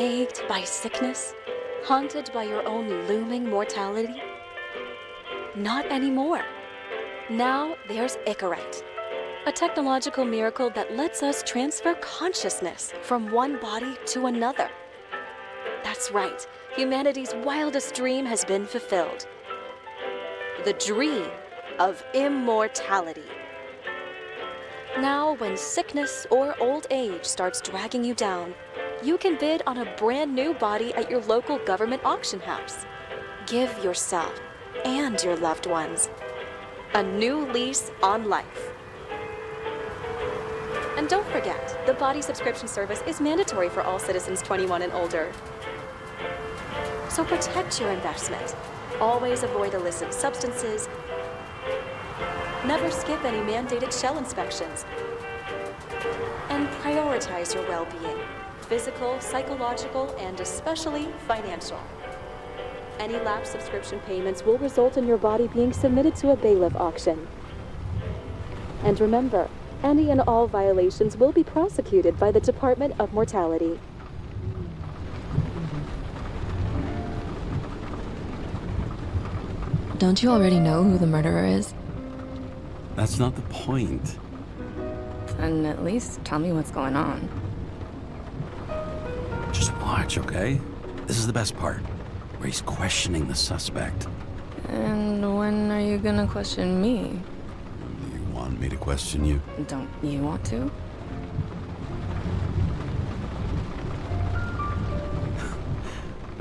plagued by sickness? Haunted by your own looming mortality? Not anymore. Now there's Icarite, a technological miracle that lets us transfer consciousness from one body to another. That's right, humanity's wildest dream has been fulfilled. The dream of immortality. Now, when sickness or old age starts dragging you down, you can bid on a brand new body at your local government auction house. Give yourself and your loved ones a new lease on life. And don't forget, the body subscription service is mandatory for all citizens 21 and older. So protect your investment. Always avoid illicit substances. Never skip any mandated shell inspections. And prioritize your well-being, physical, psychological, and especially financial. Any lapsed subscription payments will result in your body being submitted to a bailiff auction. And remember, any and all violations will be prosecuted by the Department of Mortality. Don't you already know who the murderer is? That's not the point. Then at least tell me what's going on. Just watch, okay? This is the best part, where he's questioning the suspect. And when are you gonna question me? You want me to question you? Don't you want to?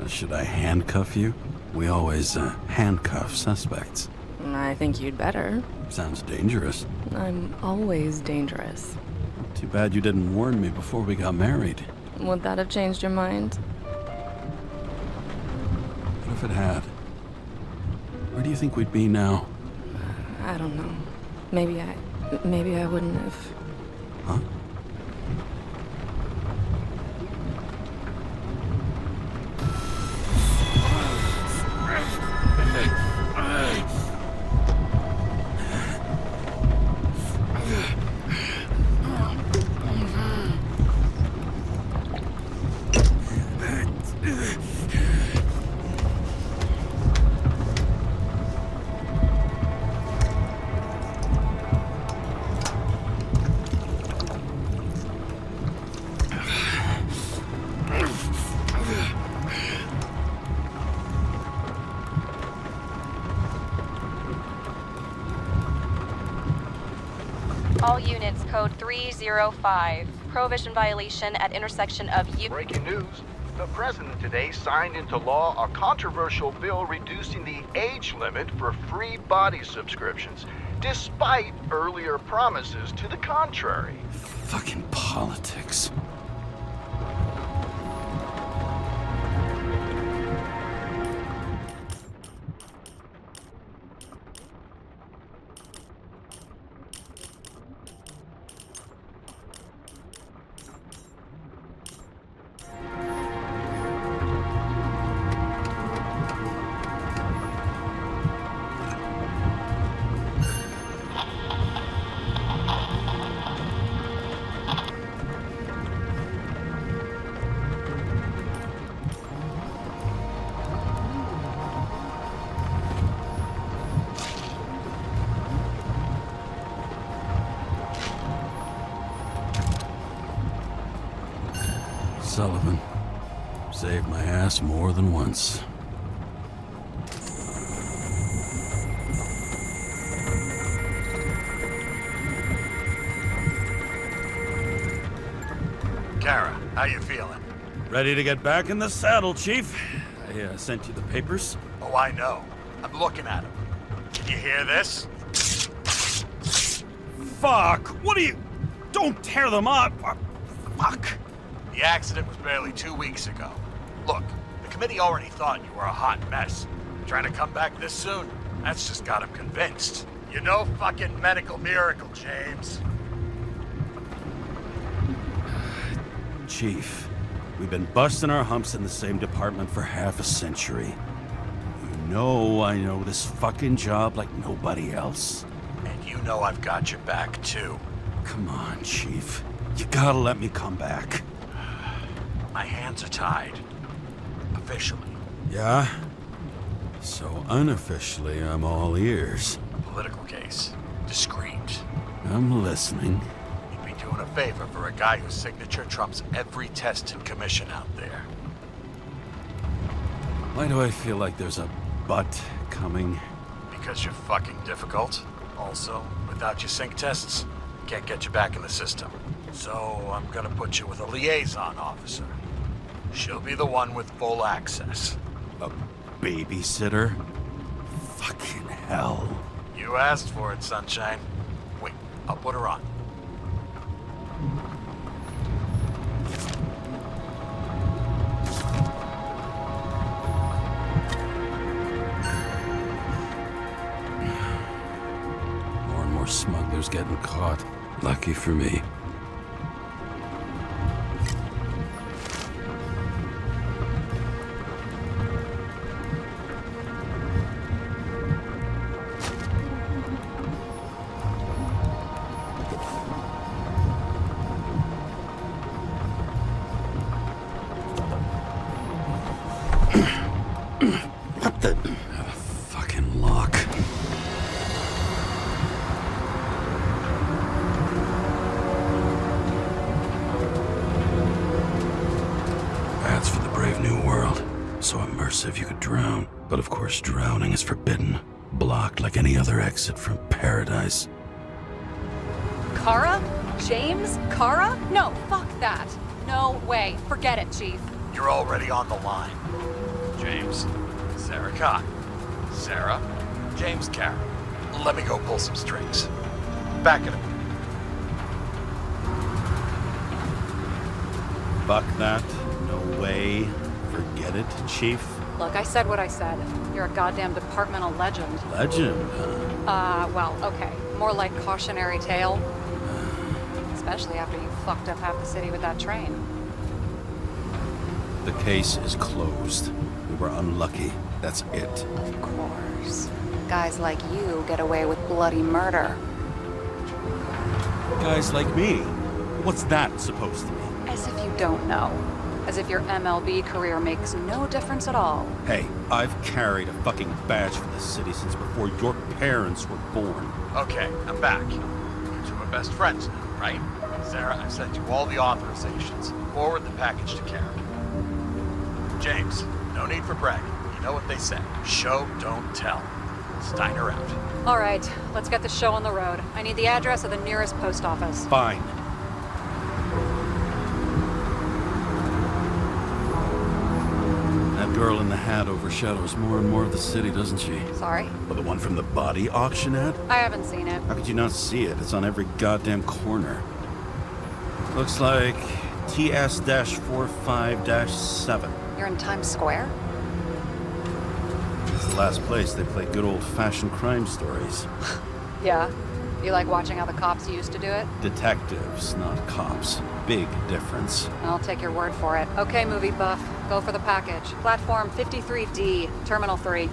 Should I handcuff you? We always handcuff suspects. I think you'd better. Sounds dangerous. I'm always dangerous. Too bad you didn't warn me before we got married. Would that have changed your mind? What if it had? Where do you think we'd be now? I don't know. Maybe I wouldn't have. Huh? All units, code 305. Prohibition violation at intersection of Breaking news. The president today signed into law a controversial bill reducing the age limit for free body subscriptions, despite earlier promises to the contrary. Fucking politics. Sullivan saved my ass more than once. Kara, how you feeling? Ready to get back in the saddle, Chief. I sent you the papers. Oh, I know. I'm looking at them. Can you hear this? Fuck! What are you... Don't tear them up! Fuck! The accident was barely 2 weeks ago. Look, the committee already thought you were a hot mess. Trying to come back this soon? That's just got them convinced. You're no fucking medical miracle, James. Chief, we've been busting our humps in the same department for half a century. You know I know this fucking job like nobody else. And you know I've got your back, too. Come on, Chief. You gotta let me come back. My hands are tied. Officially. Yeah? So unofficially, I'm all ears. Political case. Discreet. I'm listening. You'd be doing a favor for a guy whose signature trumps every test and commission out there. Why do I feel like there's a but coming? Because you're fucking difficult. Also, without your sync tests, can't get you back in the system. So I'm gonna put you with a liaison officer. She'll be the one with full access. A babysitter? Fucking hell. You asked for it, Sunshine. Wait, I'll put her on. More and more smugglers getting caught. Lucky for me. What the fucking lock? That's for the brave new world. So immersive you could drown. But of course drowning is forbidden. Blocked like any other exit from paradise. Kara? James? Kara? No, fuck that. No way. Forget it, Chief. You're already on the line. James, Sarah Cott. Sarah, James Karen. Let me go pull some strings. Back in a minute. Fuck that. No way. Forget it, Chief. Look, I said what I said. You're a goddamn departmental legend. Legend, huh? Well, okay. More like cautionary tale. Especially after you fucked up half the city with that train. The case is closed. We were unlucky. That's it. Of course. Guys like you get away with bloody murder. Guys like me. What's that supposed to mean? As if you don't know. As if your MLB career makes no difference at all. Hey, I've carried a fucking badge for this city since before your parents were born. Okay, I'm back. You two are best friends now, right? Sarah, I sent you all the authorizations. Forward the package to Karen. James, no need for bragging. You know what they say. Show, don't tell. Steiner out. All right, let's get the show on the road. I need the address of the nearest post office. Fine. That girl in the hat overshadows more and more of the city, doesn't she? Sorry? Well, the one from the body auction ad? I haven't seen it. How could you not see it? It's on every goddamn corner. Looks like TS-45-7. You're in Times Square? It's the last place they play good old-fashioned crime stories. Yeah. You like watching how the cops used to do it? Detectives, not cops. Big difference. I'll take your word for it. Okay, movie buff. Go for the package. Platform 53D, Terminal 3.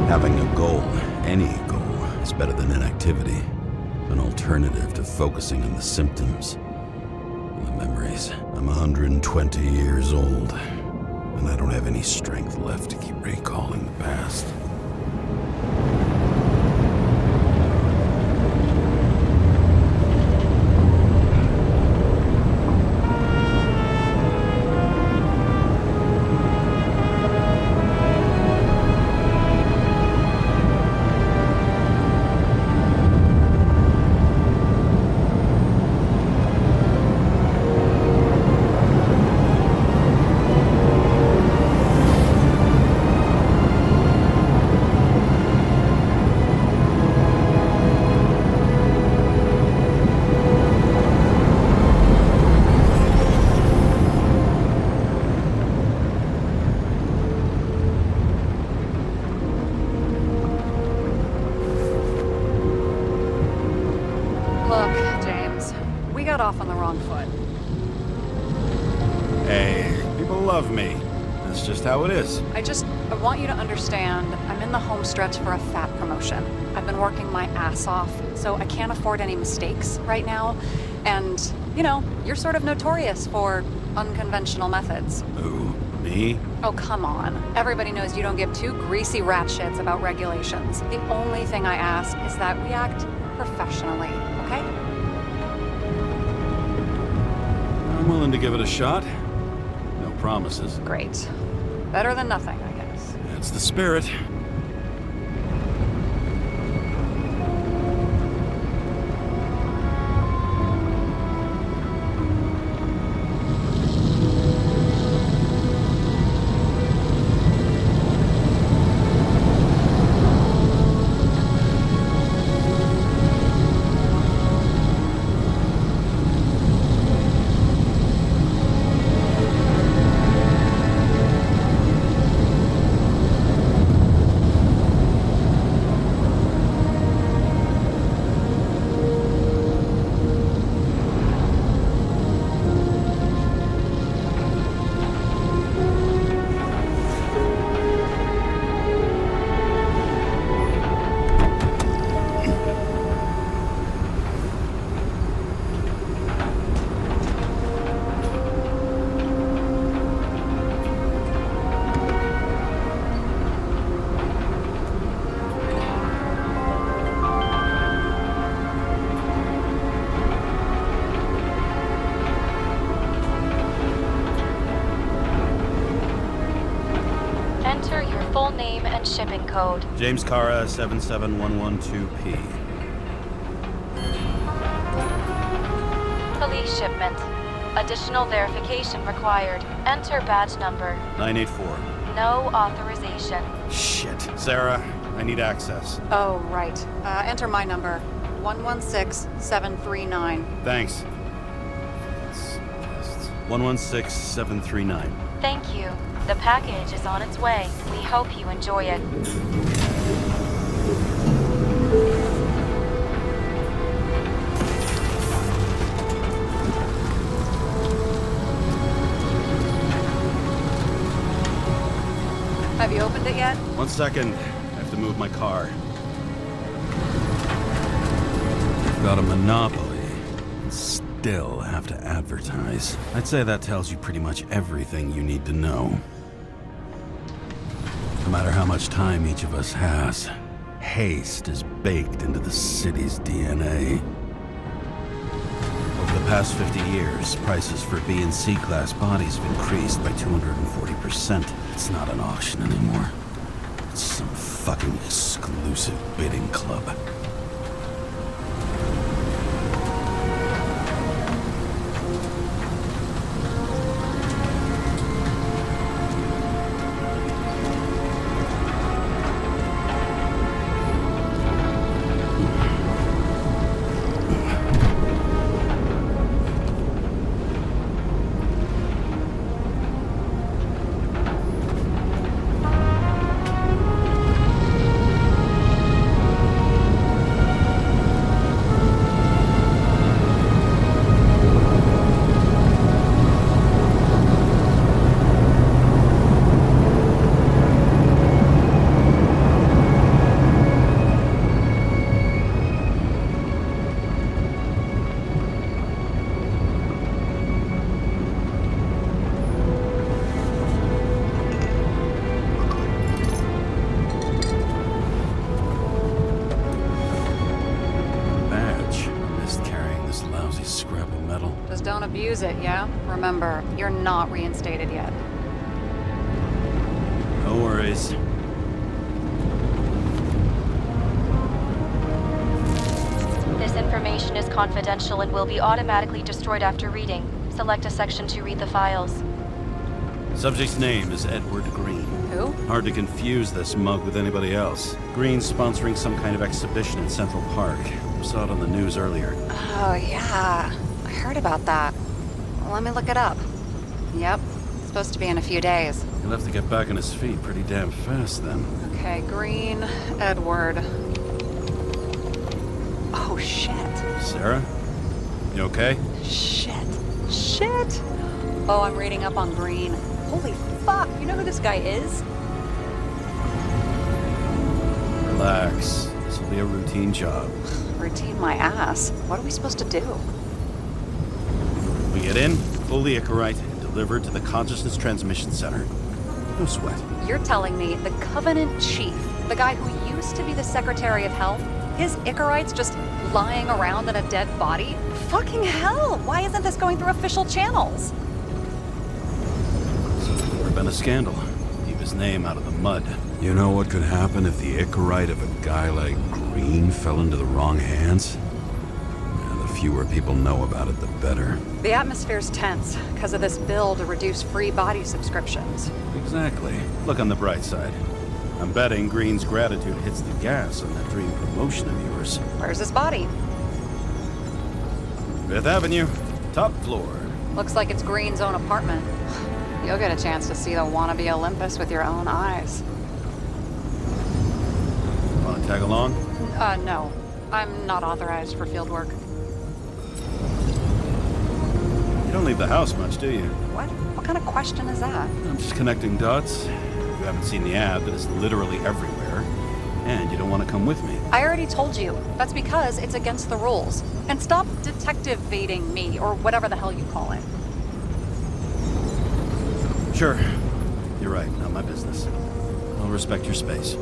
Having a goal, any goal, is better than inactivity. An alternative to focusing on the symptoms and the memories. I'm 120 years old, and I don't have any strength left to keep recalling the past. got off on the wrong foot. Hey, people love me. That's just how it is. I want you to understand, I'm in the home stretch for a fat promotion. I've been working my ass off, so I can't afford any mistakes right now. And, you know, you're sort of notorious for unconventional methods. Who? Me? Oh, come on. Everybody knows you don't give two greasy rat shits about regulations. The only thing I ask is that we act professionally, okay? I'm willing to give it a shot. No promises. Great. Better than nothing, I guess. That's the spirit. Enter your full name and shipping code. James Cara, 77112P. Police shipment. Additional verification required. Enter badge number. 984. No authorization. Shit. Sarah, I need access. Oh, right. Enter my number. 116739. Thanks. 116739. Thank you. The package is on its way. We hope you enjoy it. Have you opened it yet? 1 second. I have to move my car. You've got a monopoly and still have to advertise. I'd say that tells you pretty much everything you need to know. No matter how much time each of us has, haste is baked into the city's DNA. Over the past 50 years, prices for B and C class bodies have increased by 240%. It's not an auction anymore. It's some fucking exclusive bidding club. Don't abuse it, yeah? Remember, you're not reinstated yet. No worries. This information is confidential and will be automatically destroyed after reading. Select a section to read the files. Subject's name is Edward Green. Who? Hard to confuse this mug with anybody else. Green's sponsoring some kind of exhibition in Central Park. Saw it on the news earlier. Oh, yeah. I heard about that. Well, let me look it up. Yep. It's supposed to be in a few days. He'll have to get back on his feet pretty damn fast then. Okay, Green, Edward. Oh, shit. Sarah? You okay? Shit. Oh, I'm reading up on Green. Holy fuck, you know who this guy is? Relax. This will be a routine job. Routine my ass. What are we supposed to do? We get in, pull the Icarite, and deliver to the Consciousness Transmission Center. No sweat. You're telling me the Covenant Chief, the guy who used to be the Secretary of Health, his Icarite's just lying around in a dead body? Fucking hell! Why isn't this going through official channels? So there would have been a scandal. Keep his name out of the mud. You know what could happen if the Icarite of a guy like Green fell into the wrong hands? Yeah, the fewer people know about it, the better. The atmosphere's tense because of this bill to reduce free body subscriptions. Exactly. Look on the bright side. I'm betting Green's gratitude hits the gas on that dream promotion of yours. Where's his body? 5th Avenue, top floor. Looks like it's Green's own apartment. You'll get a chance to see the wannabe Olympus with your own eyes. Want to tag along? No. I'm not authorized for field work. You don't leave the house much, do you? What? What kind of question is that? I'm just connecting dots. You haven't seen the ad that is literally everywhere, and you don't want to come with me. I already told you. That's because it's against the rules. And stop detective-vating me, or whatever the hell you call it. Sure. You're right, not my business. I'll respect your space.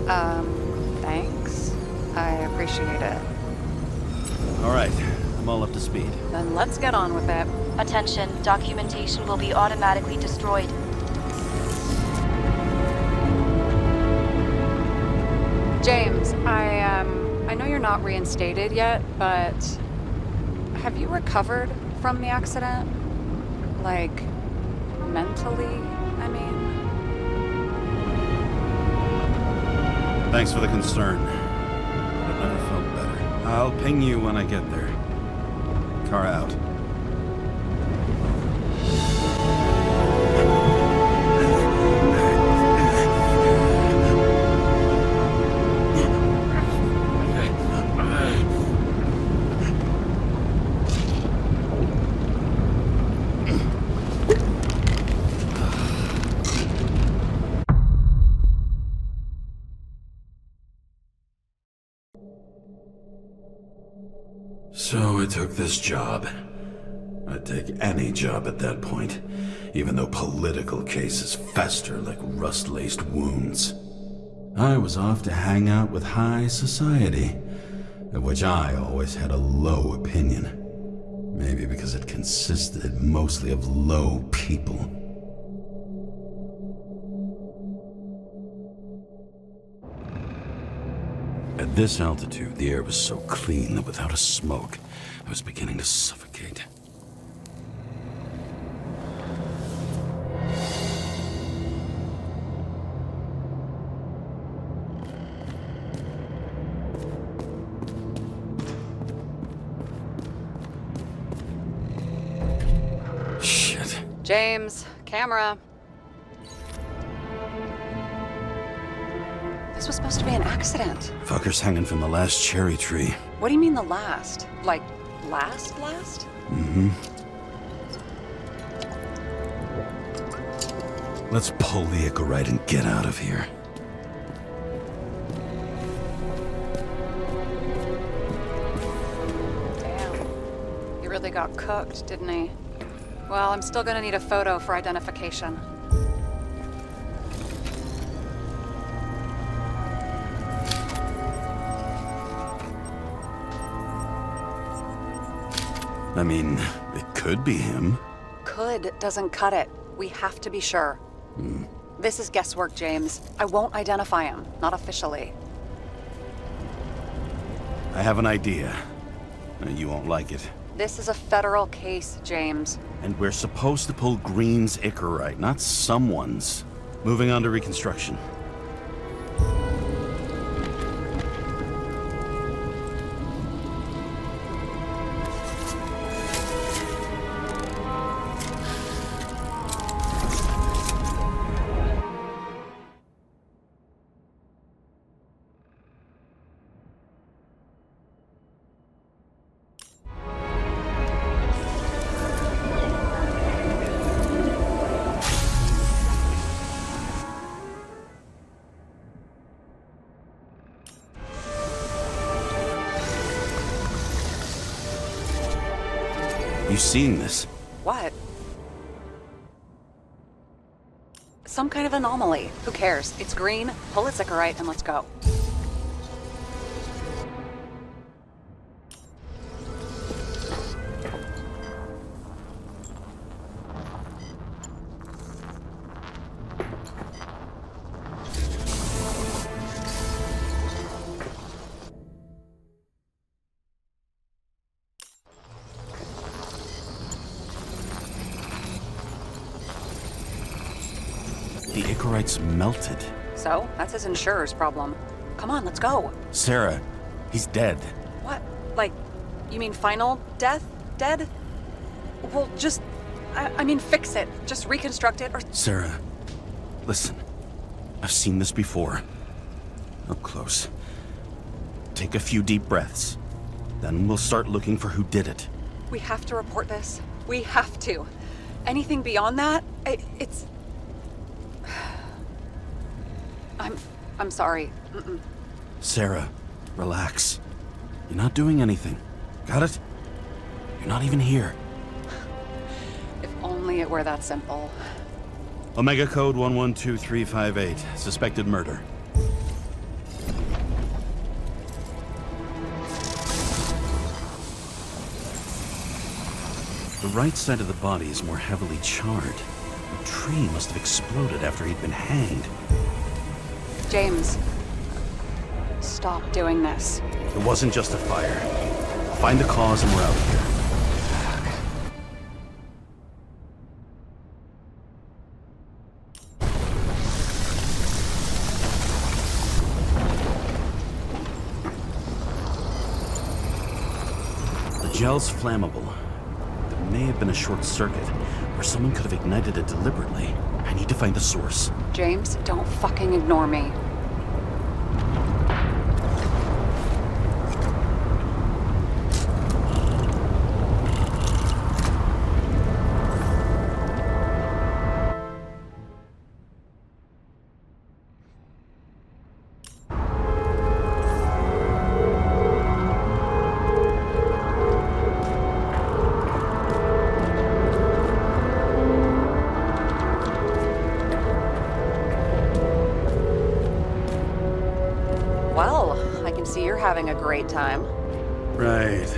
Thanks. I appreciate it. All right, I'm all up to speed. Then let's get on with it. Attention, documentation will be automatically destroyed. James, I know you're not reinstated yet, but have you recovered from the accident? Like, mentally, I mean? Thanks for the concern. I've never felt better. I'll ping you when I get there. Car out. So I took this job. I'd take any job at that point, even though political cases fester like rust-laced wounds. I was off to hang out with high society, of which I always had a low opinion. Maybe because it consisted mostly of low people. At this altitude, the air was so clean that without a smoke, I was beginning to suffocate. Shit. James, camera. This was supposed to be an accident. Fucker's hanging from the last cherry tree. What do you mean the last? Like, last? Mm-hmm. Let's pull the Icarite and get out of here. Damn. He really got cooked, didn't he? Well, I'm still gonna need a photo for identification. I mean, it could be him. Could doesn't cut it. We have to be sure. This is guesswork, James. I won't identify him. Not officially. I have an idea. You won't like it. This is a federal case, James. And we're supposed to pull Green's Icarite, not someone's. Moving on to reconstruction. you seeing this? What? Some kind of anomaly. Who cares? It's green, pull its Icarite, and let's go. The Icarite's melted. So, that's his insurer's problem. Come on, let's go. Sarah, he's dead. What? Like, you mean final death? Dead? Well, just... I mean, fix it. Just reconstruct it, or... Sarah, listen. I've seen this before. Up close. Take a few deep breaths. Then we'll start looking for who did it. We have to report this. We have to. Anything beyond that, it's... I'm sorry. Mm-mm. Sarah, relax. You're not doing anything. Got it? You're not even here. If only it were that simple. Omega code 112358. Suspected murder. The right side of the body is more heavily charred. The tree must have exploded after he'd been hanged. James, stop doing this. It wasn't just a fire. Find the cause and we're out of here. The gel's flammable. There may have been a short circuit, or someone could have ignited it deliberately. I need to find the source. James, don't fucking ignore me. Well, I can see you're having a great time. Right.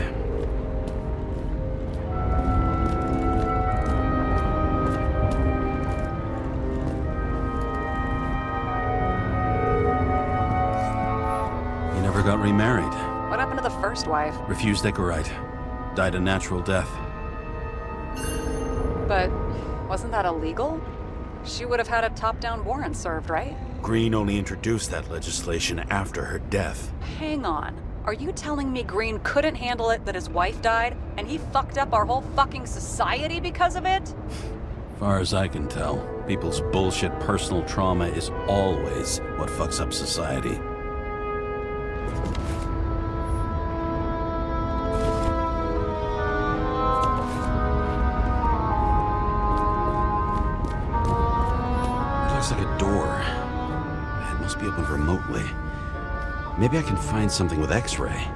You never got remarried. What happened to the first wife? Refused Icarite. Died a natural death. But wasn't that illegal? She would have had a top-down warrant served, right? Green only introduced that legislation after her death. Hang on. Are you telling me Green couldn't handle it that his wife died, and he fucked up our whole fucking society because of it? Far as I can tell, people's bullshit personal trauma is always what fucks up society. It looks like a door. It must be opened remotely. Maybe I can find something with X-ray.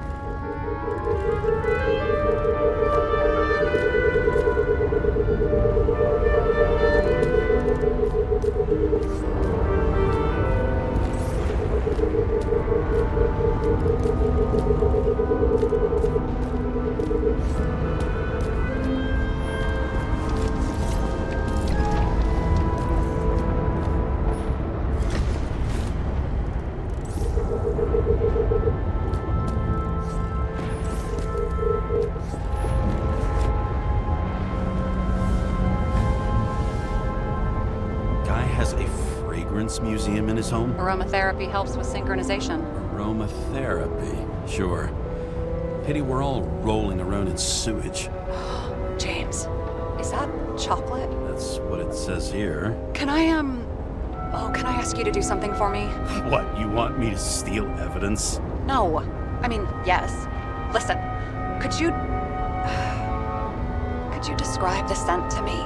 Museum in his home? Aromatherapy helps with synchronization. Aromatherapy, sure. Pity we're all rolling around in sewage. James, is that chocolate? That's what it says here. Can I ask you to do something for me? What, you want me to steal evidence? No. I mean, yes. Listen, could you describe the scent to me?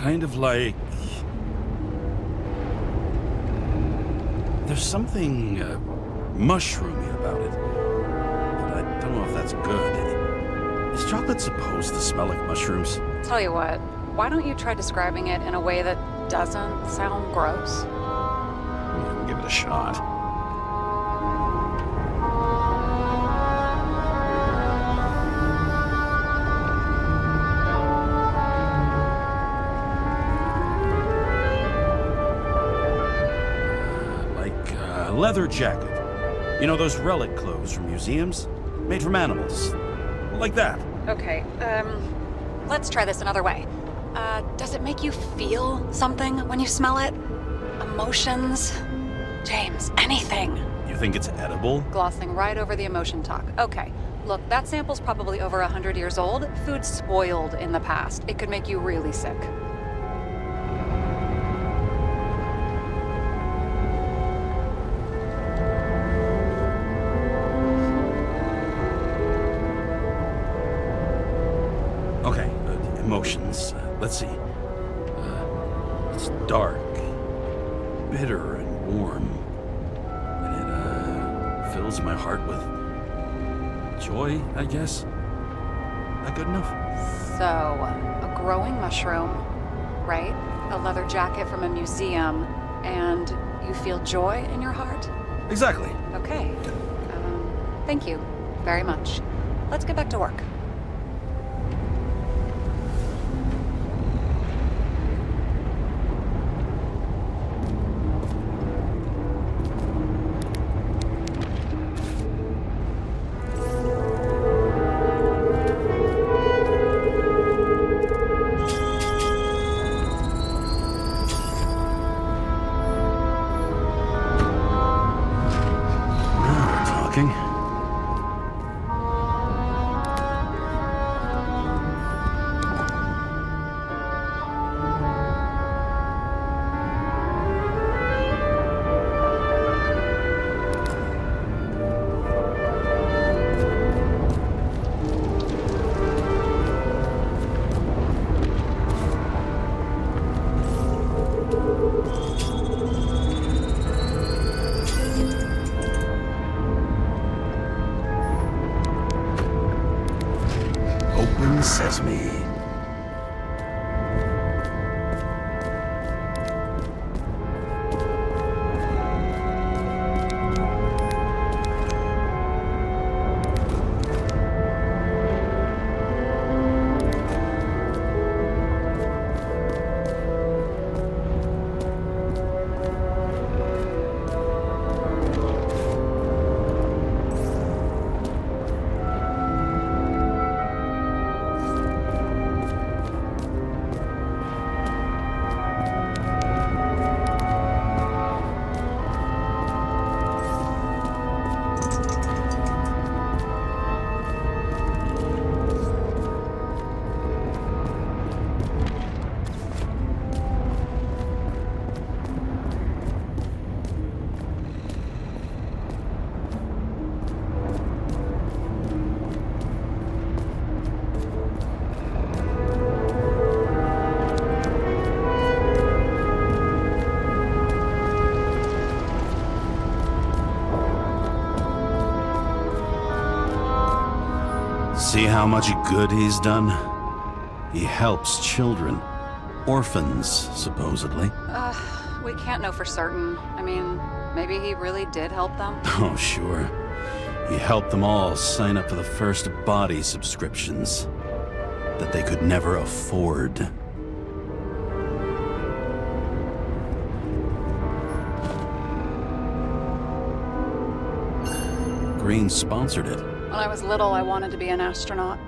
kind of like... There's something mushroomy about it, but I don't know if that's good. Is chocolate supposed to smell like mushrooms? Tell you what, why don't you try describing it in a way that doesn't sound gross? We'll give it a shot. Leather jacket. You know those relic clothes from museums? Made from animals. Like that. Okay, let's try this another way. Does it make you feel something when you smell it? Emotions? James, anything. You think it's edible? Glossing right over the emotion talk. Okay, look, that sample's probably over 100 years old. Food spoiled in the past. It could make you really sick. Emotions. Let's see. It's dark, bitter, and warm. And it fills my heart with joy, I guess. That good enough? So, a growing mushroom, right? A leather jacket from a museum, and you feel joy in your heart? Exactly. Okay. Thank you very much. Let's get back to work. Sesame. See how much good he's done? He helps children. Orphans, supposedly. We can't know for certain. I mean, maybe he really did help them. Oh, sure. He helped them all sign up for the first body subscriptions that they could never afford. Green sponsored it. When I was little, I wanted to be an astronaut.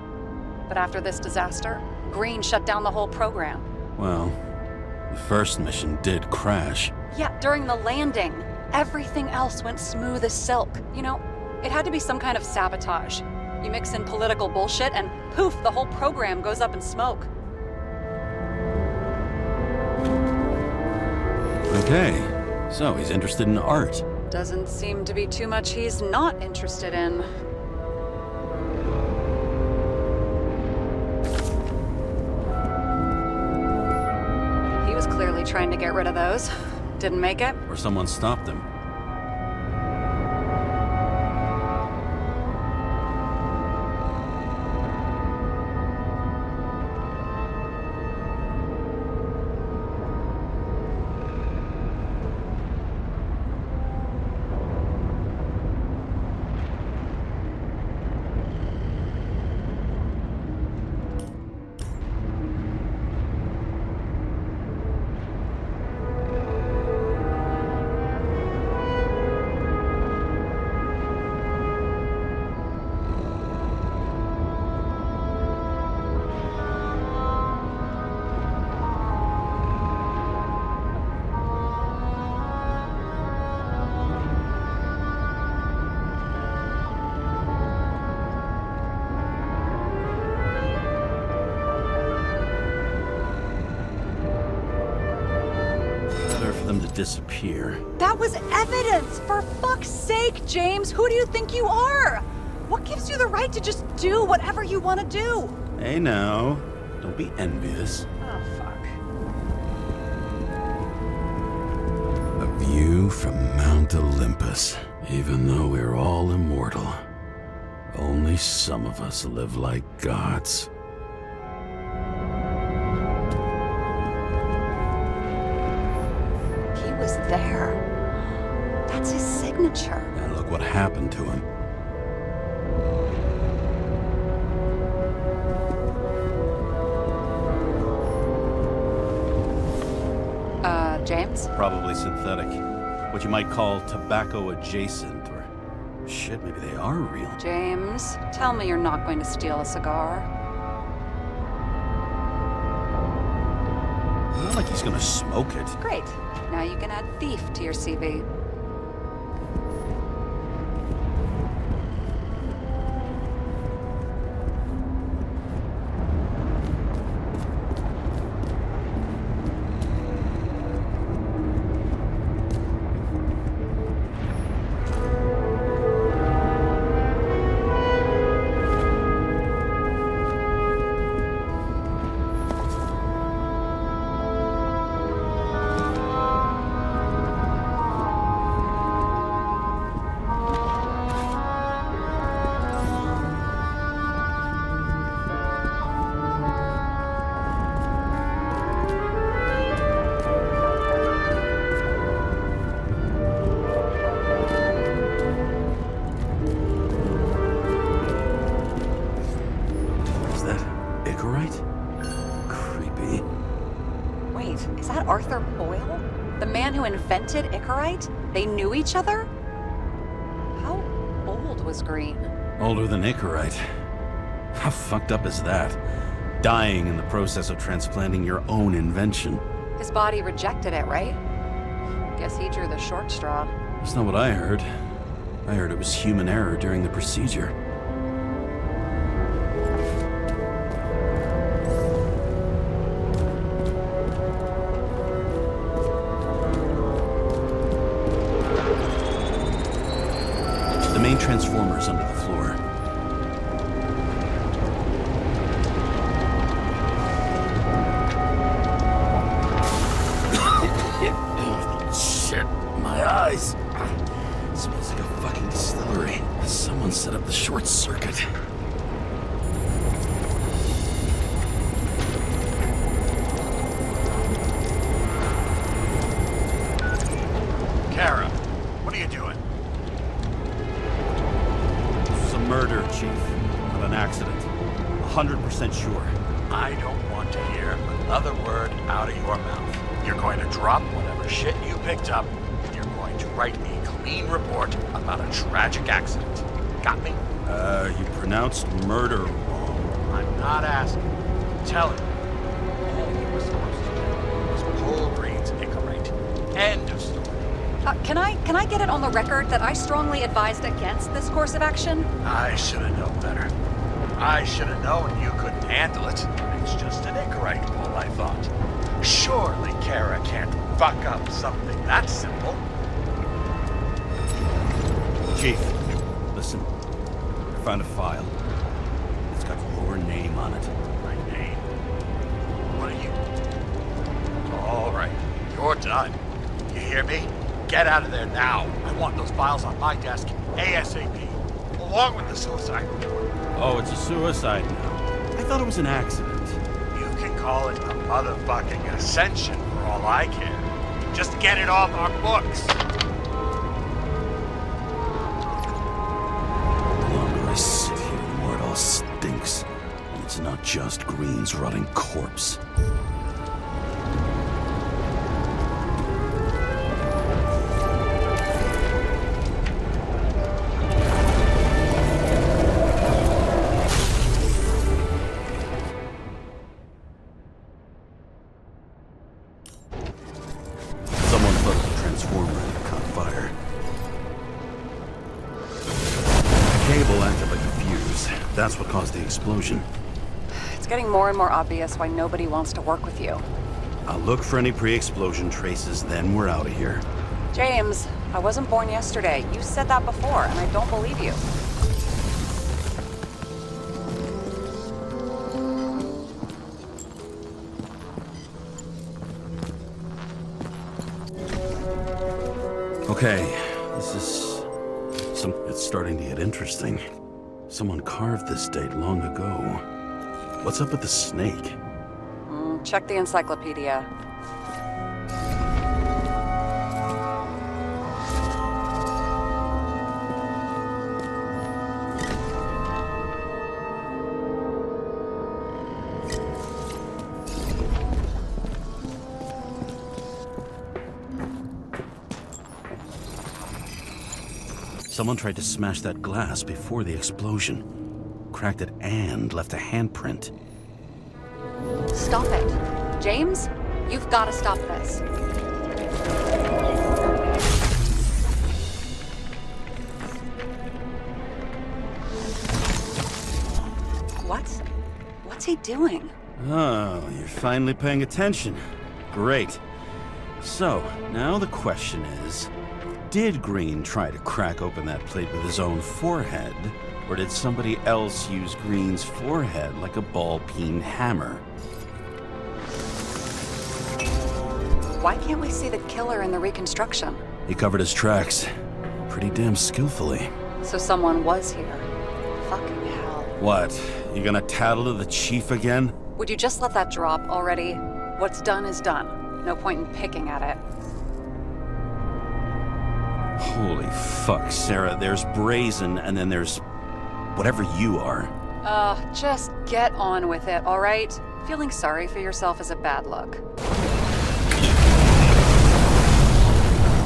But after this disaster, Green shut down the whole program. Well, the first mission did crash. Yeah, during the landing. Everything else went smooth as silk. You know, it had to be some kind of sabotage. You mix in political bullshit and poof, the whole program goes up in smoke. Okay, so he's interested in art. Doesn't seem to be too much he's not interested in. trying to get rid of those. Didn't make it. Or someone stopped them. To disappear. That was evidence! For fuck's sake, James! Who do you think you are? What gives you the right to just do whatever you want to do? Hey now, don't be envious. Oh, fuck. A view from Mount Olympus. Even though we're all immortal, only some of us live like gods. Was there. That's his signature. And look what happened to him. James? Probably synthetic. What you might call tobacco adjacent, or shit, maybe they are real. James, tell me you're not going to steal a cigar. Not like he's gonna smoke it. Great. Now you can add thief to your CV. Arthur Boyle? The man who invented Icarite? They knew each other? How old was Green? Older than Icarite. How fucked up is that? Dying in the process of transplanting your own invention. His body rejected it, right? Guess he drew the short straw. That's not what I heard. I heard it was human error during the procedure. The main transformer is under the floor. Shit, my eyes. It smells like a fucking distillery. Someone set up the short circuit. Kara, what are you doing? It's a murder, Chief. Not an accident. 100% sure. I don't want to hear another word out of your mouth. You're going to drop whatever shit you picked up, and you're going to write a clean report about a tragic accident. Got me? You pronounced murder wrong. I'm not asking. I'm telling you. All you were supposed to do was pull Green's Icarite. End of story. Can I get it on the record that I strongly advised against this course of action? I should have known better. I should have known you couldn't handle it. It's just an Icarite pull, I thought. Surely Kara can't fuck up something that simple. Chief, listen. I found a file. It's got your name on it. My name? What are you? All right. You're done. You hear me? Get out of there now. I want those files on my desk ASAP, along with the suicide report. Oh, it's a suicide now. I thought it was an accident. You can call it a motherfucking ascension for all I care. Just get it off our books. The longer I sit here, the more it all stinks. And it's not just Green's rotting corpse. Someone plugged the transformer and it caught fire. The cable acted like a fuse. That's what caused the explosion. It's getting more and more obvious why nobody wants to work with you. I'll look for any pre-explosion traces, then we're out of here. James, I wasn't born yesterday. You said that before, and I don't believe you. Okay, it's starting to get interesting. Someone carved this date long ago. What's up with the snake? Check the encyclopedia. Someone tried to smash that glass before the explosion. Cracked it and left a handprint. Stop it. James, you've got to stop this. What's he doing? Oh, you're finally paying attention. Great. So, now the question is, did Green try to crack open that plate with his own forehead, or did somebody else use Green's forehead like a ball-peen hammer? Why can't we see the killer in the reconstruction? He covered his tracks pretty damn skillfully. So someone was here. Fucking hell. What? You gonna tattle to the chief again? Would you just let that drop already? What's done is done. No point in picking at it. Holy fuck, Sarah. There's brazen, and then there's whatever you are. Just get on with it, all right? Feeling sorry for yourself is a bad look.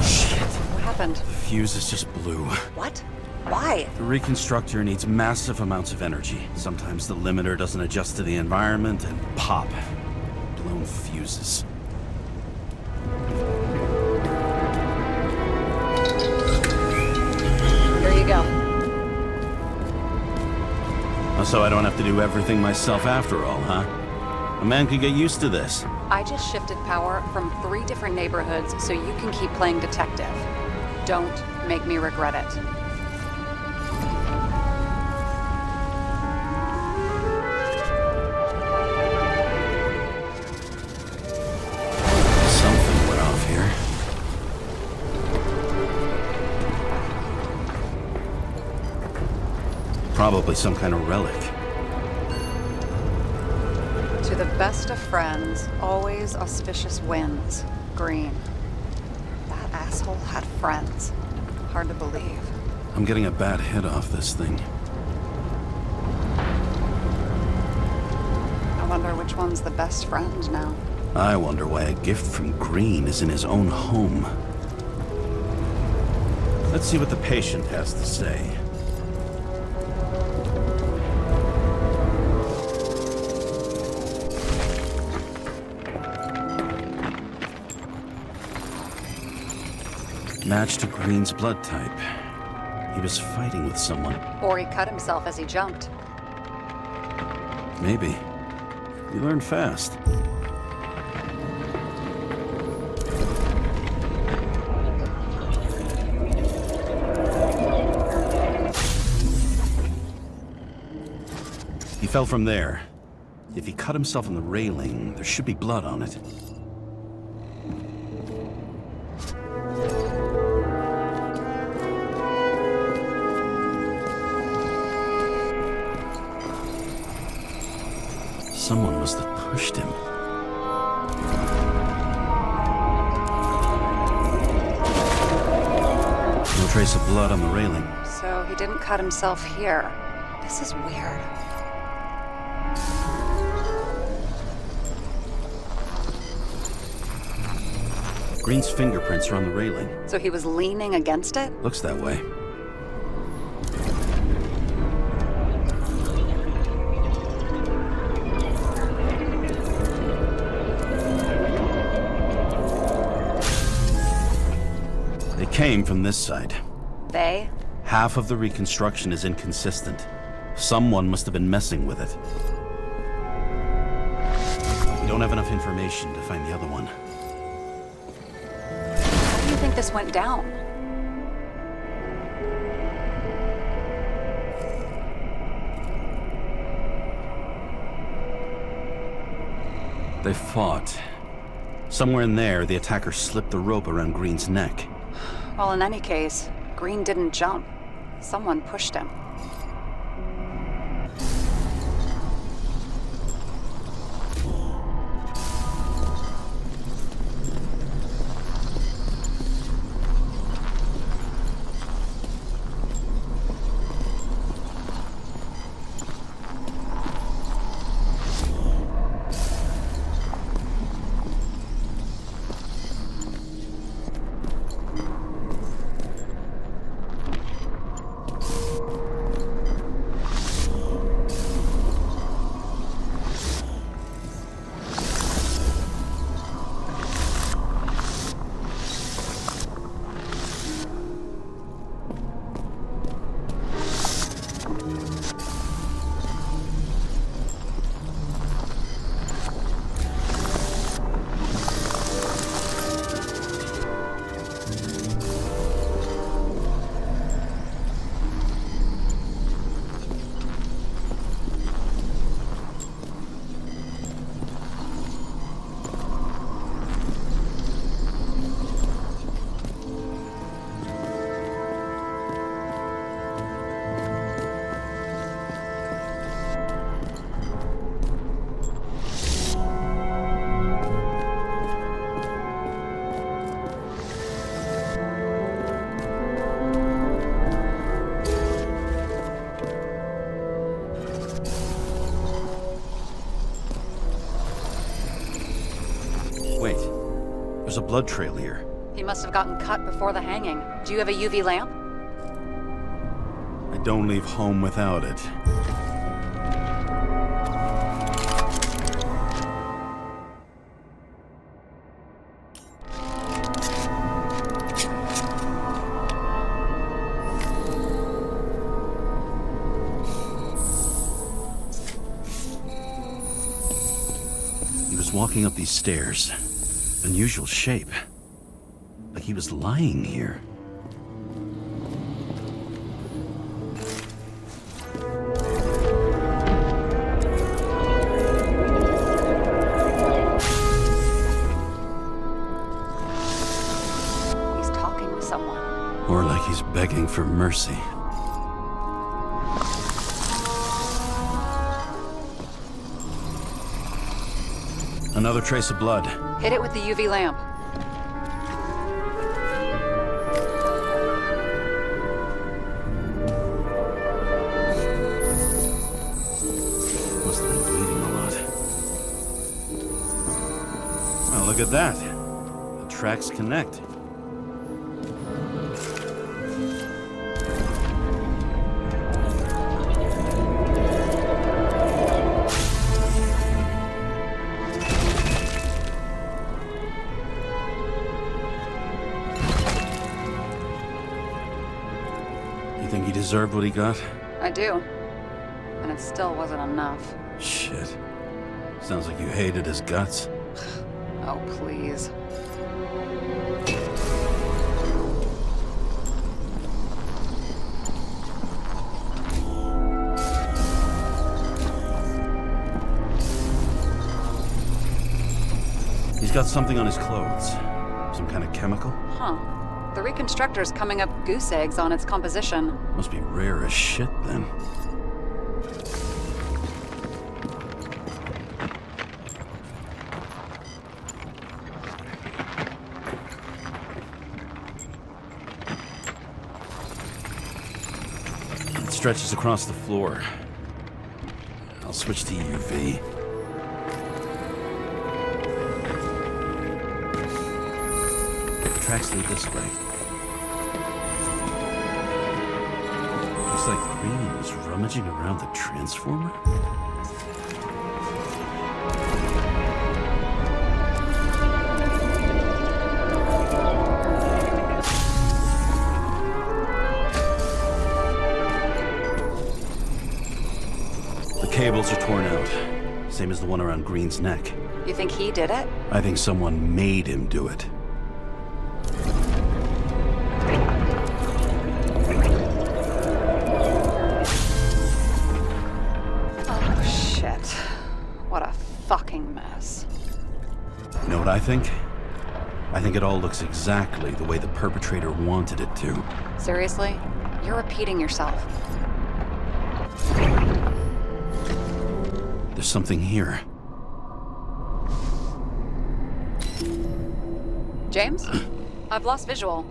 Shit. What happened? The fuse is just blue. What? Why? The reconstructor needs massive amounts of energy. Sometimes the limiter doesn't adjust to the environment, and pop. Blown fuses. Here you go. So I don't have to do everything myself after all, huh? A man could get used to this. I just shifted power from 3 different neighborhoods so you can keep playing detective. Don't make me regret it. Something went off here. Probably some kind of relic. To the best of friends, always auspicious wins. Green. That asshole had friends. Hard to believe. I'm getting a bad hit off this thing. I wonder which one's the best friend now. I wonder why a gift from Green is in his own home. Let's see what the patient has to say. Match to Green's blood type. He was fighting with someone. Or he cut himself as he jumped. Maybe. You learn fast. He fell from there. If he cut himself on the railing, there should be blood on it. Someone must have pushed him. No trace of blood on the railing. So he didn't cut himself here. This is weird. Green's fingerprints are on the railing. So he was leaning against it? Looks that way. They came from this side. They? Half of the reconstruction is inconsistent. Someone must have been messing with it. We don't have enough information to find the other one. How do you think this went down? They fought. Somewhere in there, the attacker slipped the rope around Green's neck. Well, in any case, Green didn't jump. Someone pushed him. There's a blood trail here. He must have gotten cut before the hanging. Do you have a UV lamp? I don't leave home without it. He was walking up these stairs. Unusual shape. Like he was lying here. He's talking to someone. Or like he's begging for mercy. Another trace of blood. Hit it with the UV lamp. Must have been bleeding a lot. Well, look at that. The tracks connect. You think he deserved what he got? I do. And it still wasn't enough. Shit. Sounds like you hated his guts. Oh, please. He's got something on his clothes. Some kind of chemical? Huh. The reconstructor's coming up goose eggs on its composition. Must be rare as shit, then. stretches across the floor. I'll switch to UV. The tracks lead this way. Looks like Green was rummaging around the transformer. Cables are torn out, same as the one around Green's neck. You think he did it? I think someone made him do it. Oh, shit. What a fucking mess. You know what I think? I think it all looks exactly the way the perpetrator wanted it to. Seriously? You're repeating yourself. There's something here. James? I've lost visual.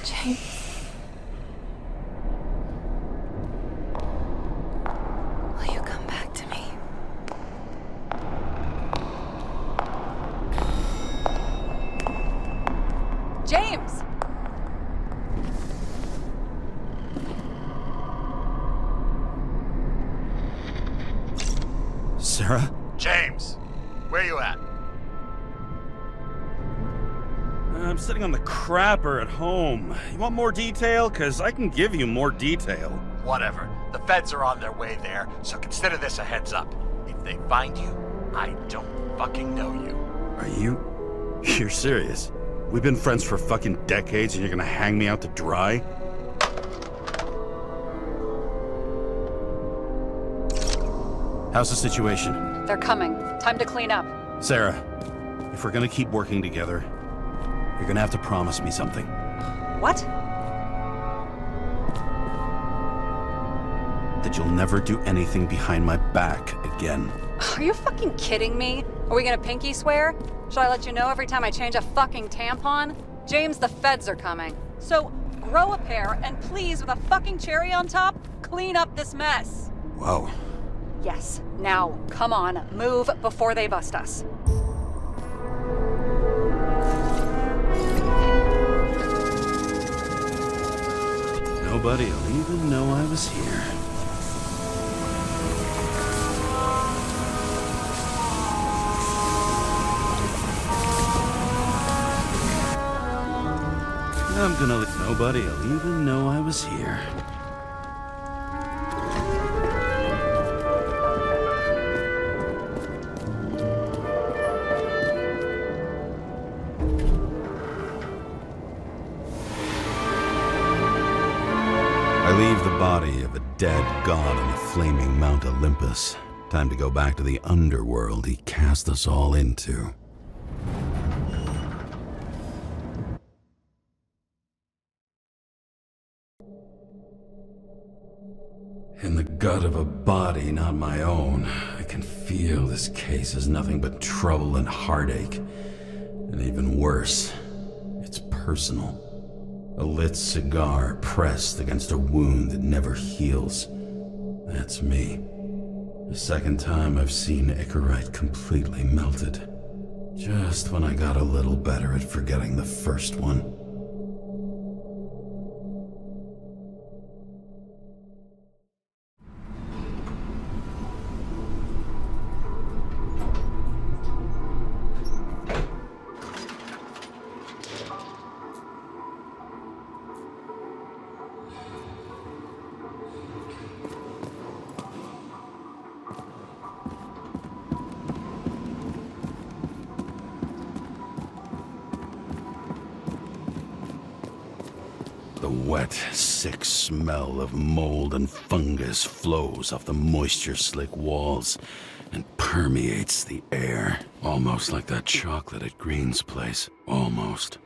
James. Will you come back to me? James! Sarah? James, where you at? I'm sitting on the crapper at home. You want more detail? 'Cause I can give you more detail. Whatever. The feds are on their way there, so consider this a heads up. If they find you, I don't fucking know you. Are you? You're serious? We've been friends for fucking decades and you're gonna hang me out to dry? How's the situation? They're coming. Time to clean up. Sarah, if we're gonna keep working together, you're gonna have to promise me something. What? That you'll never do anything behind my back again. Are you fucking kidding me? Are we gonna pinky swear? Should I let you know every time I change a fucking tampon? James, the feds are coming. So grow a pair and please, with a fucking cherry on top, clean up this mess. Whoa. Yes, now, come on, move before they bust us. Nobody'll even know I was here. I'm gonna let nobody'll even know I was here. I leave the body of a dead god on the flaming Mount Olympus. Time to go back to the underworld he cast us all into. In the gut of a body not my own, I can feel this case is nothing but trouble and heartache. And even worse, it's personal. A lit cigar pressed against a wound that never heals. That's me. The second time I've seen Icarite completely melted. Just when I got a little better at forgetting the first one. The wet, sick smell of mold and fungus flows off the moisture-slick walls and permeates the air. Almost like that chocolate at Green's place. Almost.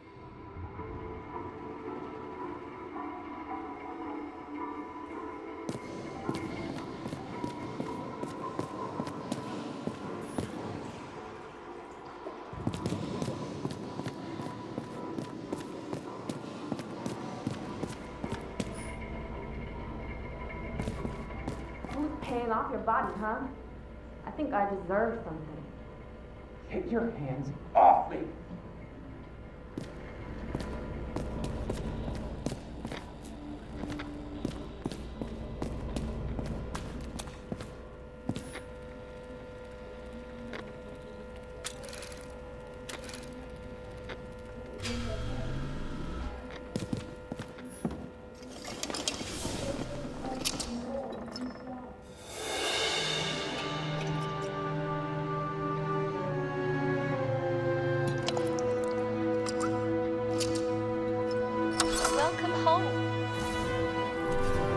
hand off your body, huh? I think I deserve something. Get your hands off me! Welcome home.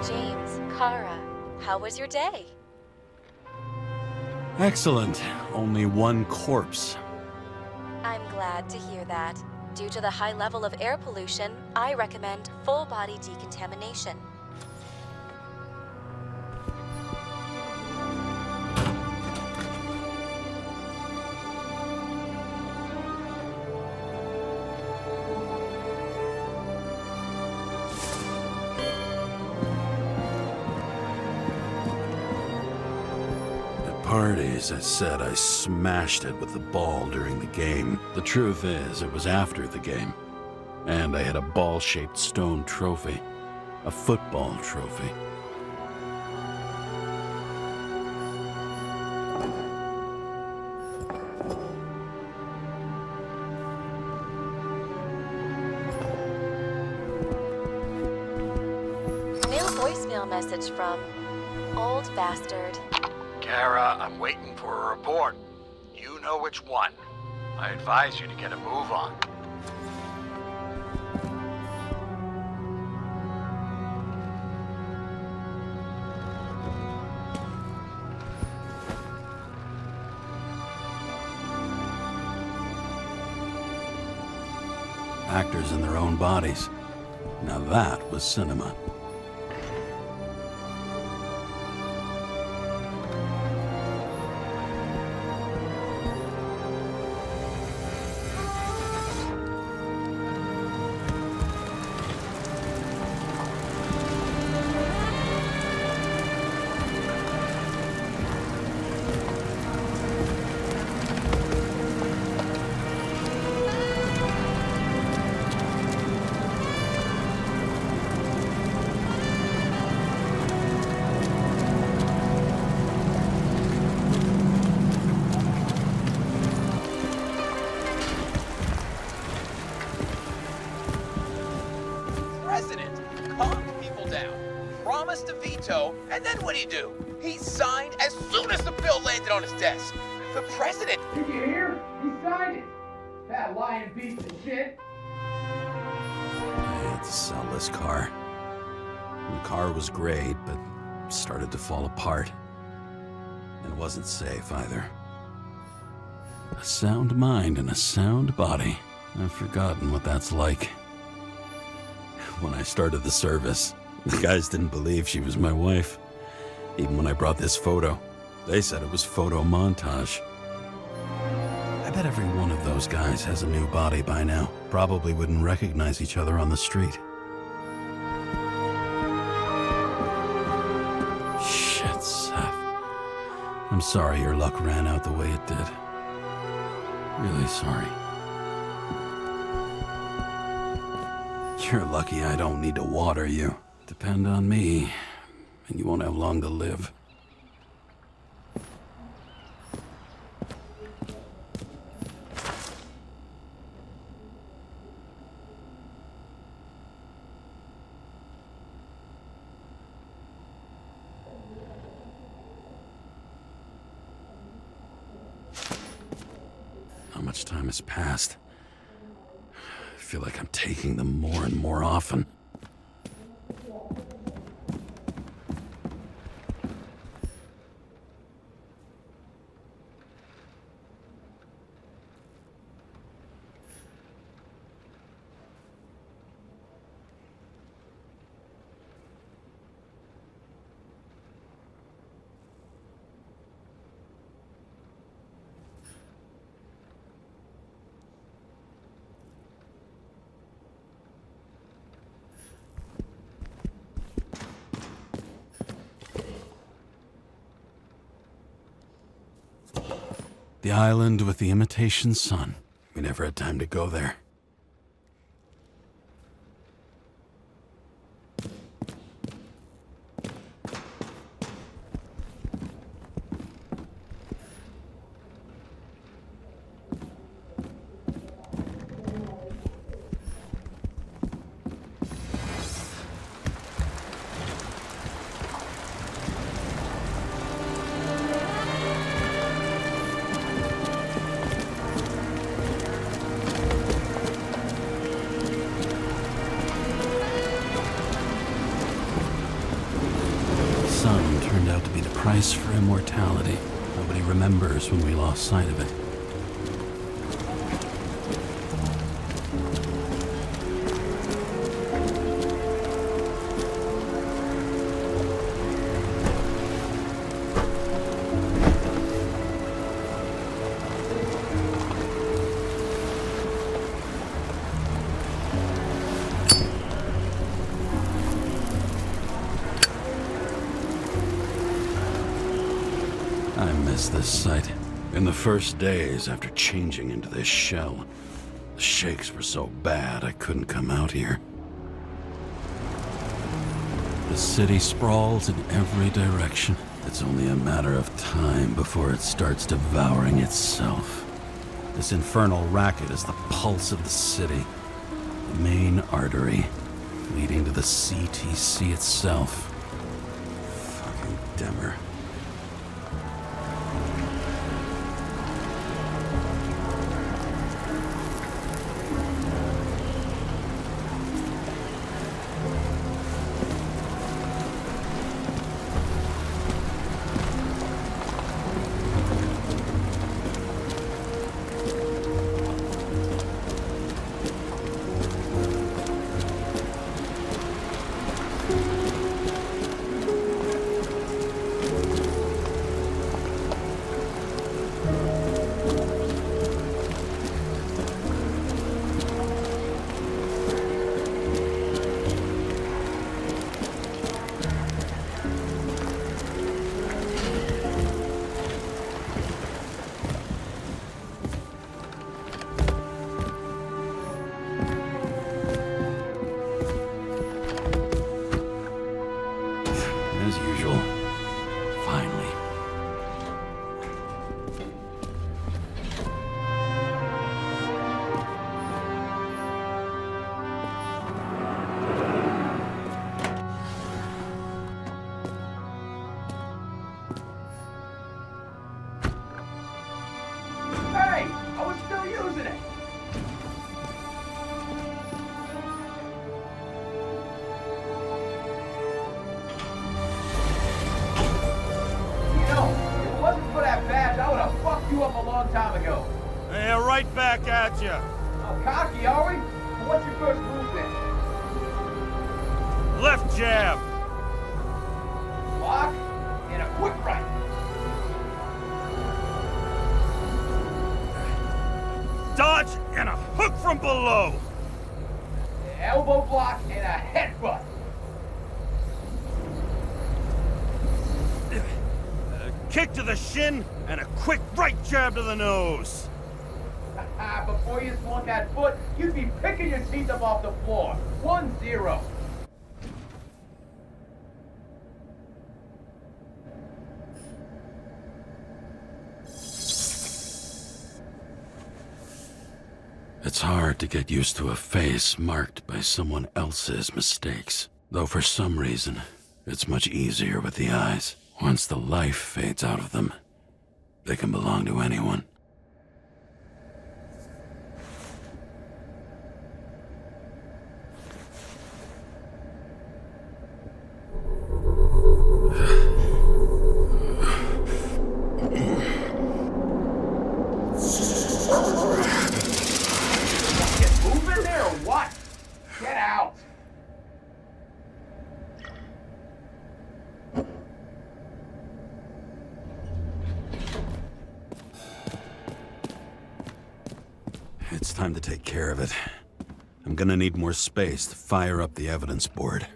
James, Kara, how was your day? Excellent. Only one corpse. I'm glad to hear that. Due to the high level of air pollution, I recommend full body decontamination. Parties, I said I smashed it with the ball during the game. The truth is, it was after the game. And I had a ball-shaped stone trophy. A football trophy. New voicemail message from Old Bastard. Kara, I'm waiting for a report. You know which one. I advise you to get a move on. Actors in their own bodies. Now that was cinema. President calmed people down, promised to veto, and then what'd he do? He signed as soon as the bill landed on his desk. The president... Did you hear? He signed it! That lying piece of shit! I had to sell this car. The car was great, but started to fall apart. And wasn't safe either. A sound mind and a sound body. I've forgotten what that's like. When I started the service, the guys didn't believe she was my wife. Even when I brought this photo, they said it was photo montage. I bet every one of those guys has a new body by now. Probably wouldn't recognize each other on the street. Shit, Seth. I'm sorry your luck ran out the way it did. Really sorry. You're lucky I don't need to water you. Depend on me, and you won't have long to live. How much time has passed? I feel like I'm taking them more and more often. The island with the imitation sun. We never had time to go there. Price for immortality. Nobody remembers when we lost sight of it. I miss this site. In the first days after changing into this shell, the shakes were so bad I couldn't come out here. The city sprawls in every direction. It's only a matter of time before it starts devouring itself. This infernal racket is the pulse of the city, the main artery leading to the CTC itself. Fucking dimmer. Right back at you. Oh, cocky, are we? Well, what's your first move then? Left jab. Block and a quick right. Dodge and a hook from below. Elbow block and a headbutt. Kick to the shin and a quick right jab to the nose. Before you swung that foot, you'd be picking your teeth up off the floor. 1-0. It's hard to get used to a face marked by someone else's mistakes. Though for some reason, it's much easier with the eyes. Once the life fades out of them, they can belong to anyone. It's time to take care of it. I'm gonna need more space to fire up the evidence board.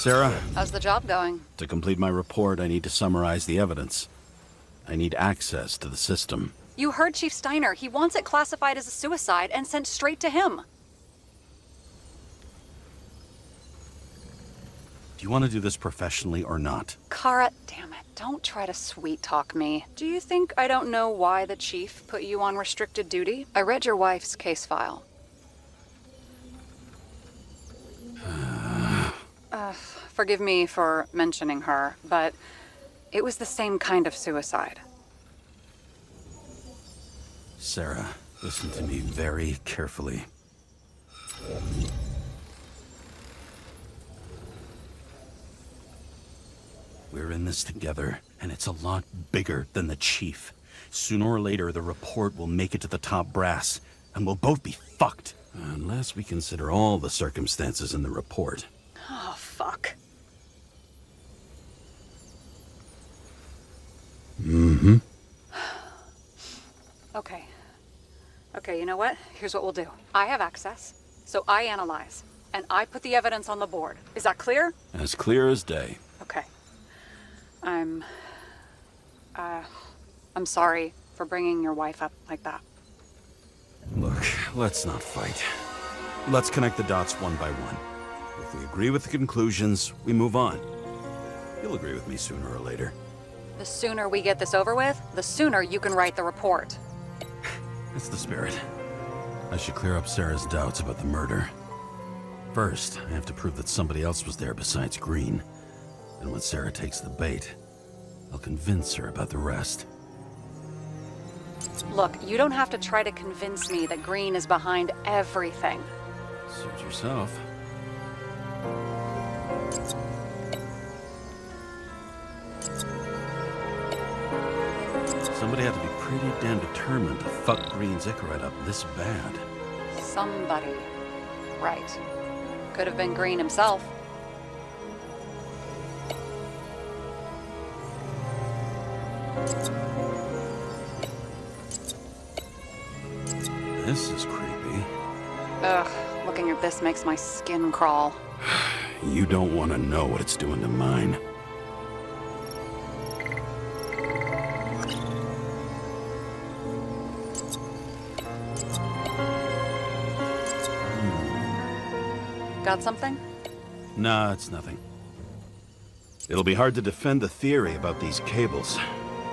Sarah, How's the job going? to complete my report, I need to summarize the evidence. I need access to the system. You heard Chief Steiner. He wants it classified as a suicide and sent straight to him. Do you want to do this professionally or not? Kara, damn it. Don't try to sweet-talk me. Do you think I don't know why the chief put you on restricted duty? I read your wife's case file. Forgive me for mentioning her, but it was the same kind of suicide. Sarah, listen to me very carefully. We're in this together, and it's a lot bigger than the chief. Sooner or later, the report will make it to the top brass, and we'll both be fucked. Unless we consider all the circumstances in the report. Oh, fuck. Mm-hmm. Okay. Okay, you know what? Here's what we'll do. I have access, so I analyze, and I put the evidence on the board. Is that clear? As clear as day. Okay. I'm sorry for bringing your wife up like that. Look, let's not fight. Let's connect the dots one by one. If we agree with the conclusions, we move on. You'll agree with me sooner or later. The sooner we get this over with, the sooner you can write the report. That's the spirit. I should clear up Sarah's doubts about the murder. First, I have to prove that somebody else was there besides Green. And when Sarah takes the bait, I'll convince her about the rest. Look, you don't have to try to convince me that Green is behind everything. Suit yourself. Somebody had to be pretty damn determined to fuck Green's Icarus up this bad. Somebody. Right. Could have been Green himself. This is creepy. Ugh, looking at this makes my skin crawl. You don't want to know what it's doing to mine. Got something? Nah, it's nothing. It'll be hard to defend the theory about these cables.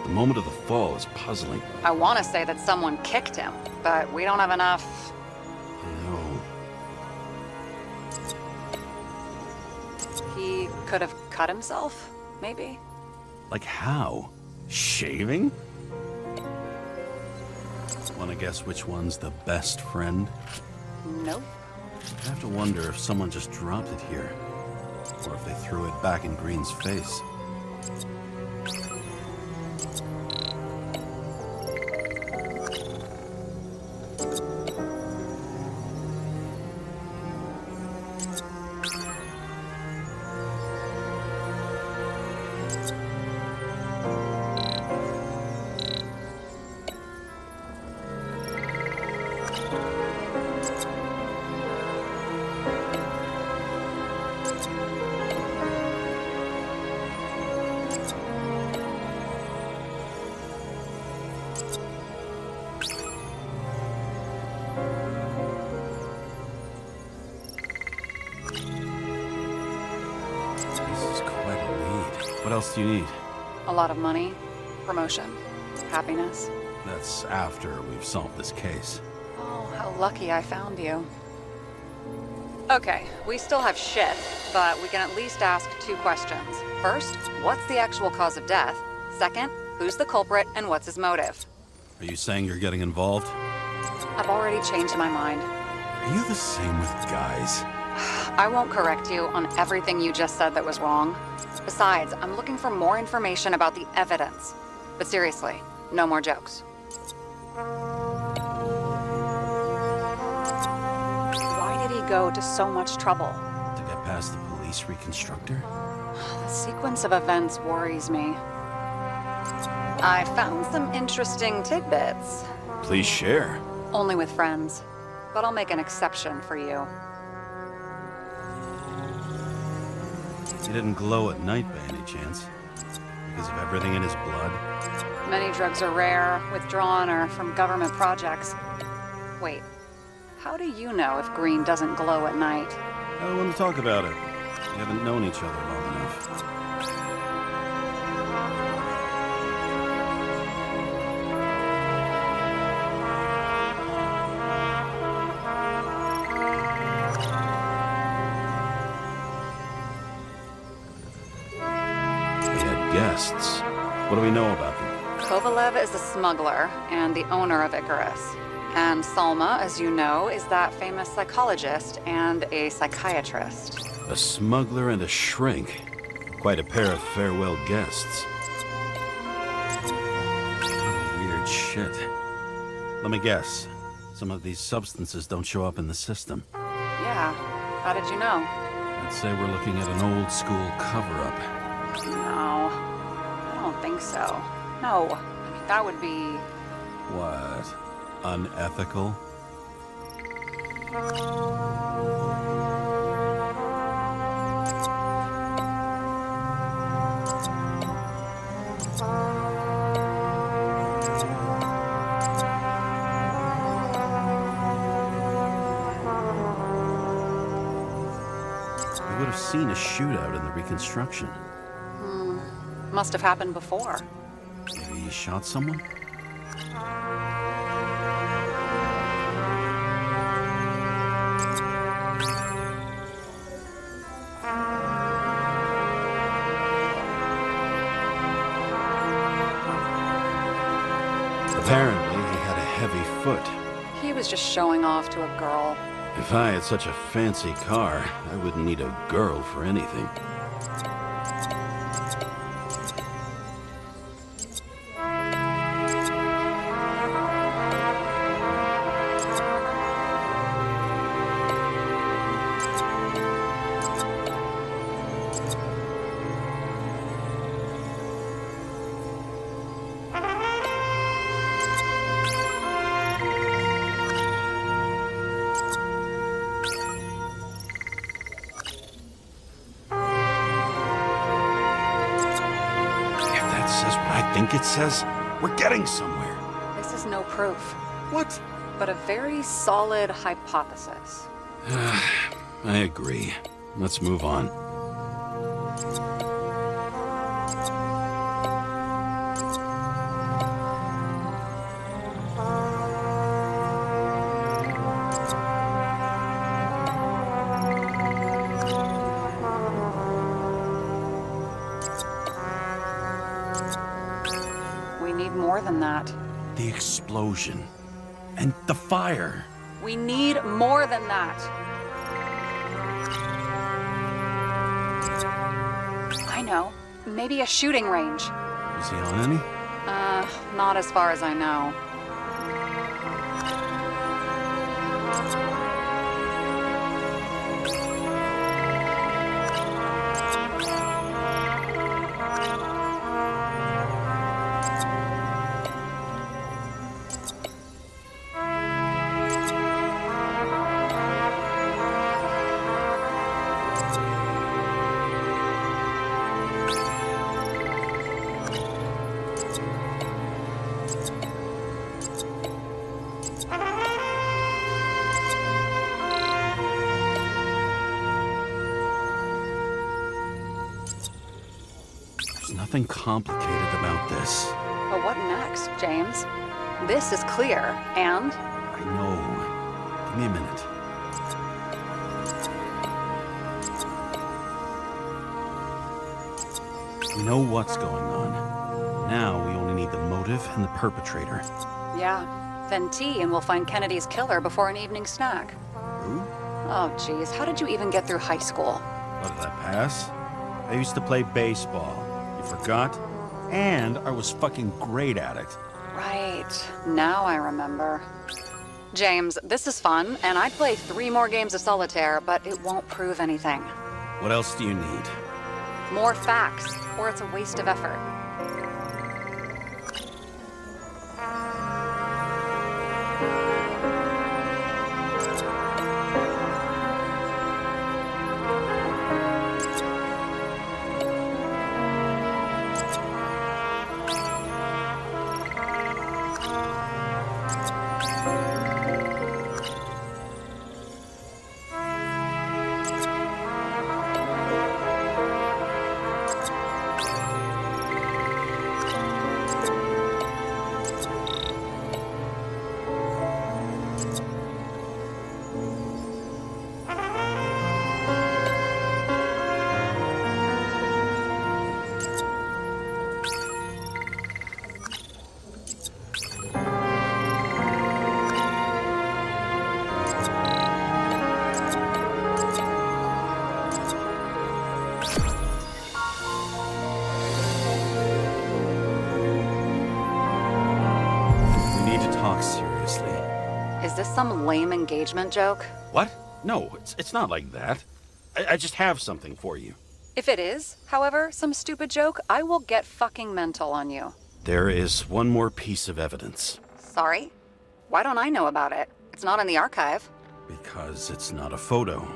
The moment of the fall is puzzling. I want to say that someone kicked him, but we don't have enough. No. He could have cut himself, maybe? Like how? Shaving? Wanna guess which one's the best friend? Nope. I have to wonder if someone just dropped it here. Or if they threw it back in Green's face. What else do you need? A lot of money, promotion, happiness. That's after we've solved this case. Oh, how lucky I found you. Okay, we still have shit, but we can at least ask 2 questions. First, what's the actual cause of death? Second, who's the culprit and what's his motive? Are you saying you're getting involved? I've already changed my mind. Are you the same with guys? I won't correct you on everything you just said that was wrong. Besides, I'm looking for more information about the evidence. But seriously, no more jokes. Why did he go to so much trouble? To get past the police reconstructor? The sequence of events worries me. I found some interesting tidbits. Please share. Only with friends. But I'll make an exception for you. He didn't glow at night by any chance? Because of everything in his blood? Many drugs are rare, withdrawn, or from government projects. Wait, how do you know if green doesn't glow at night? I don't want to talk about it. We haven't known each other long enough. We had guests. What do we know about them? Kovalev is a smuggler and the owner of Icarus. And Salma, as you know, is that famous psychologist and a psychiatrist. A smuggler and a shrink. Quite a pair of farewell guests. Oh, weird shit. Let me guess. Some of these substances don't show up in the system. Yeah, how did you know? I'd say we're looking at an old-school cover-up. No, I don't think so. No, I mean, that would be... What? Unethical? We would have seen a shootout in the reconstruction. Must have happened before. Maybe he shot someone? Apparently, he had a heavy foot. He was just showing off to a girl. If I had such a fancy car, I wouldn't need a girl for anything. I think it says we're getting somewhere. This is no proof, What? but a very solid hypothesis. I agree. Let's move on. We need more than that. The explosion. And the fire. We need more than that. I know. Maybe a shooting range. Was he on any? Not as far as I know. There's nothing complicated about this. But what next, James? This is clear, and... I know. Give me a minute. We know what's going on. Now we only need the motive and the perpetrator. Yeah. Then tea, and we'll find Kennedy's killer before an evening snack. Who? Oh, geez. How did you even get through high school? What did I pass? I used to play baseball. You forgot? And I was fucking great at it. Right. Now I remember. James, this is fun, and I'd play 3 more games of solitaire, but it won't prove anything. What else do you need? More facts, or it's a waste of effort. Is this some lame engagement joke? What? No, it's not like that. I just have something for you. If it is, however, some stupid joke, I will get fucking mental on you. There is one more piece of evidence. Sorry? Why don't I know about it? It's not in the archive. Because it's not a photo.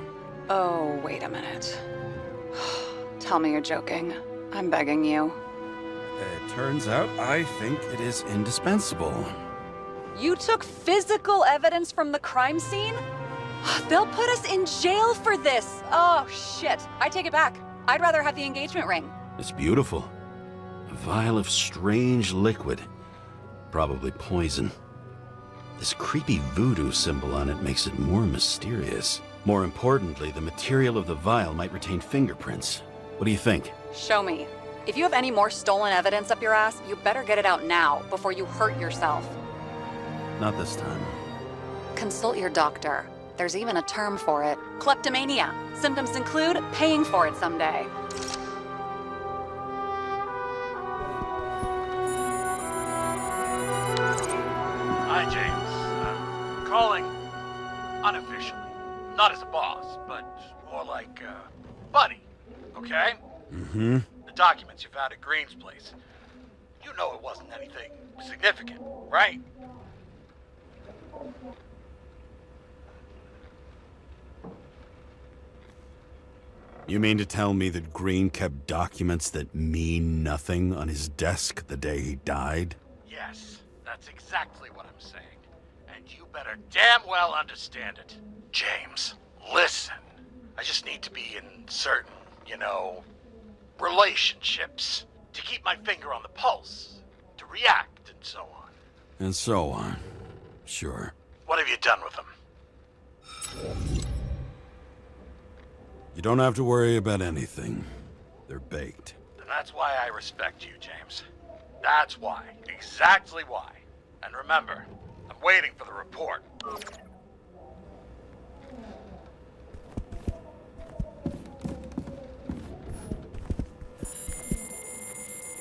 Oh, wait a minute. Tell me you're joking. I'm begging you. It turns out I think it is indispensable. You took physical evidence from the crime scene? They'll put us in jail for this! Oh, shit. I take it back. I'd rather have the engagement ring. It's beautiful. A vial of strange liquid. Probably poison. This creepy voodoo symbol on it makes it more mysterious. More importantly, the material of the vial might retain fingerprints. What do you think? Show me. If you have any more stolen evidence up your ass, you better get it out now, before you hurt yourself. Not this time. Consult your doctor. There's even a term for it. Kleptomania. Symptoms include paying for it someday. Hi, James. I'm calling unofficially. Not as a boss, but more like buddy, okay? Mm-hmm. The documents you found at Green's place. You know it wasn't anything significant, right? You mean to tell me that Green kept documents that mean nothing on his desk the day he died? Yes, that's exactly what I'm saying. And you better damn well understand it. James, listen. I just need to be in certain, relationships. To keep my finger on the pulse. To react, and so on. And so on. Sure. What have you done with them? You don't have to worry about anything. They're baked. And that's why I respect you, James. That's why. Exactly why. And remember, I'm waiting for the report.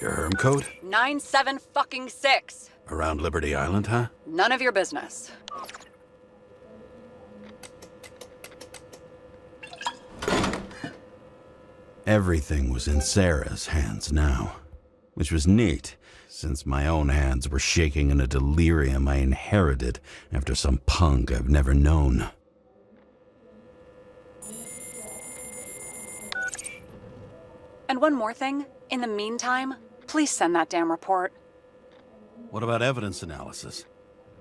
Your Herm code? 97-fucking-6. Around Liberty Island, huh? None of your business. Everything was in Sarah's hands now, which was neat, since my own hands were shaking in a delirium I inherited after some punk I've never known. And one more thing. In the meantime, please send that damn report. What about evidence analysis?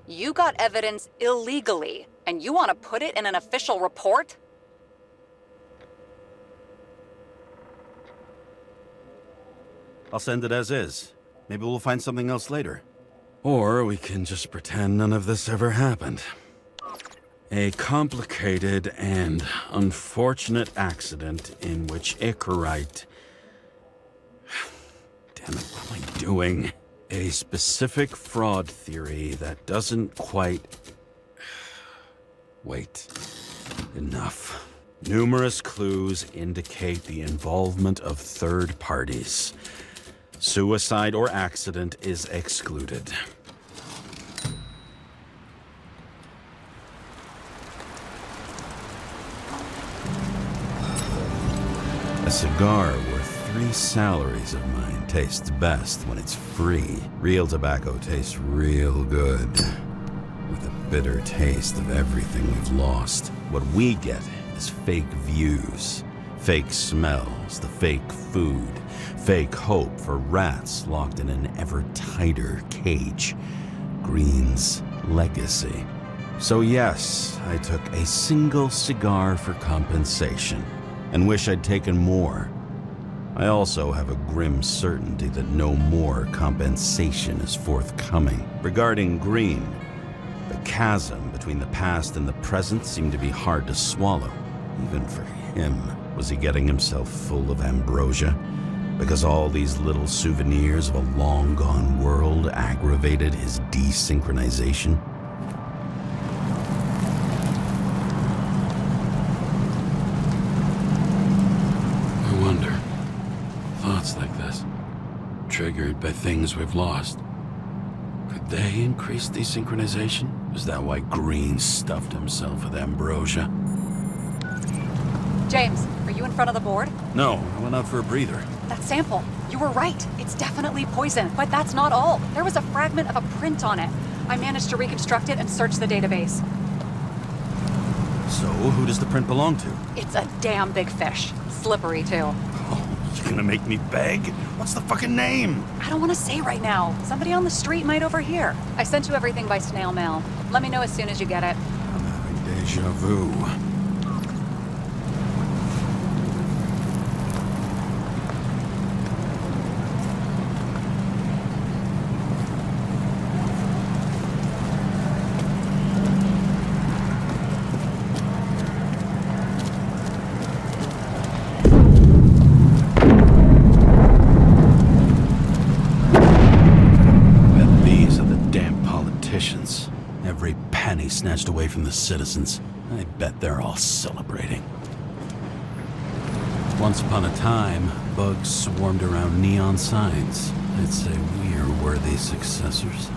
You got evidence illegally, and you want to put it in an official report? I'll send it as is. Maybe we'll find something else later. Or we can just pretend none of this ever happened. A complicated and unfortunate accident in which Icarite... Damn it, what am I doing? A specific fraud theory that doesn't quite... Wait. Enough. Numerous clues indicate the involvement of third parties. Suicide or accident is excluded. A cigar worth 3 salaries of mine tastes best when it's free. Real tobacco tastes real good. With the bitter taste of everything we've lost. What we get is fake views, fake smells, the fake food, fake hope for rats locked in an ever tighter cage. Green's legacy. So yes, I took a single cigar for compensation, and wish I'd taken more. I also have a grim certainty that no more compensation is forthcoming. Regarding Green, the chasm between the past and the present seemed to be hard to swallow, even for him. Was he getting himself full of ambrosia? Because all these little souvenirs of a long-gone world aggravated his desynchronization? I wonder. Thoughts like this, triggered by things we've lost, could they increased desynchronization? Is that why Green stuffed himself with ambrosia? James, are you in front of the board? No, I went out for a breather. That sample. You were right. It's definitely poison, but that's not all. There was a fragment of a print on it. I managed to reconstruct it and search the database. So, who does the print belong to? It's a damn big fish. Slippery, too. Oh, you gonna make me beg? What's the fucking name? I don't want to say right now. Somebody on the street might overhear. I sent you everything by snail mail. Let me know as soon as you get it. I'm having deja vu. Every penny snatched away from the citizens. I bet they're all celebrating. Once upon a time, bugs swarmed around neon signs. I'd say we're worthy successors.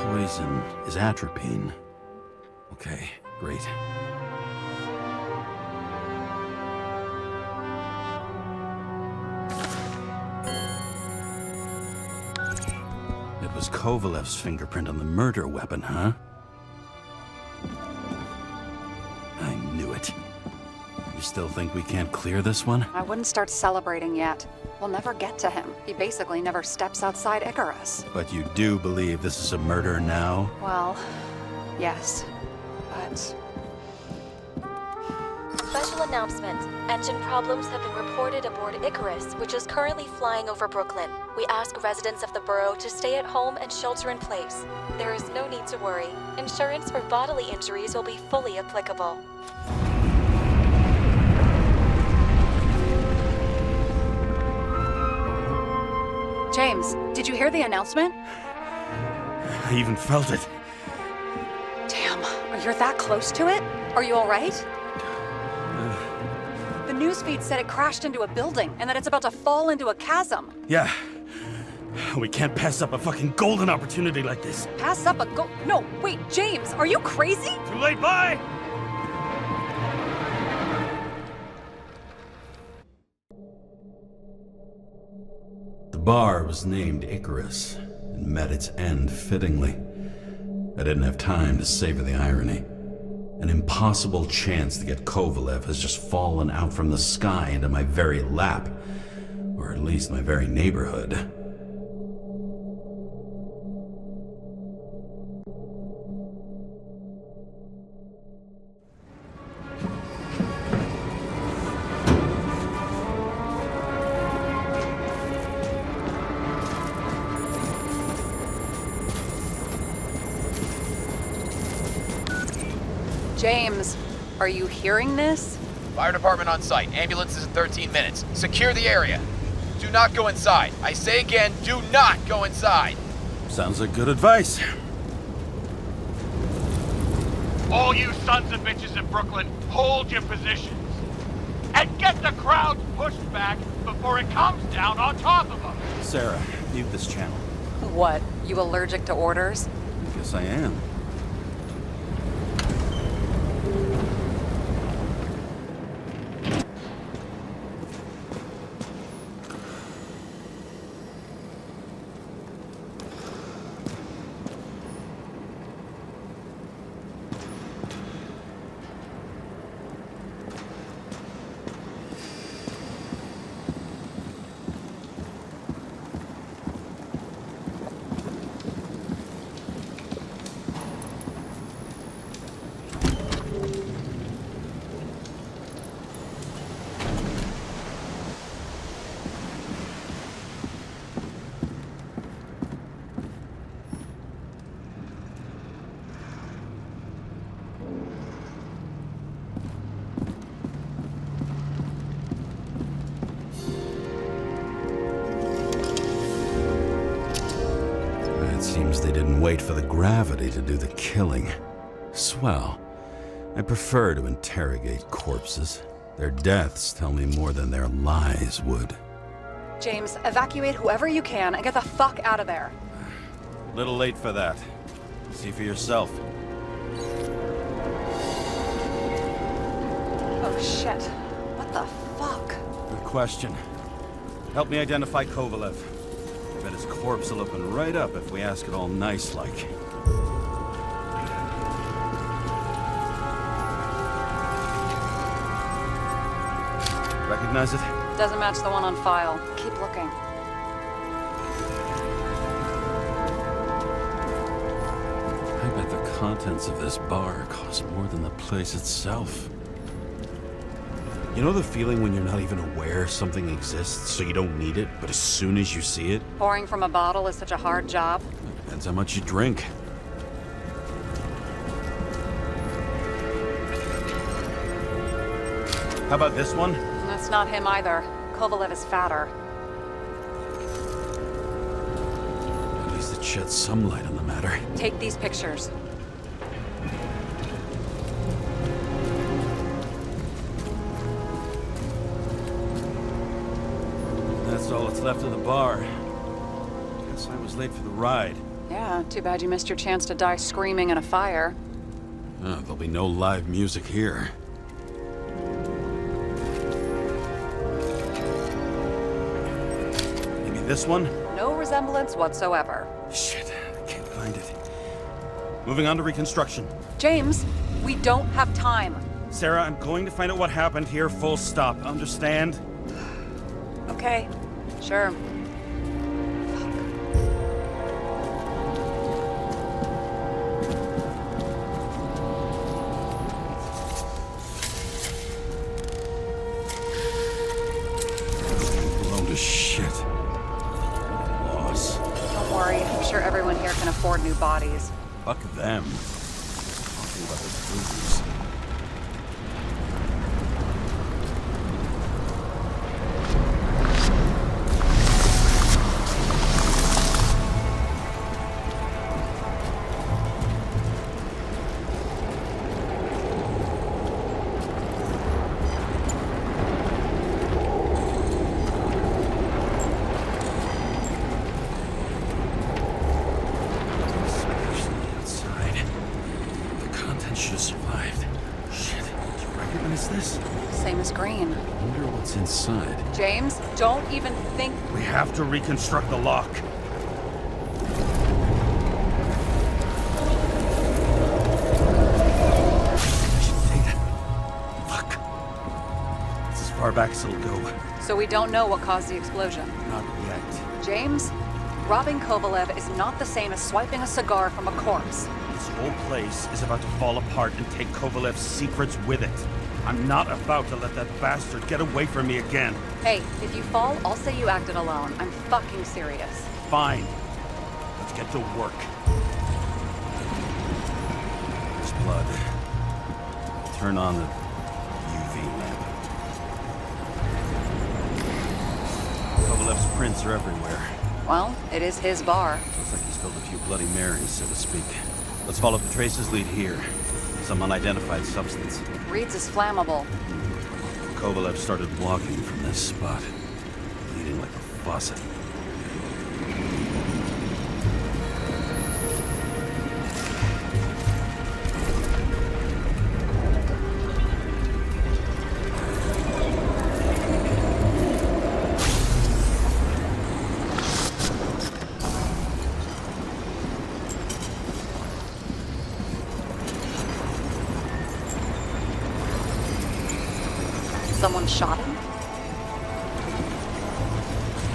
Poison is atropine. Okay, great. It was Kovalev's fingerprint on the murder weapon, huh? I knew it. You still think we can't clear this one? I wouldn't start celebrating yet. We'll never get to him. He basically never steps outside Icarus. But you do believe this is a murder now? Well, yes. But... Special announcement. Engine problems have been reported aboard Icarus, which is currently flying over Brooklyn. We ask residents of the borough to stay at home and shelter in place. There is no need to worry. Insurance for bodily injuries will be fully applicable. James, did you hear the announcement? I even felt it. Damn, you're that close to it? Are you all right? The newsfeed said it crashed into a building and that it's about to fall into a chasm. Yeah. We can't pass up a fucking golden opportunity like this. Pass up a No, wait, James, are you crazy? Too late, bye! The bar was named Icarus and met its end fittingly. I didn't have time to savor the irony. An impossible chance to get Kovalev has just fallen out from the sky into my very lap, or at least my very neighborhood. James, are you hearing this? Fire department on site. Ambulance is in 13 minutes. Secure the area. Do not go inside. I say again, do not go inside. Sounds like good advice. All you sons of bitches in Brooklyn, hold your positions. And get the crowd pushed back before it comes down on top of them. Sarah, mute this channel. What, you allergic to orders? Guess I am. Seems they didn't wait for the gravity to do the killing. Swell. I prefer to interrogate corpses. Their deaths tell me more than their lies would. James, evacuate whoever you can and get the fuck out of there. Little late for that. See for yourself. Oh shit. What the fuck? Good question. Help me identify Kovalev. I bet his corpse will open right up if we ask it all nice-like. Recognize it? Doesn't match the one on file. Keep looking. I bet the contents of this bar cost more than the place itself. You know the feeling when you're not even aware something exists, so you don't need it, but as soon as you see it? Pouring from a bottle is such a hard job. Depends how much you drink. How about this one? That's not him either. Kovalev is fatter. At least it sheds some light on the matter. Take these pictures. That's all that's left of the bar. Guess I was late for the ride. Yeah, too bad you missed your chance to die screaming in a fire. There'll be no live music here. Maybe this one? No resemblance whatsoever. Shit, I can't find it. Moving on to reconstruction. James, we don't have time. Sarah, I'm going to find out what happened here, full stop. Understand? Okay, sure. Blown to shit. Loss. Don't worry, I'm sure everyone here can afford new bodies. Fuck them. Talking about the booze. Should have survived. Shit, did you recognize this? Same as green. Wonder what's inside. James, don't even think. We have to reconstruct the lock. Data. Fuck. It's as far back as it'll go. So we don't know what caused the explosion. Not yet. James, robbing Kovalev is not the same as swiping a cigar from a corpse. This whole place is about to fall apart and take Kovalev's secrets with it. I'm not about to let that bastard get away from me again. Hey, if you fall, I'll say you acted alone. I'm fucking serious. Fine. Let's get to work. There's blood. Turn on the UV lamp. Kovalev's prints are everywhere. Well, it is his bar. Looks like he spilled a few Bloody Marys, so to speak. Let's follow the traces lead here. Some unidentified substance. Reed's is flammable. Kovalev started walking from this spot, bleeding like a faucet. Someone shot him?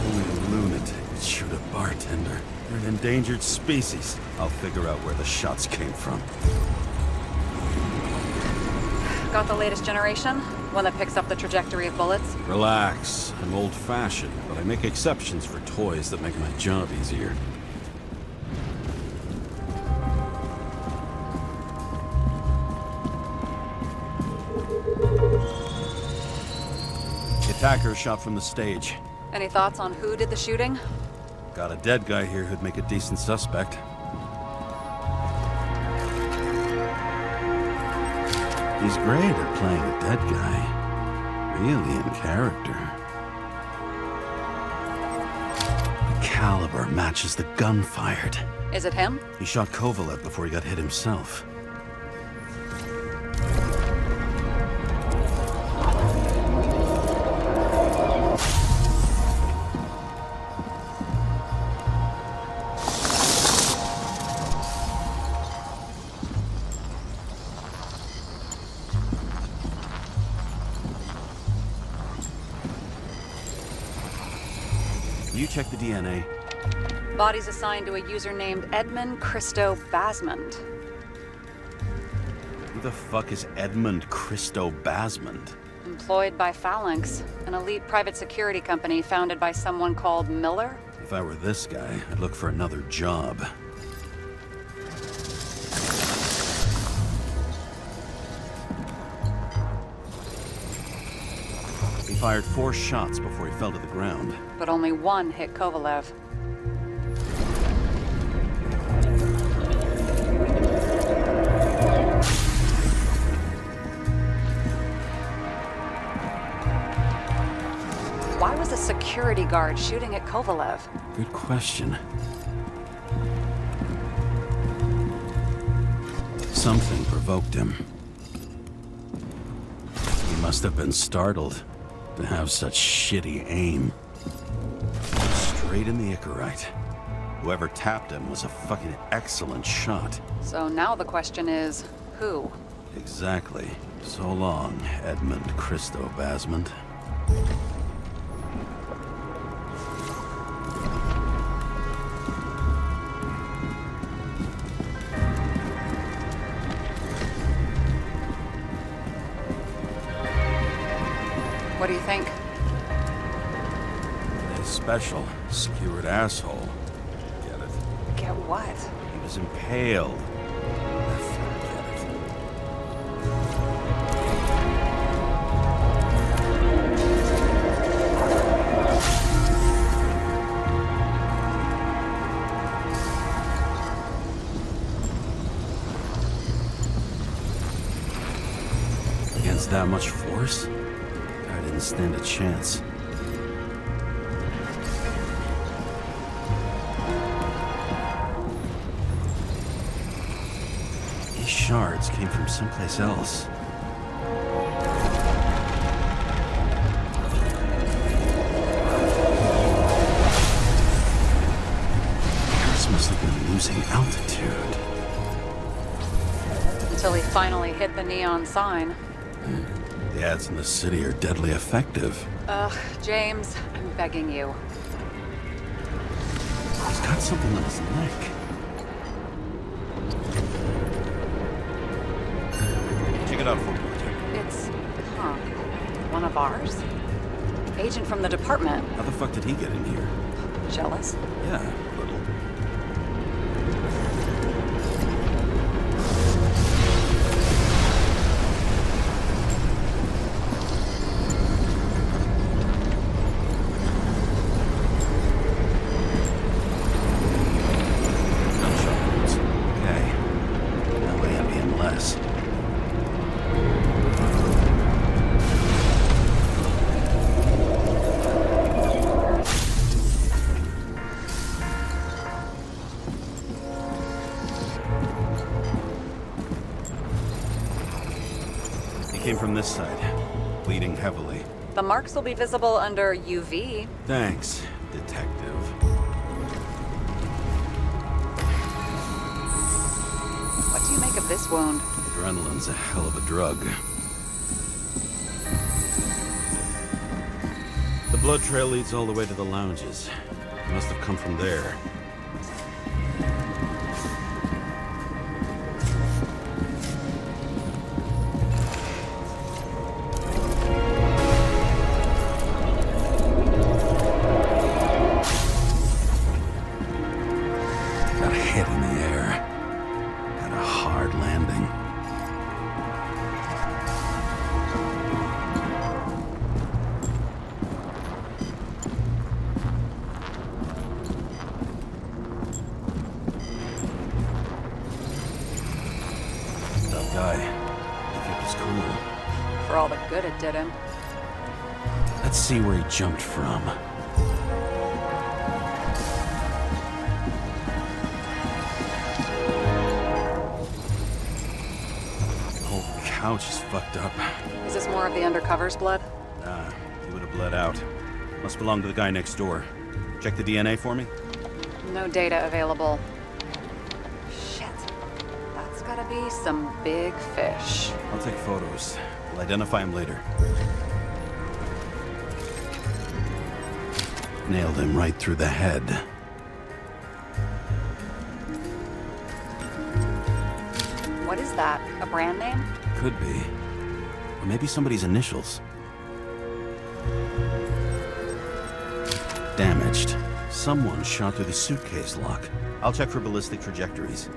Only a lunatic would shoot a bartender. They're an endangered species. I'll figure out where the shots came from. Got the latest generation? One that picks up the trajectory of bullets? Relax. I'm old-fashioned, but I make exceptions for toys that make my job easier. Attacker shot from the stage. Any thoughts on who did the shooting? Got a dead guy here who'd make a decent suspect. He's great at playing a dead guy. Really in character. The caliber matches the gun fired. Is it him? He shot Kovalev before he got hit himself. You check the DNA. Body's assigned to a user named Edmund Christo Basmond. Who the fuck is Edmund Christo Basmond? Employed by Phalanx, an elite private security company founded by someone called Miller. If I were this guy, I'd look for another job. He fired 4 shots before he fell to the ground. But only one hit Kovalev. Why was a security guard shooting at Kovalev? Good question. Something provoked him. He must have been startled to have such shitty aim. Straight in the Icarite. Whoever tapped him was a fucking excellent shot. So now the question is, who? Exactly. So long, Edmund Christo Basmond. What do you think? His special, skewered asshole. Get it? Get what? He was impaled. Forget it. Against that much force? I didn't stand a chance. These shards came from someplace else. Paris must have been losing altitude. Until he finally hit the neon sign. The ads in the city are deadly effective. Ugh, James, I'm begging you. He's got something on his neck. Check it out for me, Jim. It's, one of ours? Agent from the department. How the fuck did he get in here? Jealous? Yeah, a little. Came from this side, bleeding heavily. The marks will be visible under UV. Thanks, detective. What do you make of this wound? Adrenaline's a hell of a drug. The blood trail leads all the way to the lounges. It must have come from there. good it did him. Let's see where he jumped from. The whole couch is fucked up. Is this more of the undercover's blood? Nah, he would have bled out. Must belong to the guy next door. Check the DNA for me? No data available. Shit. That's gotta be some big fish. I'll take photos. We'll identify him later. Nailed him right through the head. What is that? A brand name? Could be. Or maybe somebody's initials. Damaged. Someone shot through the suitcase lock. I'll check for ballistic trajectories.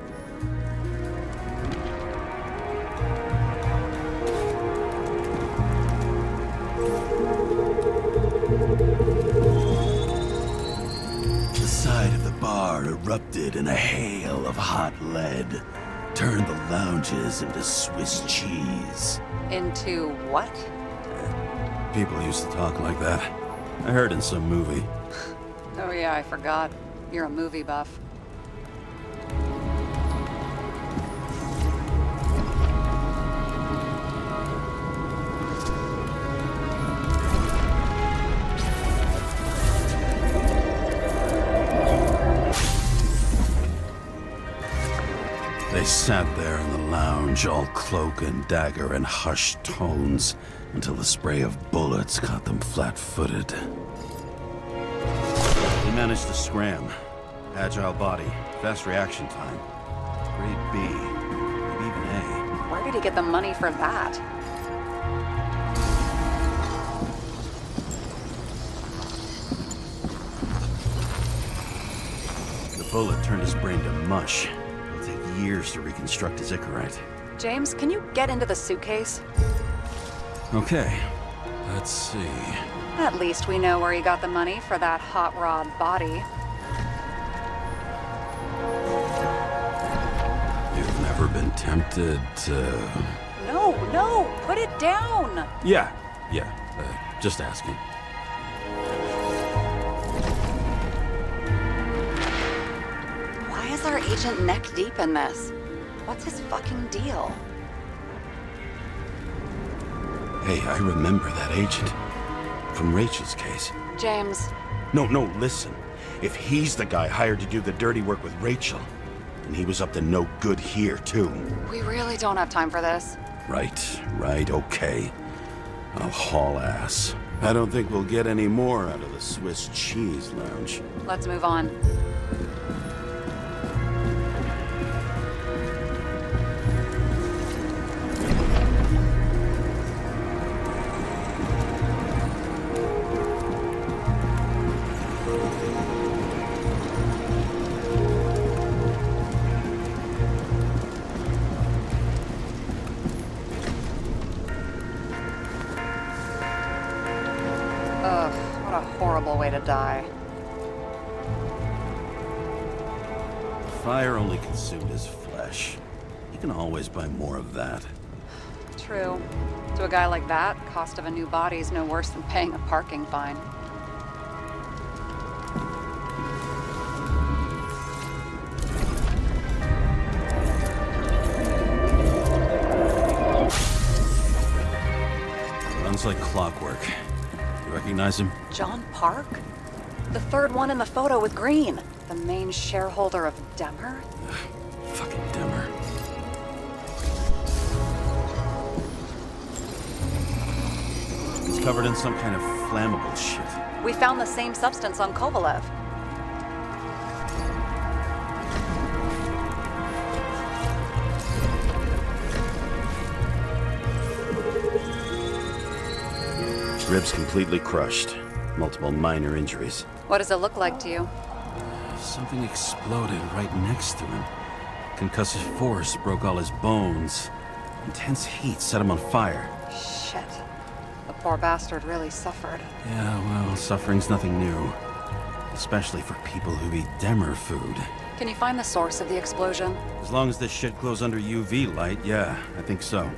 The side of the bar erupted in a hail of hot lead. Turned the lounges into Swiss cheese. Into what? People used to talk like that. I heard in some movie. Oh yeah, I forgot. You're a movie buff. They sat there in the lounge, all cloak and dagger and hushed tones, until the spray of bullets caught them flat-footed. He managed to scram. Agile body, fast reaction time. Grade B, maybe even A. Where did he get the money for that? The bullet turned his brain to mush. It'll take years to reconstruct his Icarite. James, can you get into the suitcase? Okay, let's see. At least we know where he got the money for that hot rod body. You've never been tempted to... No, put it down! Yeah, just asking. Why is our agent neck deep in this? What's his fucking deal? Hey, I remember that agent. From Rachel's case. James. No, listen. If he's the guy hired to do the dirty work with Rachel, then he was up to no good here, too. We really don't have time for this. Right, okay. I'll haul ass. I don't think we'll get any more out of the Swiss cheese lounge. Let's move on. Ugh, what a horrible way to die. Fire only consumed his flesh. You can always buy more of that. True. To a guy like that, cost of a new body is no worse than paying a parking fine. Runs like clockwork. You recognize him? John Park? The third one in the photo with Green. The main shareholder of Demmer? Fucking Demmer. He's covered in some kind of flammable shit. We found the same substance on Kovalev. Ribs completely crushed. Multiple minor injuries. What does it look like to you? Something exploded right next to him. Concussive force broke all his bones. Intense heat set him on fire. Shit. The poor bastard really suffered. Yeah, well, suffering's nothing new. Especially for people who eat Demmer food. Can you find the source of the explosion? As long as this shit glows under UV light, yeah, I think so.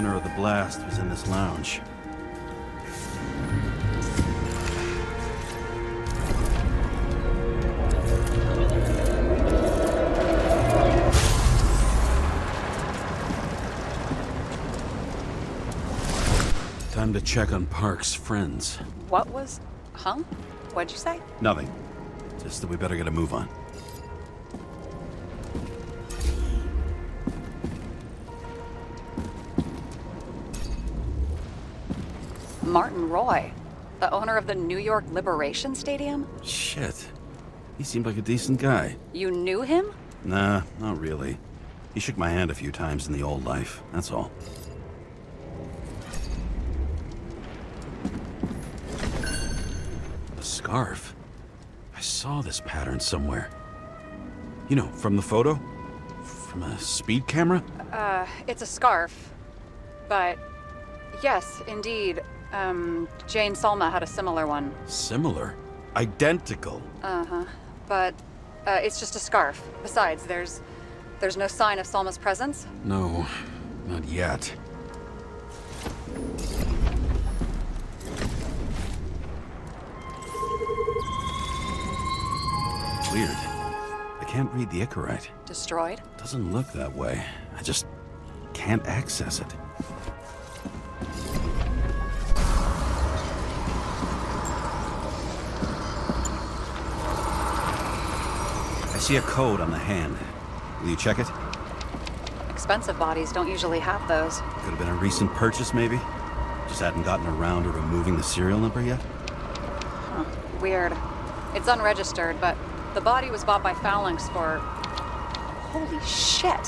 epicenter of the blast was in this lounge. Time to check on Park's friends. What was... Huh? What'd you say? Nothing. Just that we better get a move on. Martin Roy, the owner of the New York Liberation Stadium? Shit. He seemed like a decent guy. You knew him? Nah, not really. He shook my hand a few times in the old life, that's all. A scarf? I saw this pattern somewhere. You know, from the photo? From a speed camera? It's a scarf. But, yes, indeed. Jane Salma had a similar one. Similar? Identical? Uh-huh. But, it's just a scarf. Besides, there's no sign of Salma's presence? No, not yet. Weird. I can't read the Icarite. Destroyed? Doesn't look that way. I just can't access it. I see a code on the hand. Will you check it? Expensive bodies don't usually have those. Could have been a recent purchase, maybe? Just hadn't gotten around to removing the serial number yet? Huh. Weird. It's unregistered, but the body was bought by Phalanx for... Holy shit!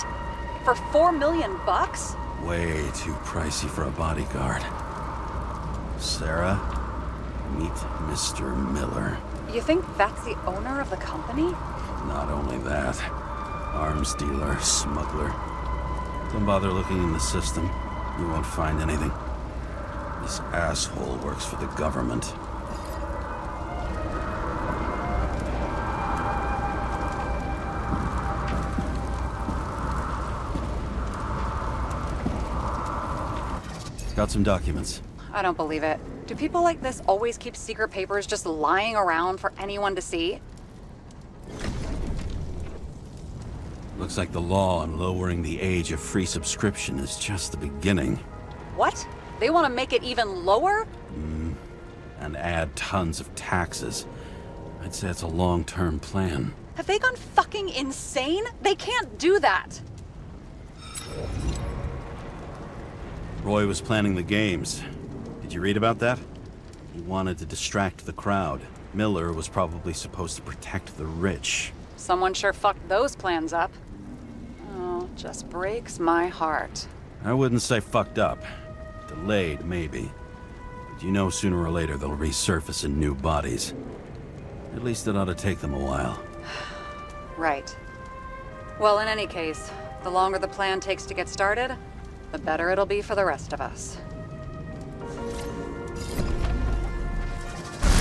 For $4 million bucks? Way too pricey for a bodyguard. Sarah, meet Mr. Miller. You think that's the owner of the company? Not only that, arms dealer, smuggler. Don't bother looking in the system. You won't find anything. This asshole works for the government. Got some documents. I don't believe it. Do people like this always keep secret papers just lying around for anyone to see? Looks like the law on lowering the age of free subscription is just the beginning. What? They want to make it even lower? And add tons of taxes. I'd say it's a long-term plan. Have they gone fucking insane? They can't do that! Roy was planning the games. Did you read about that? He wanted to distract the crowd. Miller was probably supposed to protect the rich. Someone sure fucked those plans up. Oh, just breaks my heart. I wouldn't say fucked up. Delayed, maybe. But you know sooner or later they'll resurface in new bodies. At least it ought to take them a while. Right. Well, in any case, the longer the plan takes to get started, the better it'll be for the rest of us.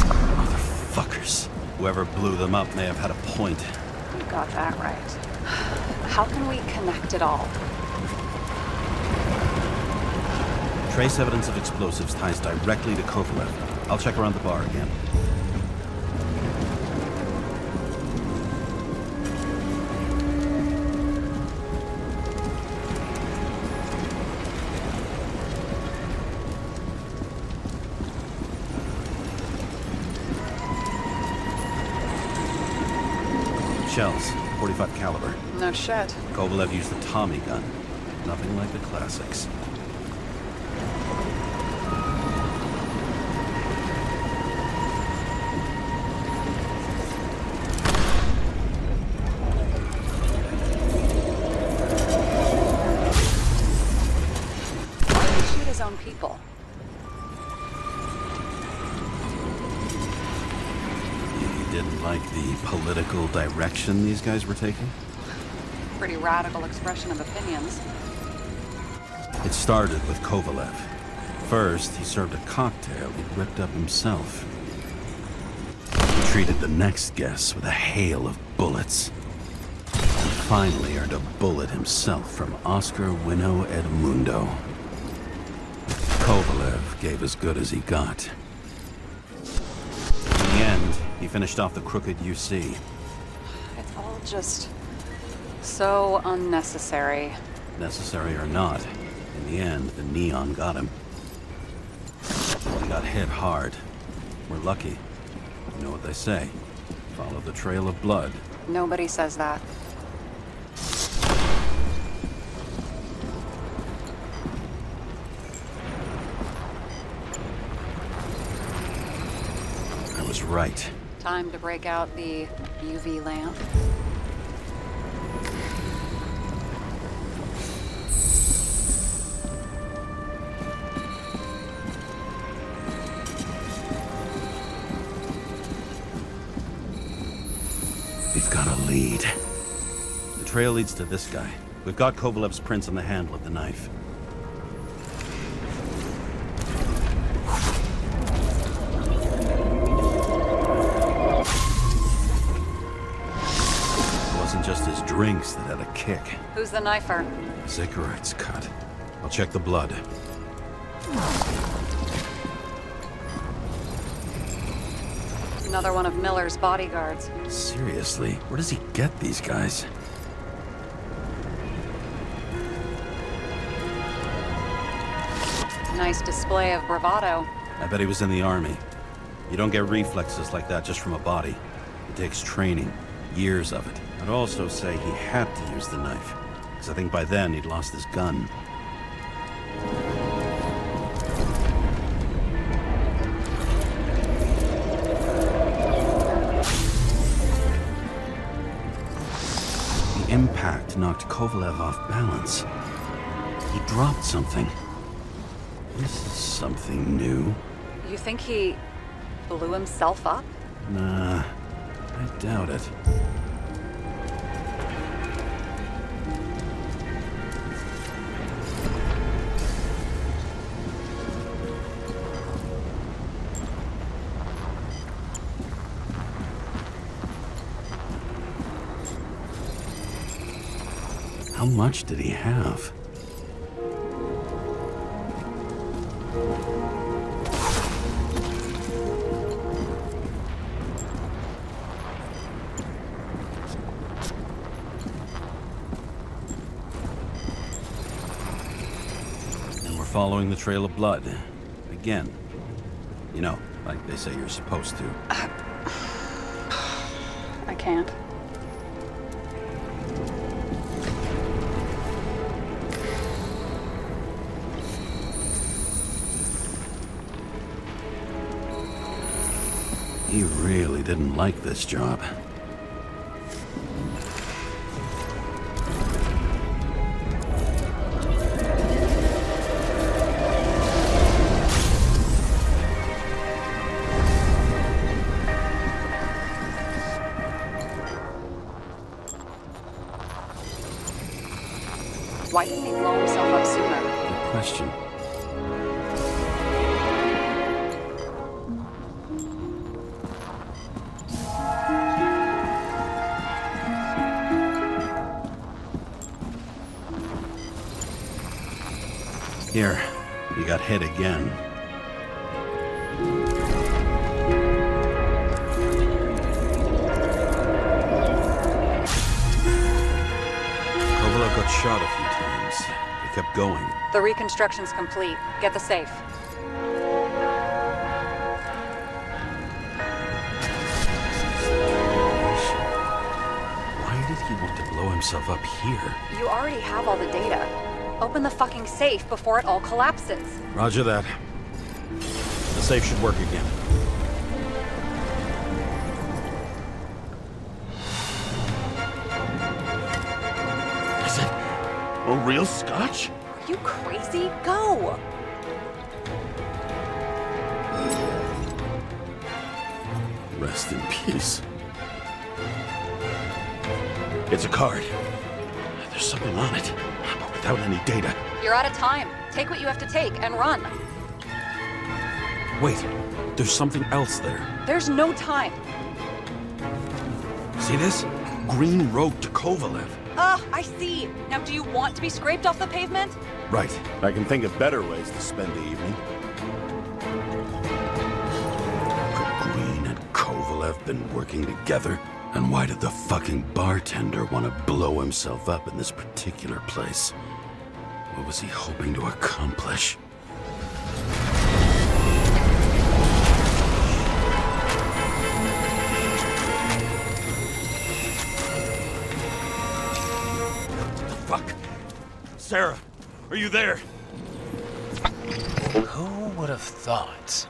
Motherfuckers. Whoever blew them up may have had a point. You got that right. How can we connect it all? Trace evidence of explosives ties directly to Kovalev. I'll check around the bar again. Shells, 45 caliber. No shit. Kovalev used the Tommy gun. Nothing like the classics. Why did he shoot his own people? Didn't like the political direction these guys were taking? Pretty radical expression of opinions. It started with Kovalev. First, he served a cocktail he'd ripped up himself. He treated the next guest with a hail of bullets. And finally earned a bullet himself from Oscar Winnow Edmundo. Kovalev gave as good as he got. In the end, he finished off the crooked UC. It's all just so unnecessary. Necessary or not, in the end, the neon got him. He got hit hard. We're lucky. You know what they say. Follow the trail of blood. Nobody says that. I was right. Time to break out the UV lamp. We've got a lead. The trail leads to this guy. We've got Kovalev's prints on the handle of the knife. It wasn't just his drinks that had a kick. Who's the knifer? Cigarettes cut. I'll check the blood. Another one of Miller's bodyguards. Seriously, where does he get these guys? Nice display of bravado. I bet he was in the army. You don't get reflexes like that just from a body. It takes training, years of it. I'd also say he had to use the knife, because I think by then he'd lost his gun. The impact knocked Kovalev off balance. He dropped something. This is something new. You think he blew himself up? Nah, I doubt it. How much did he have? And we're following the trail of blood. Again. You know, like they say you're supposed to. I can't. He really didn't like this job. Why didn't he blow himself up sooner? Good question. Here, you got hit again. Kovalev got shot a few times. He kept going. The reconstruction's complete. Get the safe. Why did he want to blow himself up here? You already have all the data. Open the fucking safe before it all collapses. Roger that. The safe should work again. Is it a real scotch? Are you crazy? Go! Rest in peace. It's a card. There's something on it, but without any data. You're out of time. Take what you have to take and run. Wait, there's something else there. There's no time. See this? Green road to Kovalev. I see. Now, do you want to be scraped off the pavement? Right. I can think of better ways to spend the evening. Could Green and Kovalev been working together? And why did the fucking bartender want to blow himself up in this particular place? What was he hoping to accomplish? Fuck. Sarah, are you there? Who would have thought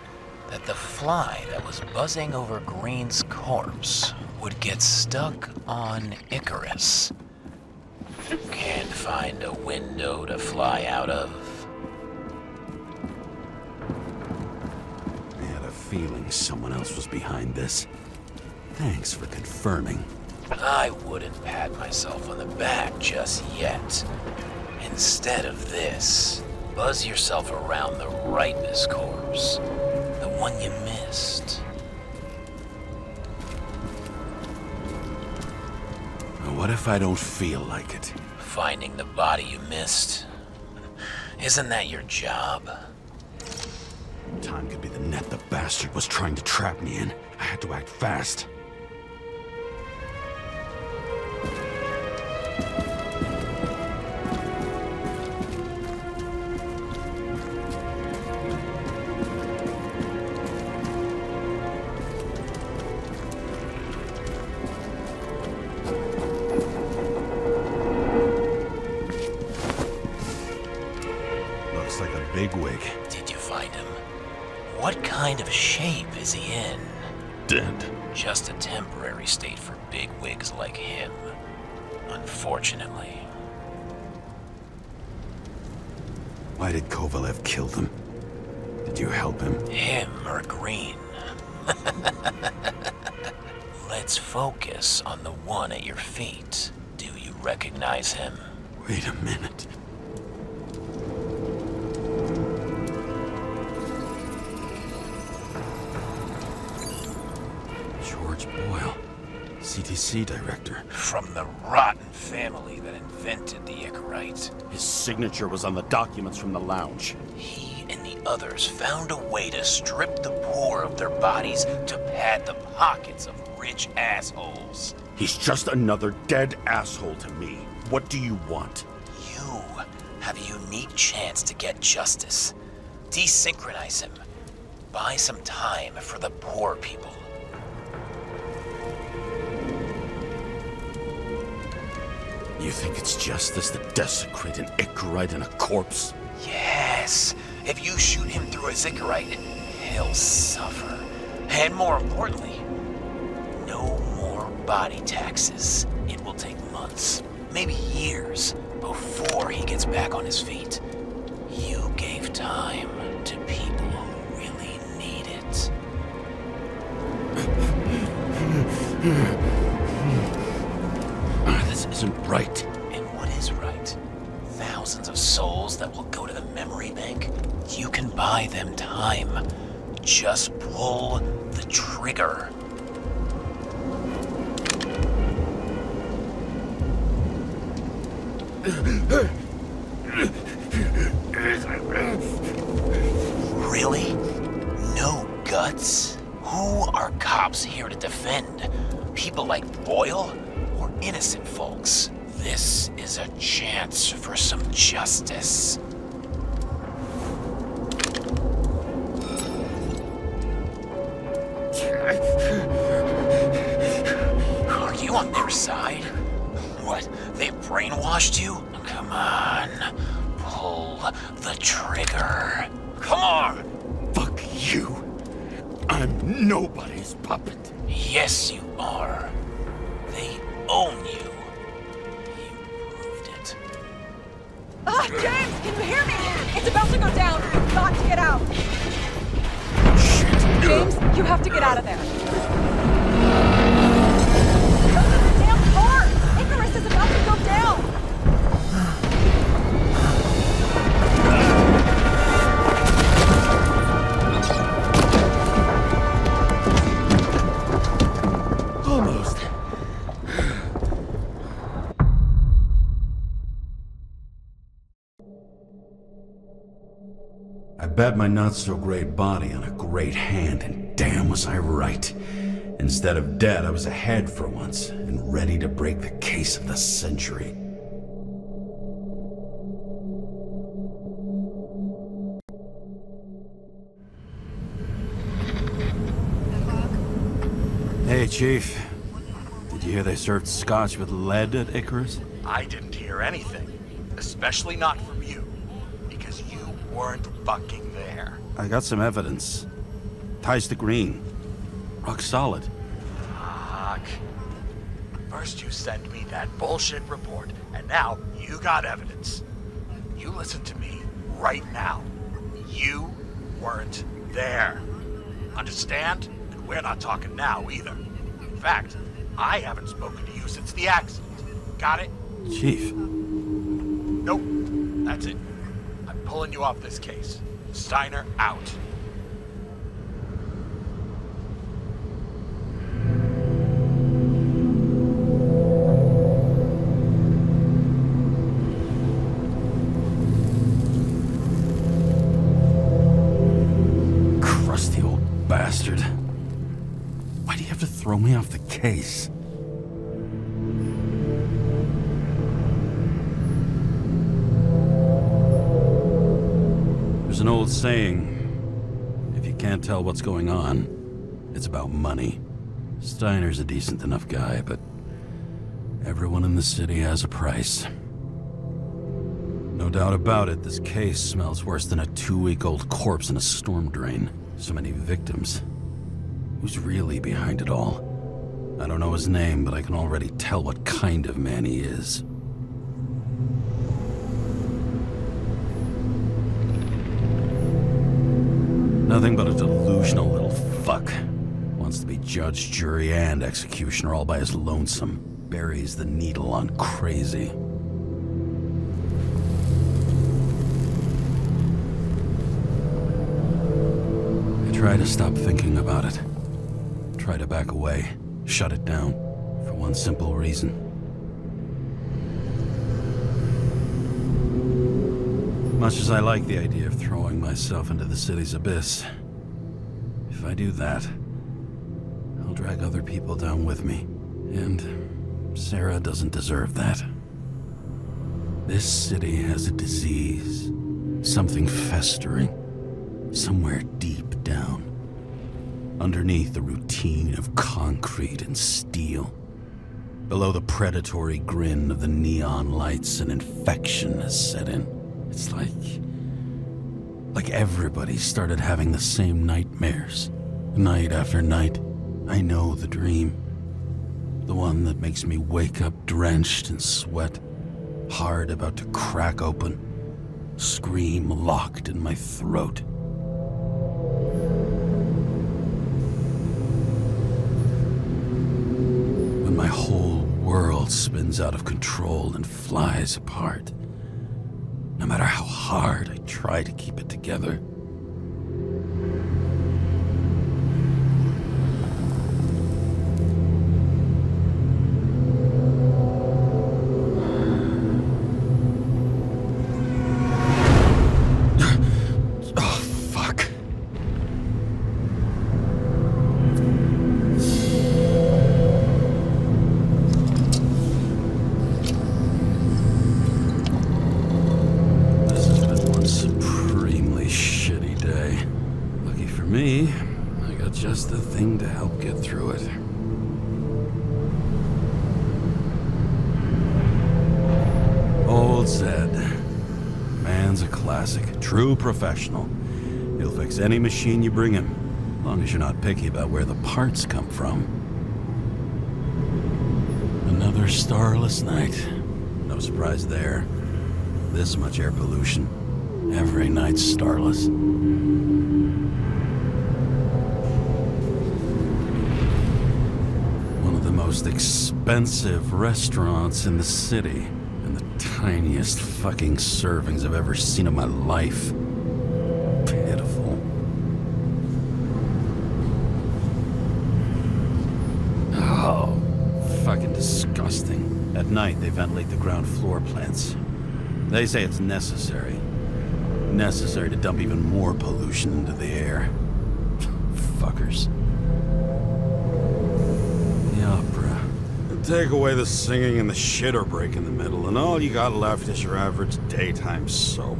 that the fly that was buzzing over Green's corpse would get stuck on Icarus? Can't find a window to fly out of. I had a feeling someone else was behind this. Thanks for confirming. I wouldn't pat myself on the back just yet. Instead of this, buzz yourself around the rightness corpse, the one you missed. What if I don't feel like it? Finding the body you missed. Isn't that your job? Time could be the net the bastard was trying to trap me in. I had to act fast. Bigwig. Did you find him? What kind of shape is he in? Dead. Just a temporary state for bigwigs like him. Unfortunately. Why did Kovalev kill them? Did you help him? Him or Green? Let's focus on the one at your feet. Do you recognize him? Wait a minute. Boyle, CTC director. From the rotten family that invented the Icarite. His signature was on the documents from the lounge. He and the others found a way to strip the poor of their bodies to pad the pockets of rich assholes. He's just another dead asshole to me. What do you want? You have a unique chance to get justice. Desynchronize him. Buy some time for the poor people. You think it's justice to desecrate an Icarite and a corpse? Yes. If you shoot him through a Icarite, he'll suffer. And more importantly, no more body taxes. It will take months, maybe years, before he gets back on his feet. You gave time to people who really need it. This isn't right. And what is right? Thousands of souls that will go to the memory bank? You can buy them time. Just pull the trigger. Really? No guts? Who are cops here to defend? People like Boyle? Or innocent folks? This is a chance for some justice. Are you on their side? What, they brainwashed you? Come on, pull the trigger. Come on! Fuck you. I'm nobody's puppet. Yes, you are. They own you. You proved it. James, can you hear me? It's about to go down. We've got to get out. Shit. James, you have to get out of there. Go to the damn car! Icarus is about to go down! Bet my not-so-great body on a great hand, and damn was I right. Instead of dead, I was ahead for once, and ready to break the case of the century. Hey, Chief. Did you hear they served scotch with lead at Icarus? I didn't hear anything. Especially not from you. Because you weren't fucking there. I got some evidence. Ties to Green. Rock solid. Fuck. First you send me that bullshit report, and now you got evidence. You listen to me right now. You weren't there. Understand? And we're not talking now either. In fact, I haven't spoken to you since the accident. Got it? Chief. Nope. That's it. I'm pulling you off this case. Steiner out. Crusty old bastard. Why do you have to throw me off the case? There's an old saying, if you can't tell what's going on, it's about money. Steiner's a decent enough guy, but everyone in the city has a price. No doubt about it, this case smells worse than a 2-week-old corpse in a storm drain. So many victims. Who's really behind it all? I don't know his name, but I can already tell what kind of man he is. Nothing but a delusional little fuck. Wants to be judge, jury, and executioner all by his lonesome. Buries the needle on crazy. I try to stop thinking about it. Try to back away. Shut it down. For one simple reason. Much as I like the idea of throwing myself into the city's abyss, if I do that, I'll drag other people down with me. And Sarah doesn't deserve that. This city has a disease. Something festering. Somewhere deep down. Underneath the routine of concrete and steel. Below the predatory grin of the neon lights, an infection has set in. It's like everybody started having the same nightmares. Night after night. I know the dream. The one that makes me wake up drenched in sweat. Heart about to crack open. Scream locked in my throat. When my whole world spins out of control and flies apart. No matter how hard I try to keep it together. Me, I got just the thing to help get through it. Old Zed. Man's a classic. True professional. He'll fix any machine you bring him, as long as you're not picky about where the parts come from. Another starless night. No surprise there. This much air pollution. Every night's starless. Most expensive restaurants in the city, and the tiniest fucking servings I've ever seen in my life. Pitiful. Oh, fucking disgusting. At night, they ventilate the ground floor plants. They say it's necessary. Necessary to dump even more pollution into the air. Fuckers. The opera. Take away the singing and the shitter break in the middle, and all you got left is your average daytime soap.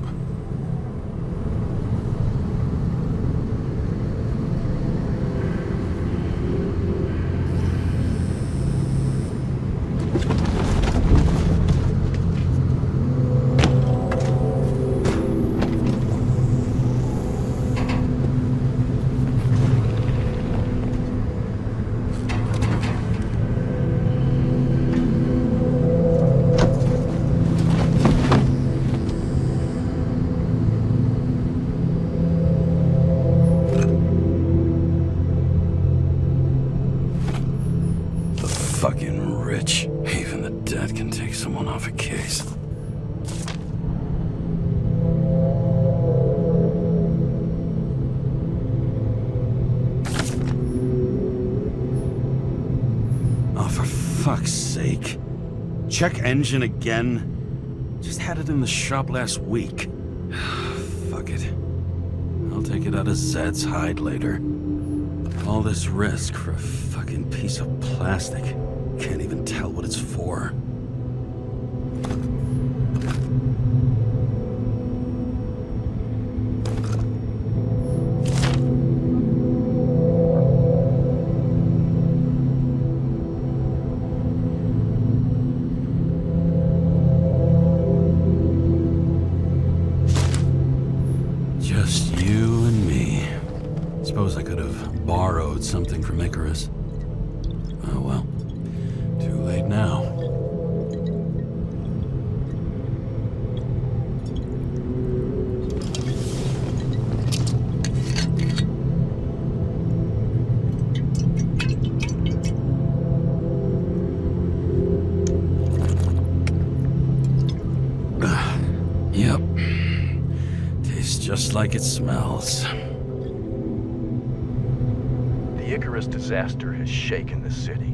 Fucking rich. Even the dead can take someone off a case. Oh, for fuck's sake. Check engine again? Just had it in the shop last week. Fuck it. I'll take it out of Zed's hide later. All this risk for a fucking piece of plastic. Can't even tell what it's for. Just you and me. Suppose I could have borrowed something from Icarus. Oh well. Too late now. Yep. Tastes just like it smells. The Icarus disaster has shaken the city.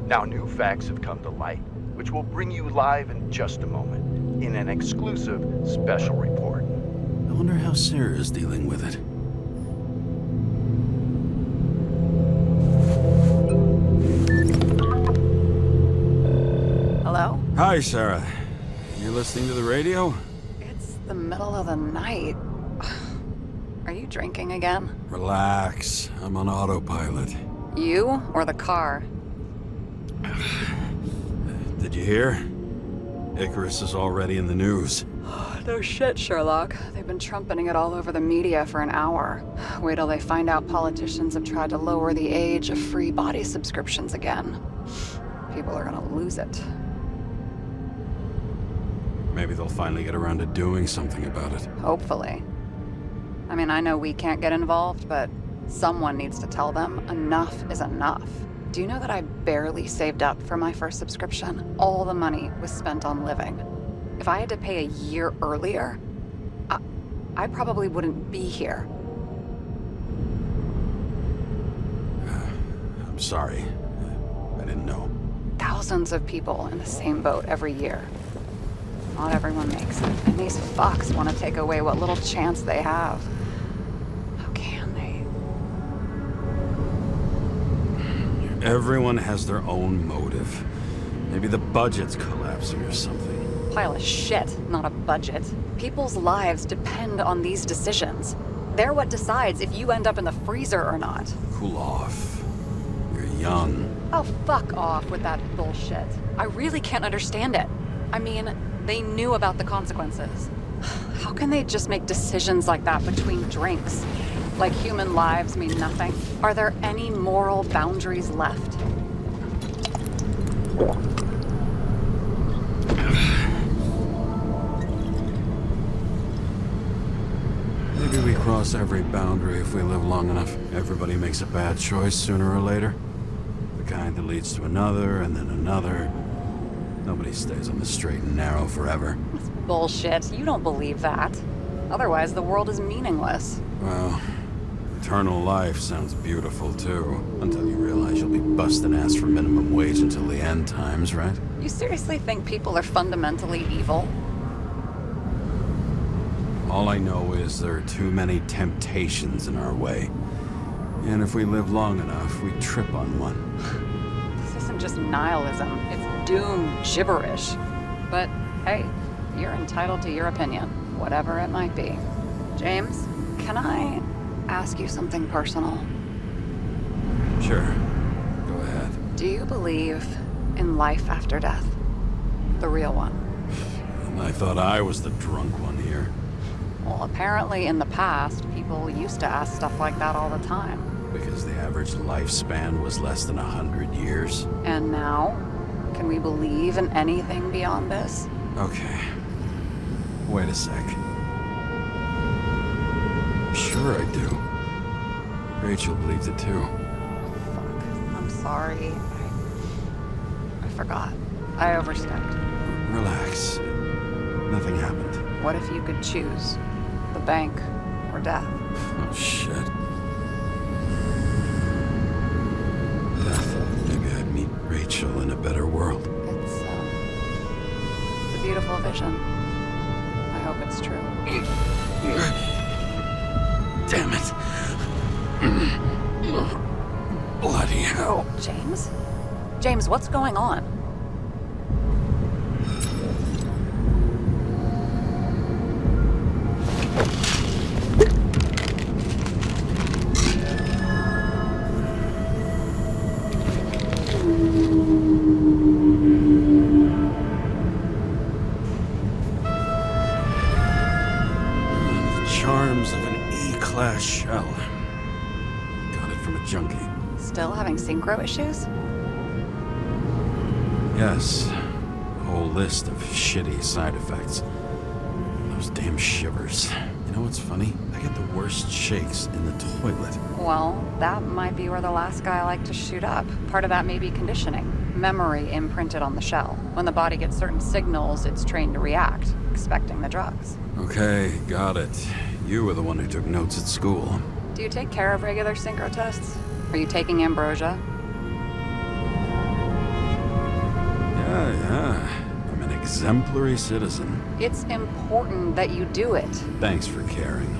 Now new facts have come to light, which we'll bring you live in just a moment, in an exclusive special report. I wonder how Sarah is dealing with it. Hello? Hi, Sarah. You listening to the radio? It's the middle of the night. Are you drinking again? Relax. I'm on autopilot. You or the car? Did you hear? Icarus is already in the news. No shit, Sherlock. They've been trumpeting it all over the media for an hour. Wait till they find out politicians have tried to lower the age of free body subscriptions again. People are gonna lose it. Maybe they'll finally get around to doing something about it. Hopefully. I mean, I know we can't get involved, but someone needs to tell them enough is enough. Do you know that I barely saved up for my first subscription? All the money was spent on living. If I had to pay a year earlier, I probably wouldn't be here. I'm sorry. I didn't know. Thousands of people in the same boat every year. Not everyone makes it, and these fucks want to take away what little chance they have. How can they? Everyone has their own motive. Maybe the budget's collapsing or something. Pile of shit, not a budget. People's lives depend on these decisions. They're what decides if you end up in the freezer or not. Cool off. You're young. Oh, fuck off with that bullshit. I really can't understand it. I mean, they knew about the consequences. How can they just make decisions like that between drinks? Like human lives mean nothing? Are there any moral boundaries left? Maybe we cross every boundary if we live long enough. Everybody makes a bad choice sooner or later. The kind that leads to another and then another. Nobody stays on the straight and narrow forever. That's bullshit. You don't believe that. Otherwise, the world is meaningless. Well, eternal life sounds beautiful too. Until you realize you'll be busting ass for minimum wage until the end times, right? You seriously think people are fundamentally evil? All I know is there are too many temptations in our way. And if we live long enough, we trip on one. This isn't just nihilism, it's doom gibberish. But hey, you're entitled to your opinion, whatever it might be. James, can I ask you something personal? Sure. Go ahead. Do you believe in life after death? The real one? I thought I was the drunk one here. Well, apparently in the past, people used to ask stuff like that all the time. Because the average lifespan was less than 100 years. And now? Can we believe in anything beyond this? Okay. Wait a sec. Sure I do. Rachel believes it too. Fuck. I'm sorry. I forgot. I overstepped. Relax. Nothing happened. What if you could choose? The bank or death? Oh, shit. Death. Maybe I'd meet Rachel in a better world. It's a beautiful vision. I hope it's true. Damn it. Bloody hell. James? James, what's going on? Charms of an E-class shell. Got it from a junkie. Still having synchro issues? Yes. A whole list of shitty side effects. Those damn shivers. You know what's funny? I get the worst shakes in the toilet. Well, that might be where the last guy liked to shoot up. Part of that may be conditioning. Memory imprinted on the shell. When the body gets certain signals, it's trained to react, expecting the drugs. Okay, got it. You were the one who took notes at school. Do you take care of regular synchro tests? Are you taking ambrosia? Yeah. I'm an exemplary citizen. It's important that you do it. Thanks for caring.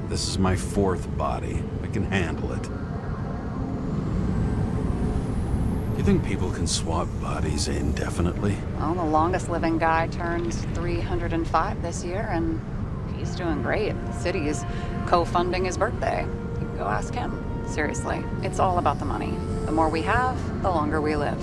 This is my fourth body. I can handle it. You think people can swap bodies indefinitely? Well, the longest living guy turns 305 this year, and he's doing great. The city is co-funding his birthday. You can go ask him. Seriously, it's all about the money. The more we have, the longer we live.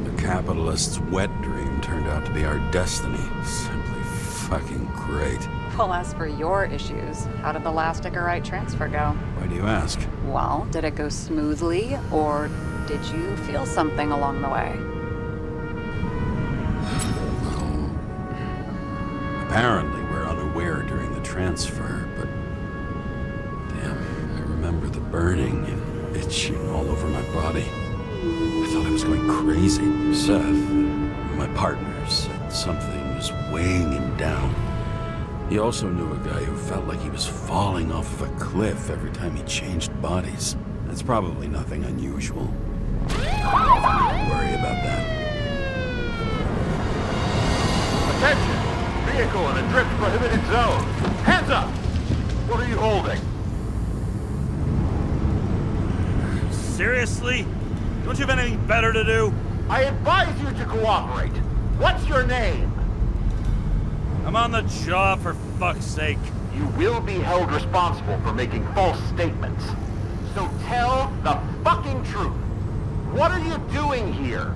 The capitalist's wet dream turned out to be our destiny. Simply fucking great. Well, as for your issues, how did the last Icarite transfer go? Why do you ask? Well, did it go smoothly, or did you feel something along the way? Apparently we're unaware during the transfer, but damn, I remember the burning and itching all over my body. I thought I was going crazy. Seth, my partner, said something was weighing him down. He also knew a guy who felt like he was falling off of a cliff every time he changed bodies. That's probably nothing unusual. Don't worry about that. Attention! Vehicle in a drift prohibited zone. Hands up! What are you holding? Seriously? Don't you have anything better to do? I advise you to cooperate. What's your name? I'm on the job, for fuck's sake. You will be held responsible for making false statements. So tell the fucking truth. What are you doing here?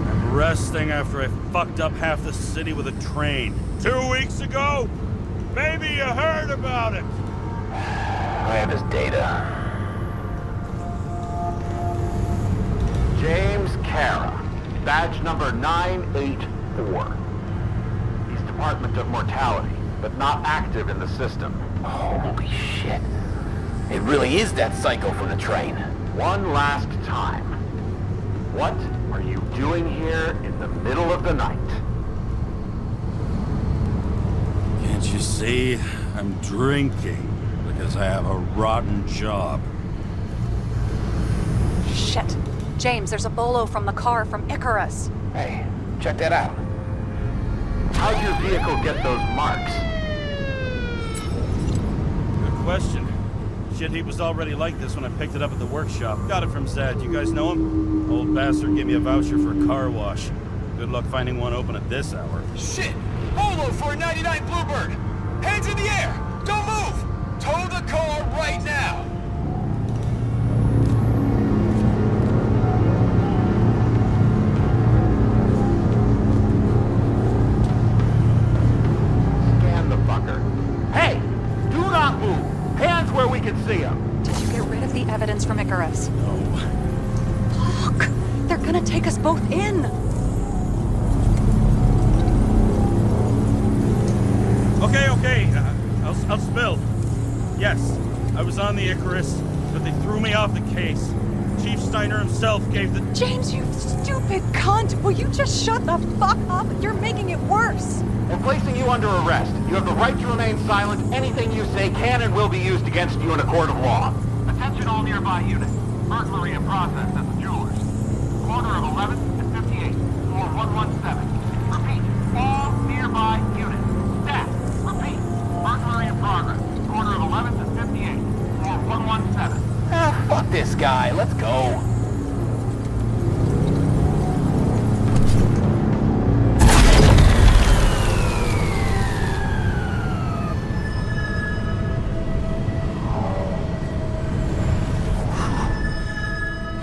I'm resting after I fucked up half the city with a train. 2 weeks ago? Maybe you heard about it. I have his data. James Kara. Badge number 984. He's Department of Mortality, but not active in the system. Holy shit. It really is that psycho from the train. One last time. What are you doing here in the middle of the night? Can't you see? I'm drinking because I have a rotten job. Shit. James, there's a bolo from the car from Icarus. Hey, Check that out. How'd your vehicle get those marks? Good question. Shit, he was already like this when I picked it up at the workshop. Got it from Zed. You guys know him? Old bastard gave me a voucher for a car wash. Good luck finding one open at this hour. Shit! Holo for a 99 Bluebird! Hands in the air! Don't move! Tow the car right now! Scan the fucker. Hey! Do not move! Hands where we can see him! Did you get rid of the evidence from Icarus? No. Look! They're gonna take us both in! Okay. I'll spill. Yes, I was on the Icarus, but they threw me off the case. Chief Steiner himself gave the... James, you stupid cunt! Will you just shut the fuck up? You're making it worse! We're placing you under arrest. You have the right to remain silent. Anything you say can and will be used against you in a court of law. Attention all nearby units. Burglary in process at the Jewelers. Corner of 11th and 58, floor 117. Repeat, all nearby units. Staff, repeat, burglary in progress. Corner of 11th and 58, floor 117. Fuck this guy. Let's go.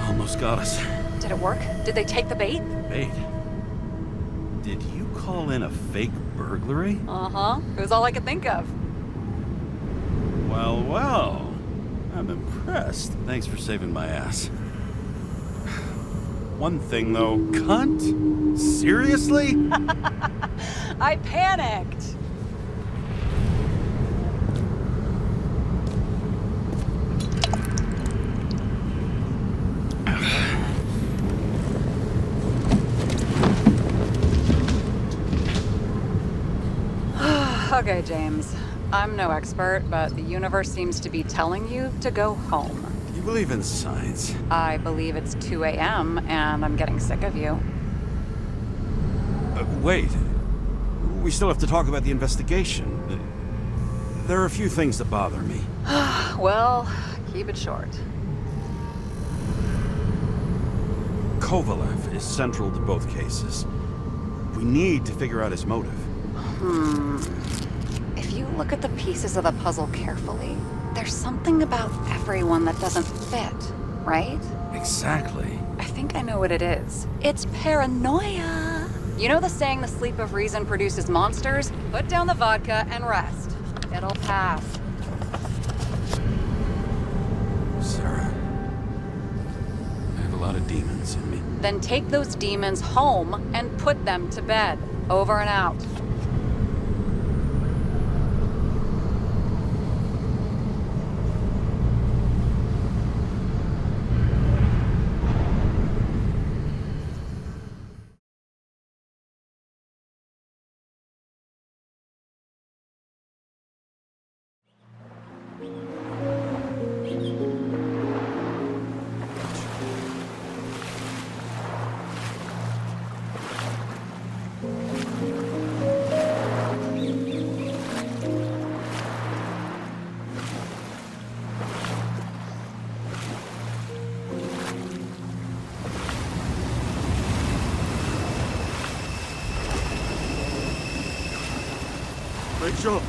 Almost got us. Did it work? Did they take the bait? Bait? Did you call in a fake burglary? Uh-huh. It was all I could think of. Well. I'm impressed. Thanks for saving my ass. One thing, though. Cunt? Seriously? I panicked. Okay, James. I'm no expert, but the universe seems to be telling you to go home. You believe in science? I believe it's 2 a.m. and I'm getting sick of you. Wait. We still have to talk about the investigation. There are a few things that bother me. Well, keep it short. Kovalev is central to both cases. We need to figure out his motive. If you look at the pieces of the puzzle carefully, there's something about everyone that doesn't fit, right? Exactly. I think I know what it is. It's paranoia. You know the saying, the sleep of reason produces monsters? Put down the vodka and rest. It'll pass. Sarah, I have a lot of demons in me. Then take those demons home and put them to bed. Over and out. Rachel!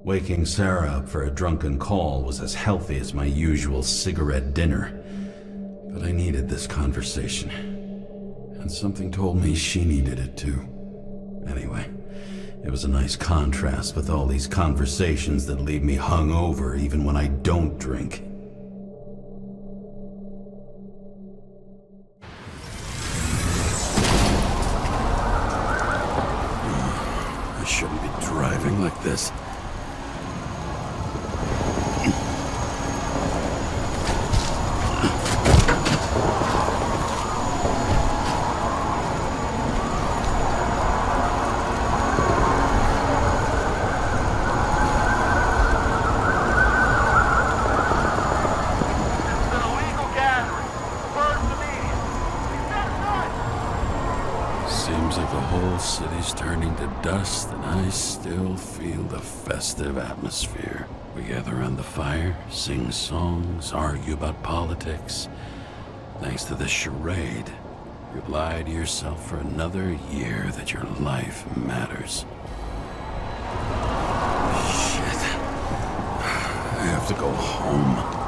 Waking Sarah up for a drunken call was as healthy as my usual cigarette dinner. But I needed this conversation. And something told me she needed it too. Anyway, it was a nice contrast with all these conversations that leave me hungover even when I don't drink. I shouldn't be driving like this. Seems like the whole city's turning to dust, and I still feel the festive atmosphere. We gather around the fire, sing songs, argue about politics. Thanks to this charade, you've lied to yourself for another year that your life matters. Shit. I have to go home.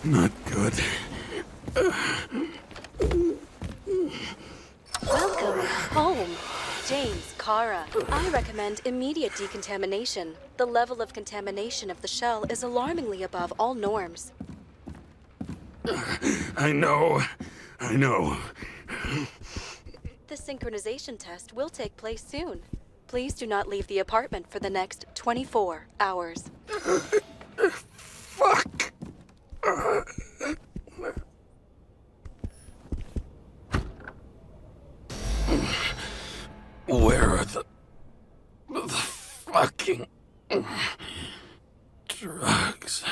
Not good. Welcome home. James, Kara, I recommend immediate decontamination. The level of contamination of the shell is alarmingly above all norms. I know. The synchronization test will take place soon. Please do not leave the apartment for the next 24 hours. Fuck! Where are the fucking drugs?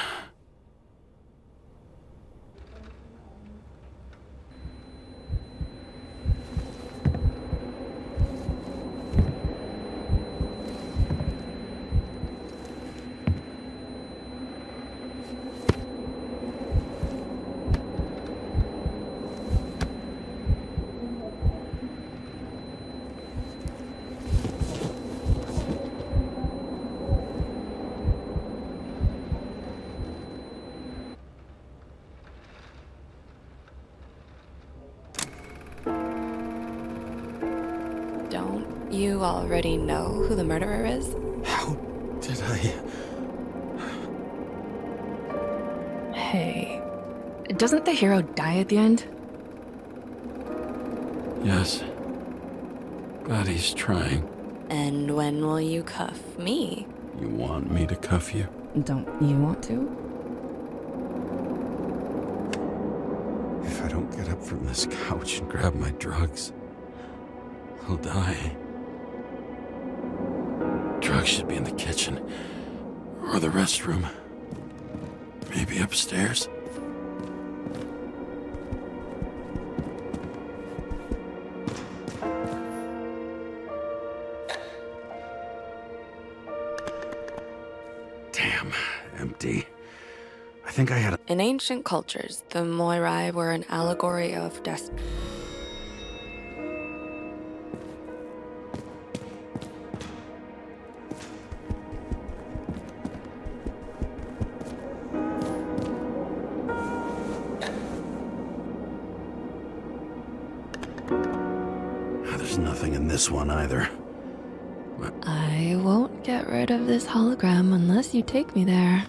Don't you already know who the murderer is? How did I... Hey, doesn't the hero die at the end? Yes. But he's trying. And when will you cuff me? You want me to cuff you? Don't you want to? If I don't get up from this couch and grab my drugs, I'll die. Drugs should be in the kitchen. Or the restroom. Maybe upstairs. Damn, empty. I think I had a... In ancient cultures, the Moirai were an allegory of destiny. There's nothing in this one either. I won't get rid of this hologram unless you take me there.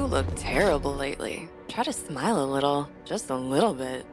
look terrible lately. Try to smile a little, just a little bit.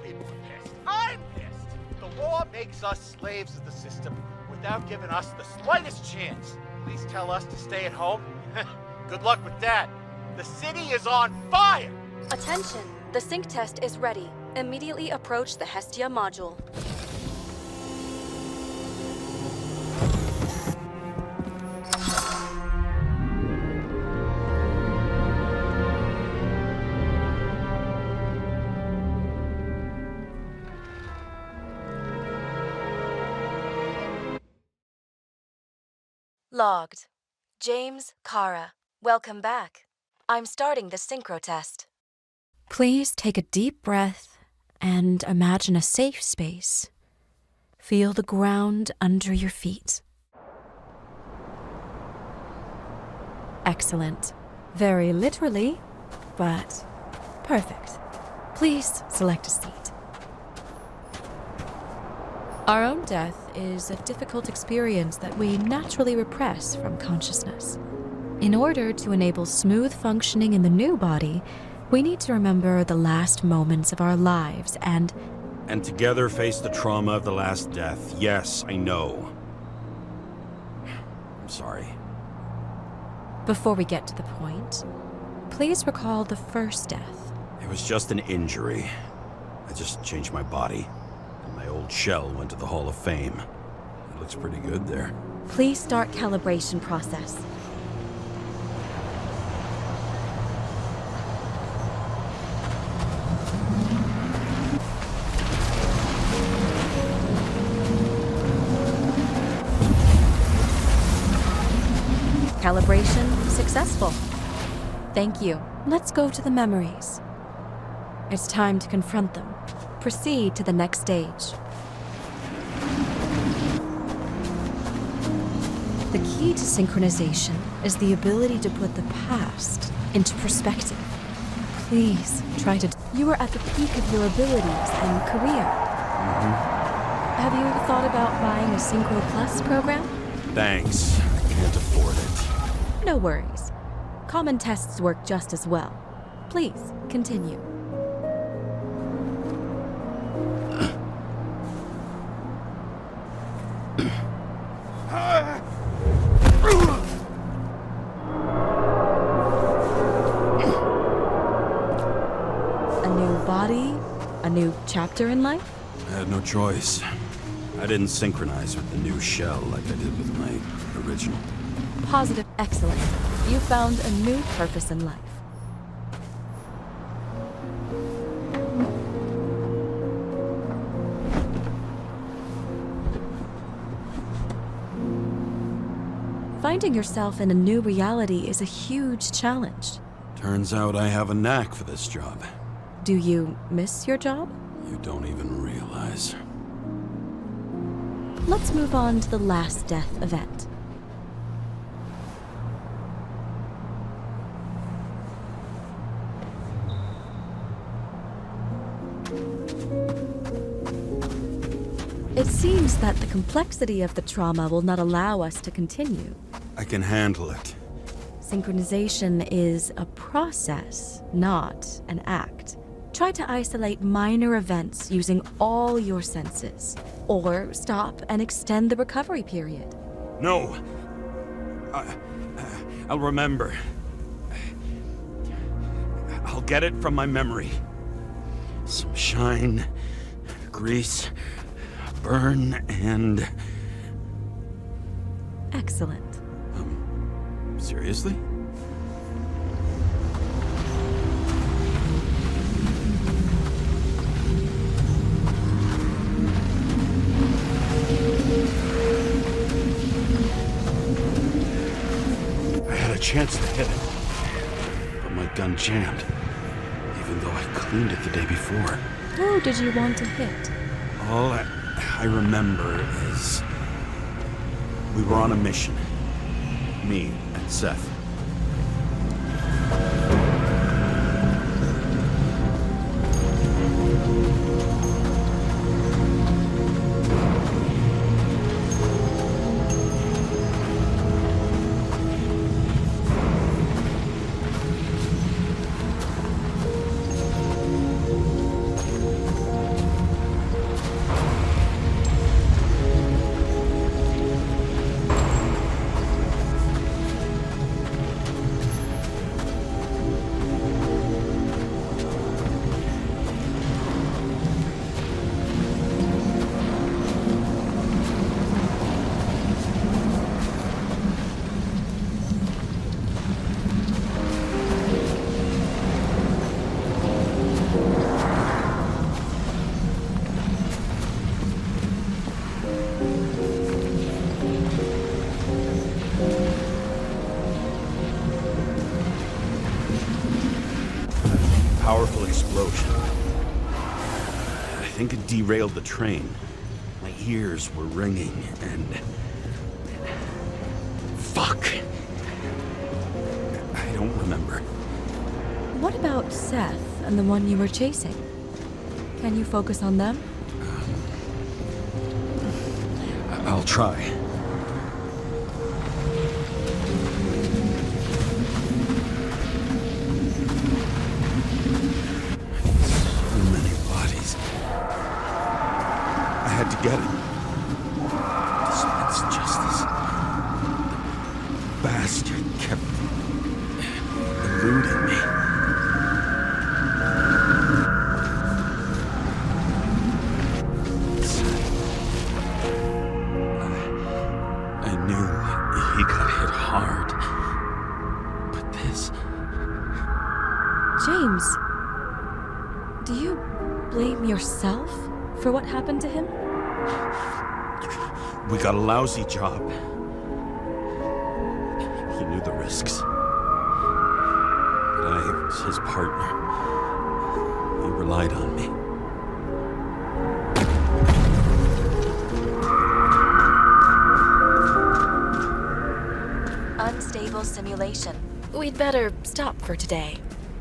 People are pissed. I'm pissed. The law makes us slaves of the system without giving us the slightest chance. Please tell us to stay at home. Good luck with that. The city is on fire. Attention! The sync test is ready. Immediately approach the Hestia module. Logged. James, Kara, welcome back. I'm starting the synchro test. Please take a deep breath and imagine a safe space. Feel the ground under your feet. Excellent. Very literally, but perfect. Please select a seat. Our own death is a difficult experience that we naturally repress from consciousness. In order to enable smooth functioning in the new body, we need to remember the last moments of our lives and together face the trauma of the last death. Yes, I know. I'm sorry. Before we get to the point, please recall the first death. It was just an injury. I just changed my body. My old shell went to the Hall of Fame. It looks pretty good there. Please start calibration process. Calibration successful. Thank you. Let's go to the memories. It's time to confront them. Proceed to the next stage. The key to synchronization is the ability to put the past into perspective. Please try to... You are at the peak of your abilities and career. Have you thought about buying a Synchro Plus program? Thanks. I can't afford it. No worries. Common tests work just as well. Please, continue. A new chapter in life? I had no choice. I didn't synchronize with the new shell like I did with my original. Positive, excellent. You found a new purpose in life. Finding yourself in a new reality is a huge challenge. Turns out I have a knack for this job. Do you miss your job? You don't even realize. Let's move on to the last death event. It seems that the complexity of the trauma will not allow us to continue. I can handle it. Synchronization is a process, not an act. Try to isolate minor events using all your senses, or stop and extend the recovery period. No. I'll remember. I'll get it from my memory. Some shine, grease, burn, and... Excellent. Seriously? I had a chance to hit it, but my gun jammed, even though I I cleaned it the day before. Who did you want to hit? All I remember is we were on a mission. Me and Seth. Powerful explosion. I think it derailed the train. My ears were ringing and... Fuck! I don't remember. What about Seth and the one you were chasing? Can you focus on them? I'll try. To get it. Dispense justice. The bastard kept eluding me. I knew he got hit hard. But this... James, do you blame yourself for what happened to him? We got a lousy job. He knew the risks. But I was his partner. He relied on me. Unstable simulation. We'd better stop for today,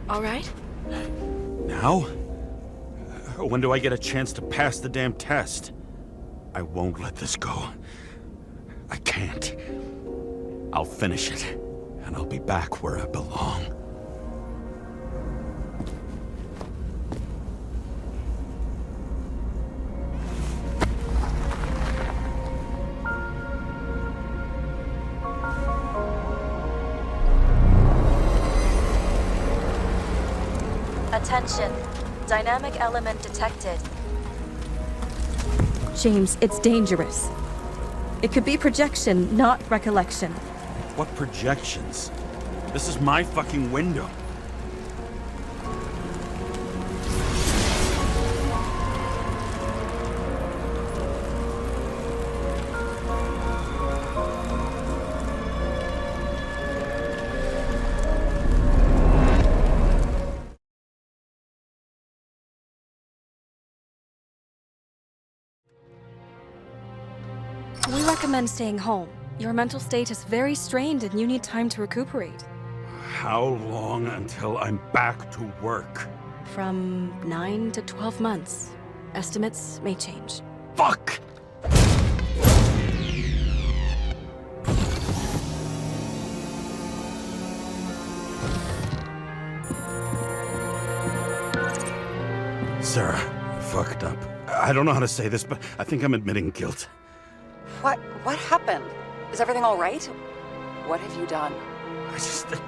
all right? Now? When do I get a chance to pass the damn test? I won't let this go. I can't. I'll finish it, and I'll be back where I belong. Attention. Dynamic element detected. James, it's dangerous. It could be projection, not recollection. What projections? This is my fucking window. We recommend staying home. Your mental state is very strained and you need time to recuperate. How long until I'm back to work? From 9 to 12 months. Estimates may change. Fuck! Sarah, I fucked up. I don't know how to say this, but I think I'm admitting guilt. What happened? Is everything all right? What have you done? I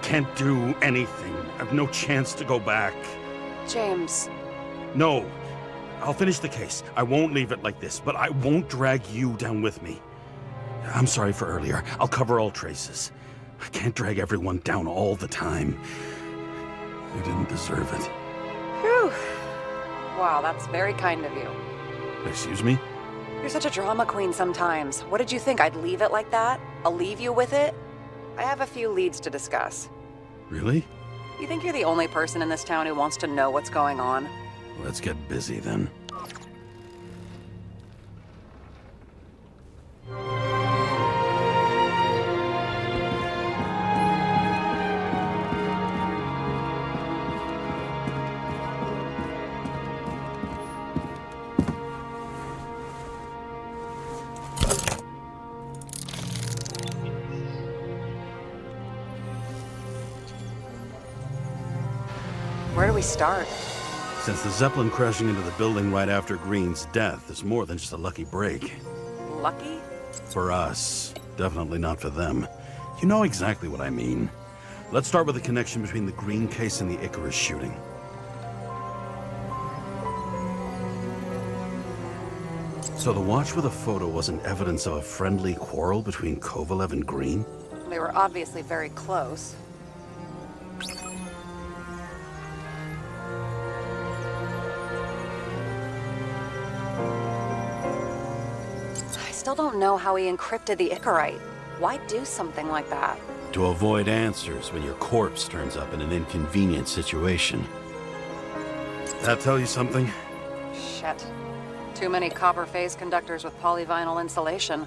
can't do anything. I have no chance to go back. James. No. I'll finish the case. I won't leave it like this, but I won't drag you down with me. I'm sorry for earlier. I'll cover all traces. I can't drag everyone down all the time. You didn't deserve it. Whew. Wow, that's very kind of you. Excuse me? You're such a drama queen sometimes. What did you think, I'd leave it like that? I'll leave you with it? I have a few leads to discuss. Really? You think you're the only person in this town who wants to know what's going on? Let's get busy then. Where do we start? Since the Zeppelin crashing into the building right after Green's death is more than just a lucky break. Lucky? For us. Definitely not for them. You know exactly what I mean. Let's start with the connection between the Green case and the Icarus shooting. So the watch with a photo wasn't evidence of a friendly quarrel between Kovalev and Green? They were obviously very close. I still don't know how he encrypted the Icarite. Why do something like that? To avoid answers when your corpse turns up in an inconvenient situation. That tell you something? Shit. Too many copper phase conductors with polyvinyl insulation.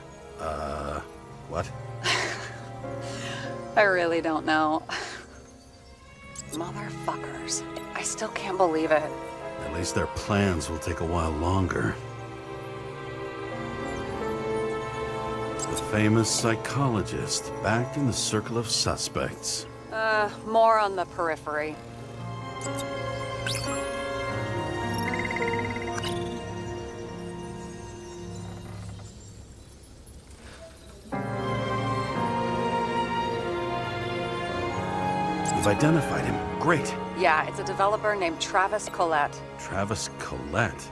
What? I really don't know. Motherfuckers. I still can't believe it. At least their plans will take a while longer. The famous psychologist, back in the circle of suspects. More on the periphery. You've identified him. Great. Yeah, it's a developer named Travis Collette. Travis Collette.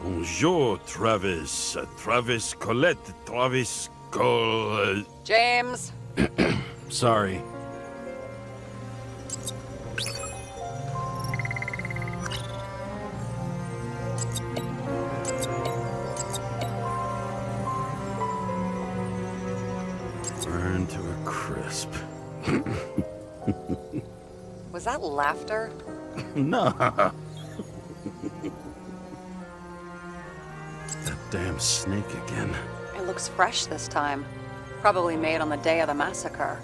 Bonjour, Travis. Travis Collette. Travis Collette. James! Sorry. Burned to a crisp. Was that laughter? No. That damn snake again. It looks fresh this time. Probably made on the day of the massacre.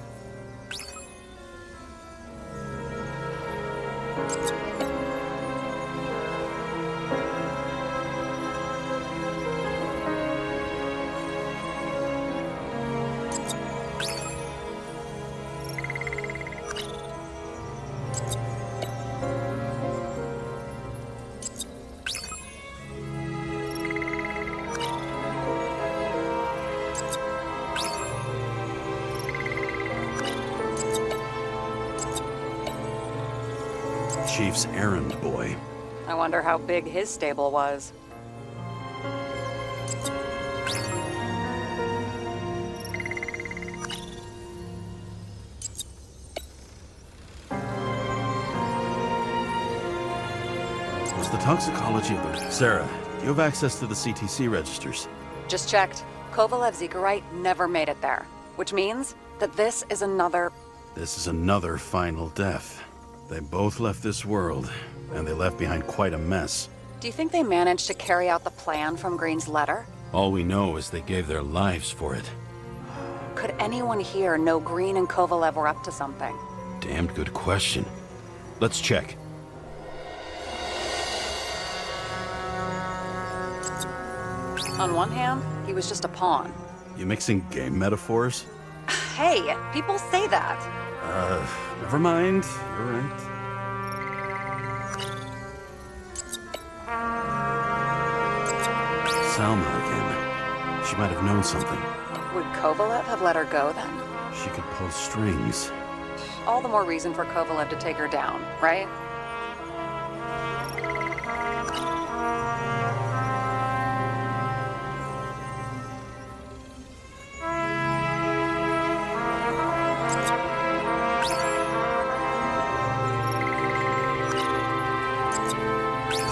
Chief's errand boy. I wonder how big his stable was. Was the toxicology of the... Sarah, you have access to the CTC registers. Just checked. Kovalev's Icarite never made it there. Which means that this is another... This is another final death. They both left this world, and they left behind quite a mess. Do you think they managed to carry out the plan from Green's letter? All we know is they gave their lives for it. Could anyone here know Green and Kovalev were up to something? Damned good question. Let's check. On one hand, he was just a pawn. You mixing game metaphors? Hey, people say that. Never mind. You're right. Salma again. She might have known something. Would Kovalev have let her go then? She could pull strings. All the more reason for Kovalev to take her down, right?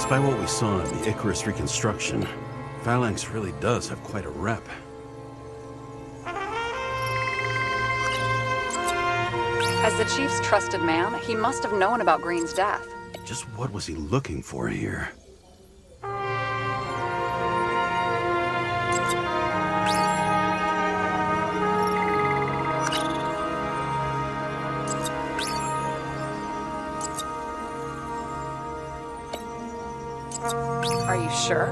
Despite what we saw in the Icarus reconstruction, Phalanx really does have quite a rep. As the chief's trusted man, he must have known about Green's death. Just what was he looking for here? Are you sure?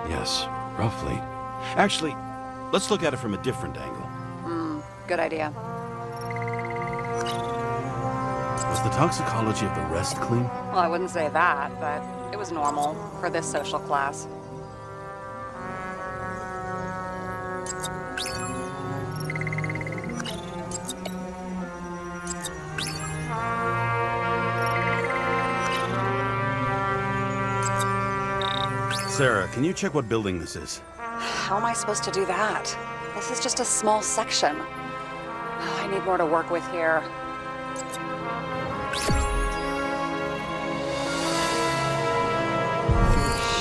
Yes, roughly. Actually, let's look at it from a different angle. Good idea. Was the toxicology of the rest clean? Well, I wouldn't say that, but it was normal for this social class. Sarah, can you check what building this is? How am I supposed to do that? This is just a small section. I need more to work with here.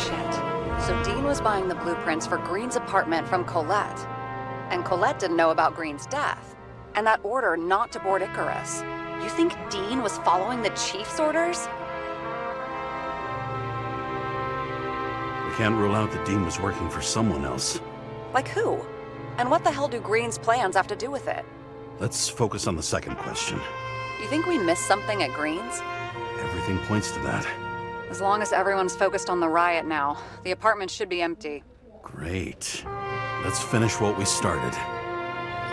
Shit. So Dean was buying the blueprints for Green's apartment from Colette. And Colette didn't know about Green's death. And that order not to board Icarus. You think Dean was following the chief's orders? We can't rule out that Dean was working for someone else. Like who? And what the hell do Green's plans have to do with it? Let's focus on the second question. You think we missed something at Green's? Everything points to that. As long as everyone's focused on the riot now, the apartment should be empty. Great. Let's finish what we started.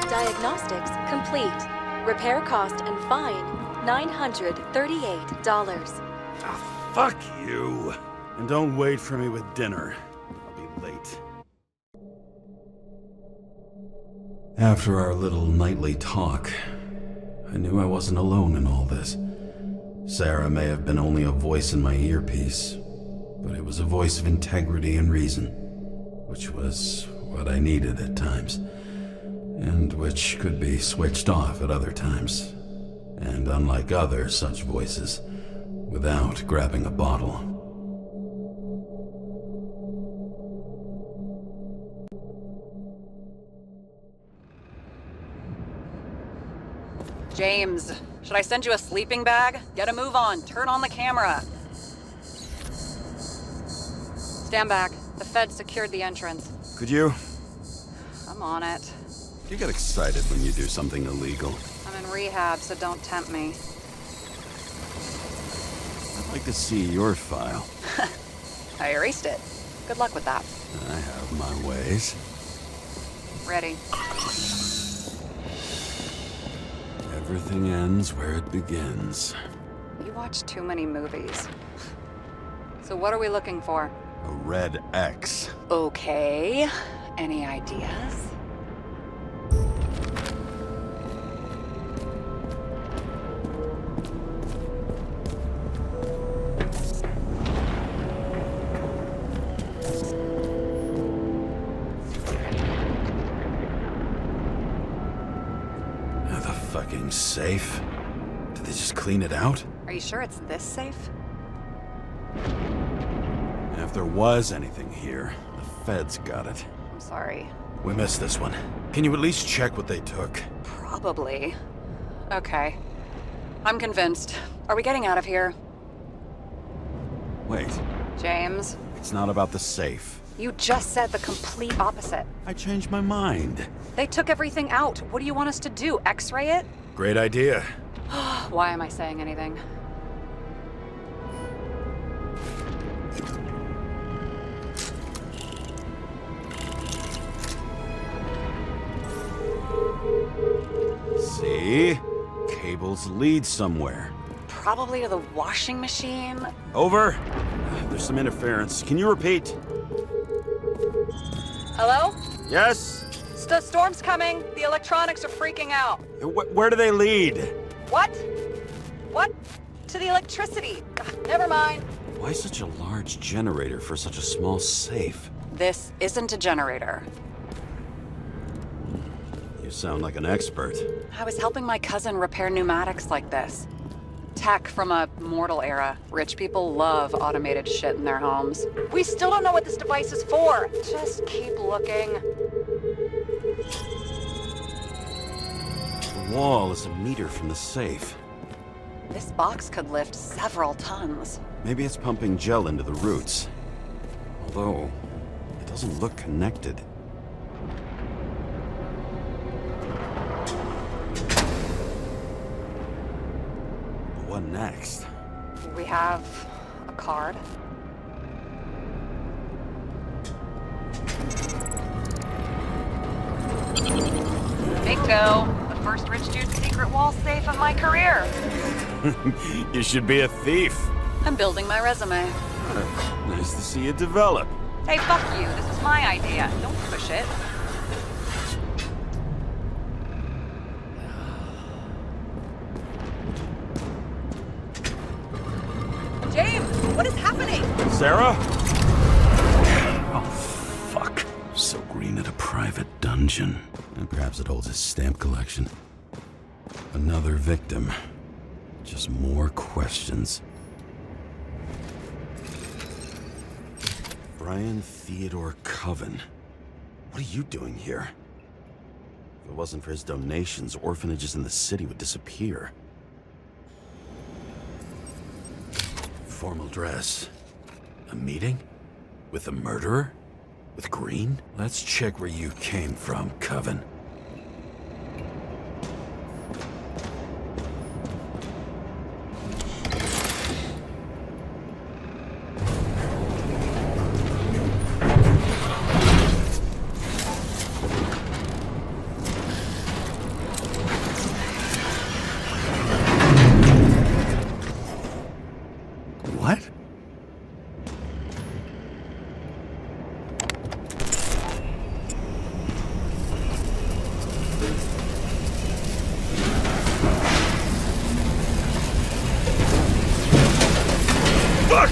Diagnostics complete. Repair cost and fine, $938. Ah, fuck you. And don't wait for me with dinner. I'll be late. After our little nightly talk, I knew I wasn't alone in all this. Sarah may have been only a voice in my earpiece, but it was a voice of integrity and reason, which was what I needed at times, and which could be switched off at other times, and unlike other such voices, without grabbing a bottle. James, should I send you a sleeping bag? Get a move on. Turn on the camera. Stand back. The Fed secured the entrance. Could you? I'm on it. You get excited when you do something illegal. I'm in rehab, so don't tempt me. I'd like to see your file. I erased it. Good luck with that. I have my ways. Ready. Everything ends where it begins. You watch too many movies. So what are we looking for? A red X. Okay. Any ideas? Fucking safe? Did they just clean it out? Are you sure it's this safe? If there was anything here, the feds got it. I'm sorry. We missed this one. Can you at least check what they took? Probably. Okay. I'm convinced. Are we getting out of here? Wait. James? It's not about the safe. You just said the complete opposite. I changed my mind. They took everything out. What do you want us to do? X-ray it? Great idea. Why am I saying anything? See? Cables lead somewhere. Probably to the washing machine. Over. There's some interference. Can you repeat? Hello? Yes? The storm's coming. The electronics are freaking out. Where do they lead? What? What? To the electricity. Never mind. Why such a large generator for such a small safe? This isn't a generator. You sound like an expert. I was helping my cousin repair pneumatics like this. Tech from a mortal era. Rich people love automated shit in their homes. We still don't know what this device is for. Just keep looking. wall is a meter from the safe. This box could lift several tons. Maybe it's pumping gel into the roots. Although, it doesn't look connected. What next? We have a card. Bingo! The first rich dude's secret wall safe of my career. You should be a thief. I'm building my resume. Nice to see you develop. Hey, fuck you. This is my idea. Don't push it. James, what is happening? Sarah? Oh, fuck. So green at a private dungeon. And perhaps it holds his stamp collection. Another victim. Just more questions. Brian Theodore Coven. What are you doing here? If it wasn't for his donations, orphanages in the city would disappear. Formal dress. A meeting? With a murderer? With Green? Let's check where you came from, Coven. What? Fuck!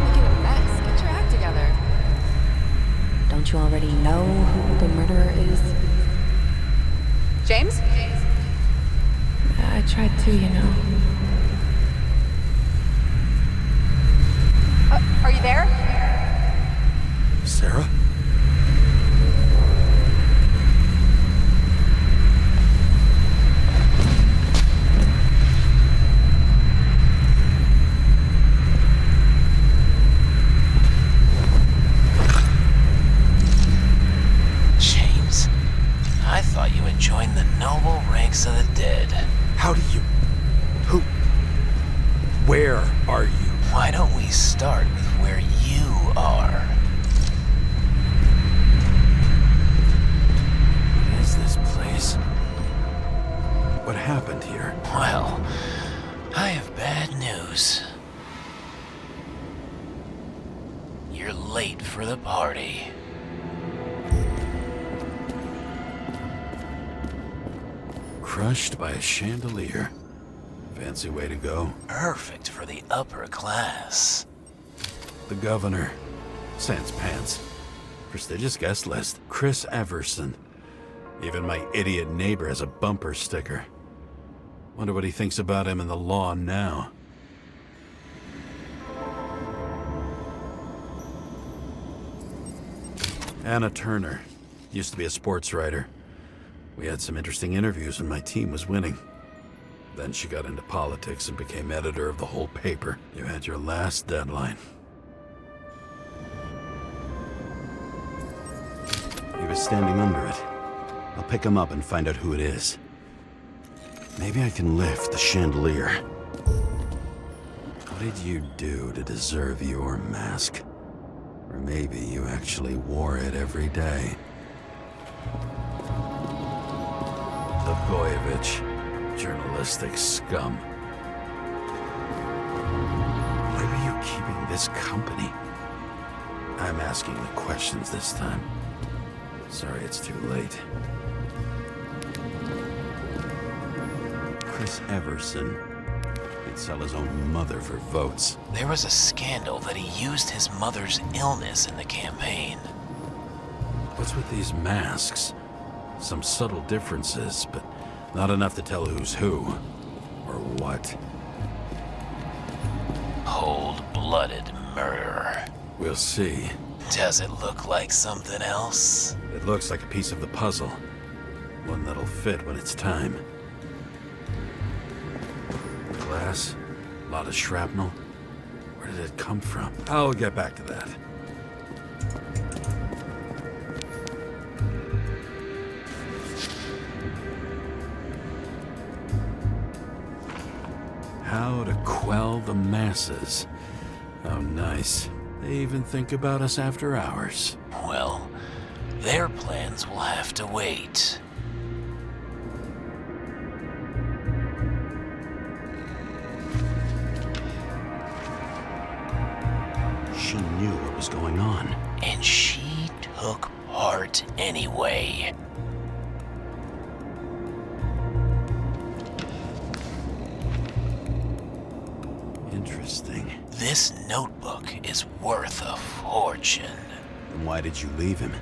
Making a mess. Get your act together. Don't you already know who the murderer is? James? I tried to, you know. Are you there? Sarah? James, I thought you had joined the noble ranks of the dead. How do you... Who... Where are you? Why don't we start with where you are? What is this place? What happened here? Well, I have bad news. You're late for the party. Crushed by a chandelier. Fancy way to go. Perfect for the upper class. The governor. Sans pants. Prestigious guest list. Chris Everson. Even my idiot neighbor has a bumper sticker. Wonder what he thinks about him in the law now. Anna Turner. Used to be a sports writer. We had some interesting interviews when my team was winning. Then she got into politics and became editor of the whole paper. You had your last deadline. He was standing under it. I'll pick him up and find out who it is. Maybe I can lift the chandelier. What did you do to deserve your mask? Or maybe you actually wore it every day. Blagojevich, journalistic scum. Why were you keeping this company? I'm asking the questions this time. Sorry it's too late. Chris Everson. He'd sell his own mother for votes. There was a scandal that he used his mother's illness in the campaign. What's with these masks? Some subtle differences, but not enough to tell who's who. Or what. Cold-blooded murder. We'll see. Does it look like something else? It looks like a piece of the puzzle. One that'll fit when it's time. Glass, a lot of shrapnel. Where did it come from? I'll get back to that. How to quell the masses. Oh, nice. They even think about us after hours. Well, their plans will have to wait. She knew what was going on. And she took part anyway. Interesting. This notebook is worth a fortune. Then why did you leave him?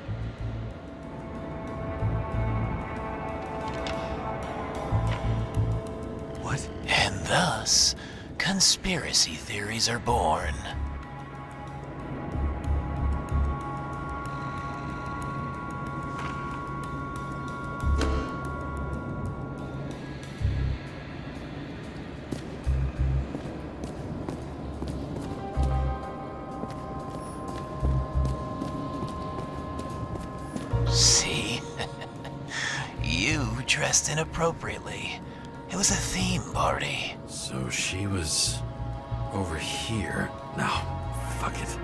What? And thus, conspiracy theories are born. See? You dressed inappropriately. It was a theme party. So she was over here. No, fuck it.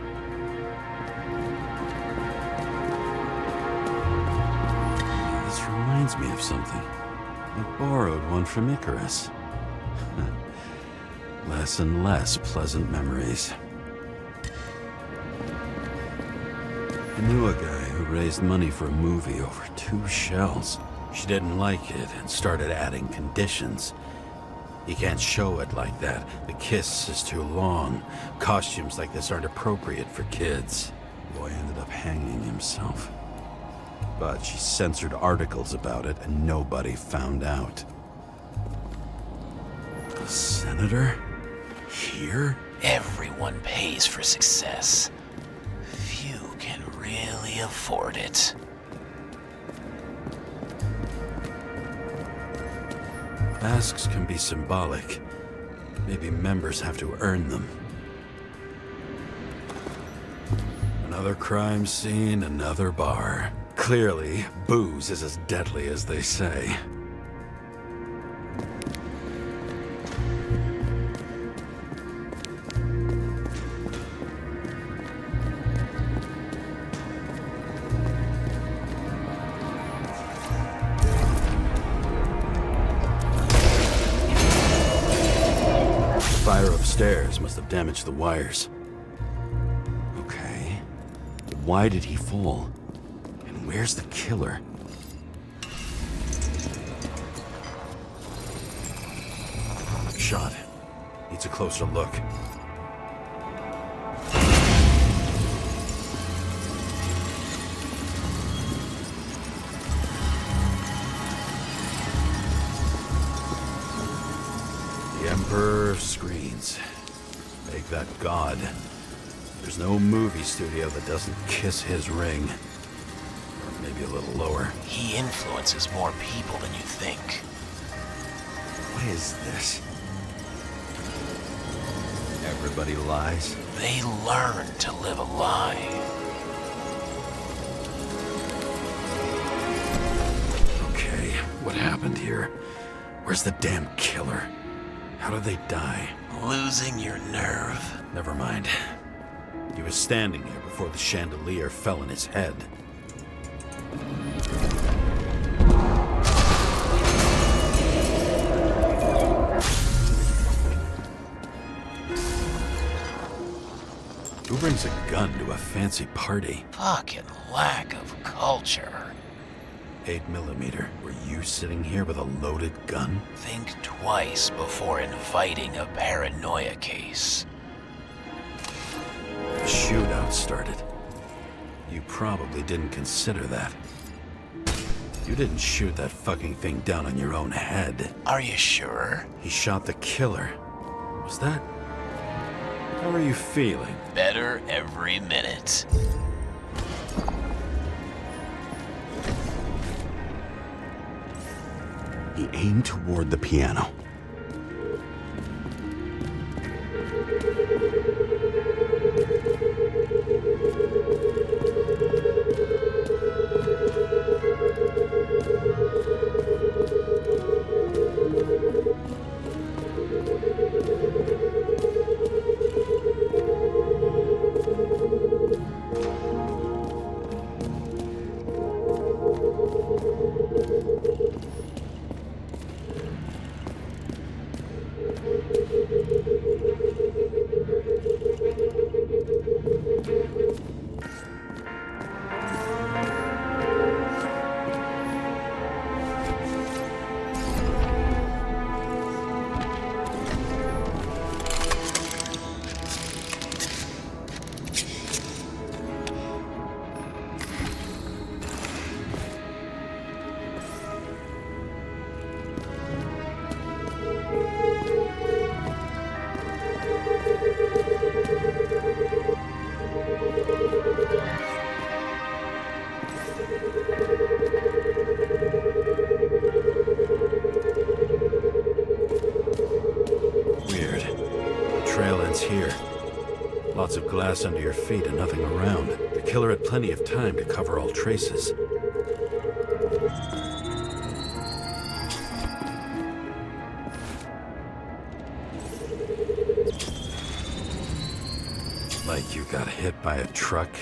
This reminds me of something. I borrowed one from Icarus. Less and less pleasant memories. I knew a guy who raised money for a movie over 2 shells. She didn't like it and started adding conditions. You can't show it like that. The kiss is too long. Costumes like this aren't appropriate for kids. The boy ended up hanging himself. But she censored articles about it and nobody found out. A senator? Here? Everyone pays for success. Few can really afford it. Masks can be symbolic. Maybe members have to earn them. Another crime scene, another bar. Clearly, booze is as deadly as they say. Fire upstairs must have damaged the wires. Okay. Why did he fall? And where's the killer? Shot. Needs a closer look. The Emperor screens. Make that God. There's no movie studio that doesn't kiss his ring. Or maybe a little lower. He influences more people than you think. What is this? Everybody lies? They learn to live a lie. Okay, what happened here? Where's the damn killer? How did they die? Losing your nerve. Never mind. He was standing here before the chandelier fell on his head. Who brings a gun to a fancy party? Fucking lack of culture. 8mm. Were you sitting here with a loaded gun? Think twice before inviting a paranoia case. A shootout started. You probably didn't consider that. You didn't shoot that fucking thing down on your own head. Are you sure? He shot the killer. Was that... How are you feeling? Better every minute. He aimed toward the piano. Here. Lots of glass under your feet and nothing around. The killer had plenty of time to cover all traces. Like you got hit by a truck.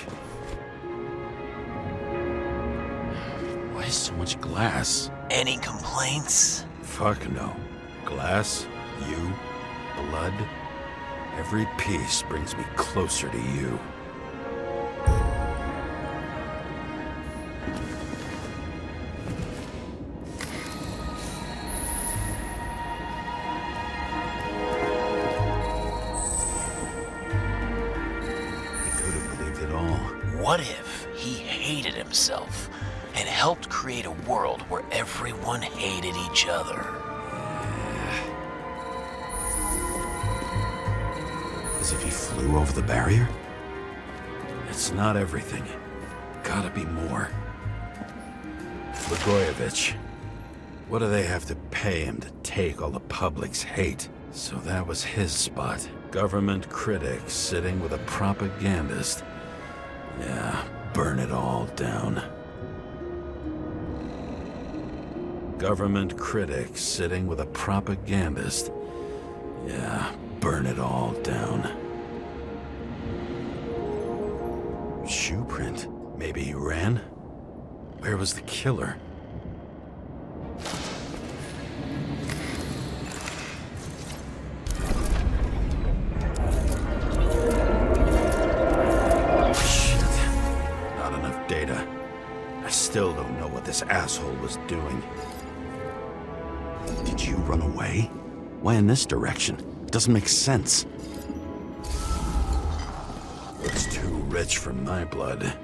Why so much glass? Any complaints? Fuck no. Glass, you, blood. Every piece brings me closer to you. He could have believed it all. What if he hated himself and helped create a world where everyone hated each other? As if he flew over the barrier? It's not everything. Gotta be more. Blagojevich. What do they have to pay him to take all the public's hate? So that was his spot. Government critic sitting with a propagandist. Yeah, burn it all down. Government critic sitting with a propagandist. Yeah, burn it all down. Shoe print. Maybe he ran? Where was the killer? Shit. Not enough data. I still don't know what this asshole was doing. Did you run away? Why in this direction? It doesn't make sense. Looks too rich for my blood. A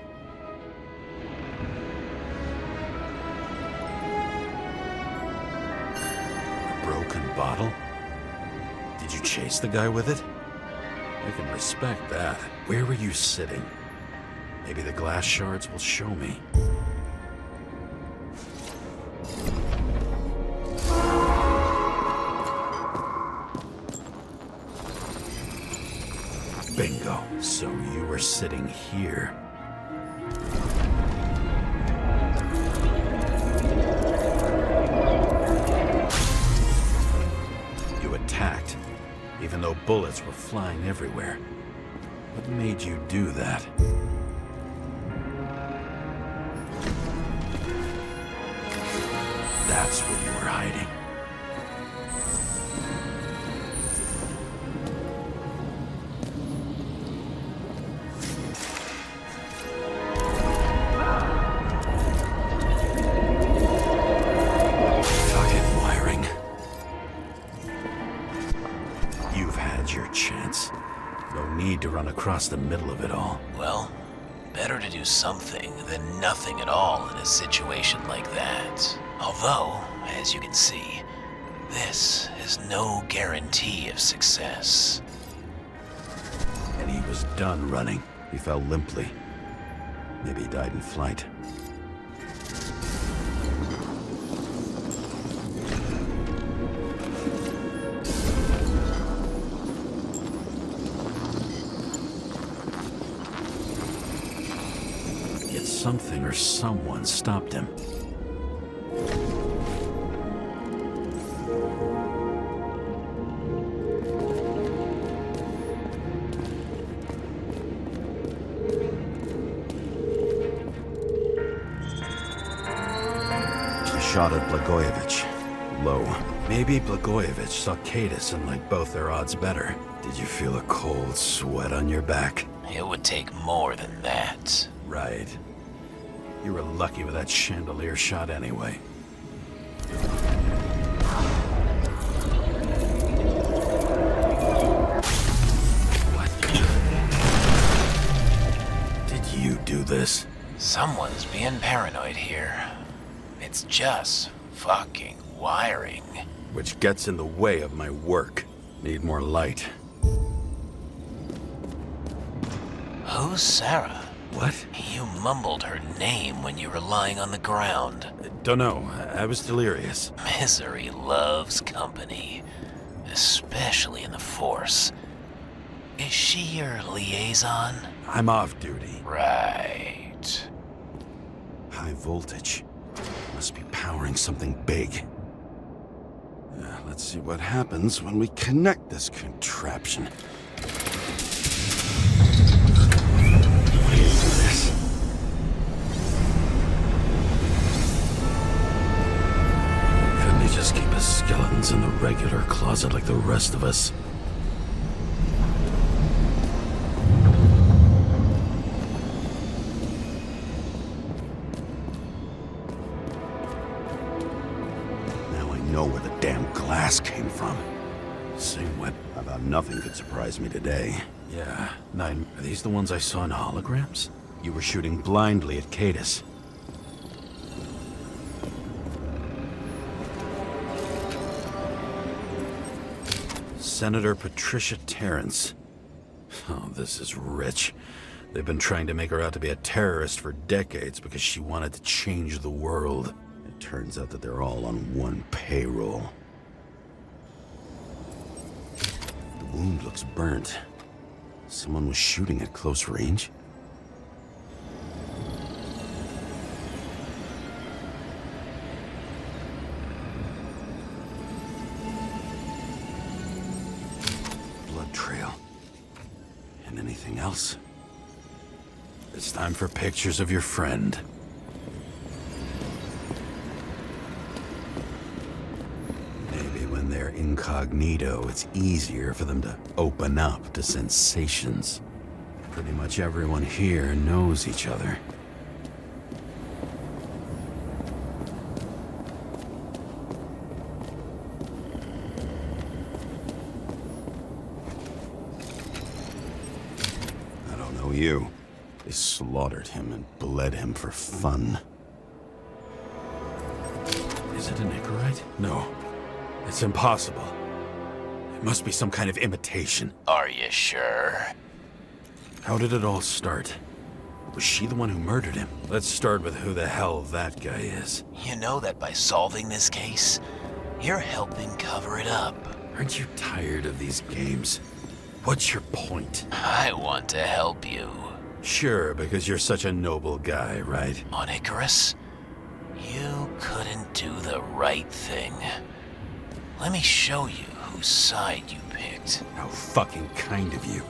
broken bottle? Did you chase the guy with it? I can respect that. Where were you sitting? Maybe the glass shards will show me. Bingo. So you were sitting here. You attacked, even though bullets were flying everywhere. What made you do that? That's where you were hiding. To run across the middle of it all. Well, better to do something than nothing at all in a situation like that. Although, as you can see, this is no guarantee of success. And he was done running. He fell limply. Maybe he died in flight. something or someone stopped him. He shot at Blagojevich. Low. Maybe Blagojevich saw Cadis and liked both their odds better. Did you feel a cold sweat on your back? It would take more than that. Right. You were lucky with that chandelier shot anyway. What? Did you do this? Someone's being paranoid here. It's just fucking wiring. Which gets in the way of my work. Need more light. Who's Sarah? What? You mumbled her name when you were lying on the ground. Don't know. I was delirious. Misery loves company, especially in the Force. Is she your liaison? I'm off duty. Right. High voltage. Must be powering something big. Let's see what happens when we connect this contraption. What is this? Couldn't he just keep his skeletons in the regular closet like the rest of us? Know where the damn glass came from. Same web. I thought nothing could surprise me today. Yeah, 9. Are these the ones I saw in holograms? You were shooting blindly at Cadis. Senator Patricia Terrence. Oh, this is rich. They've been trying to make her out to be a terrorist for decades because she wanted to change the world. It turns out that they're all on one payroll. The wound looks burnt. Someone was shooting at close range? Blood trail. And anything else? It's time for pictures of your friend. They're incognito, it's easier for them to open up to sensations. Pretty much everyone here knows each other. I don't know you. They slaughtered him and bled him for fun. Is it an Icarite? No. It's impossible. It must be some kind of imitation. Are you sure? How did it all start? Was she the one who murdered him? Let's start with who the hell that guy is. You know that by solving this case, you're helping cover it up. Aren't you tired of these games? What's your point? I want to help you. Sure, because you're such a noble guy, right? On Icarus, you couldn't do the right thing. Let me show you whose side you picked. How fucking kind of you.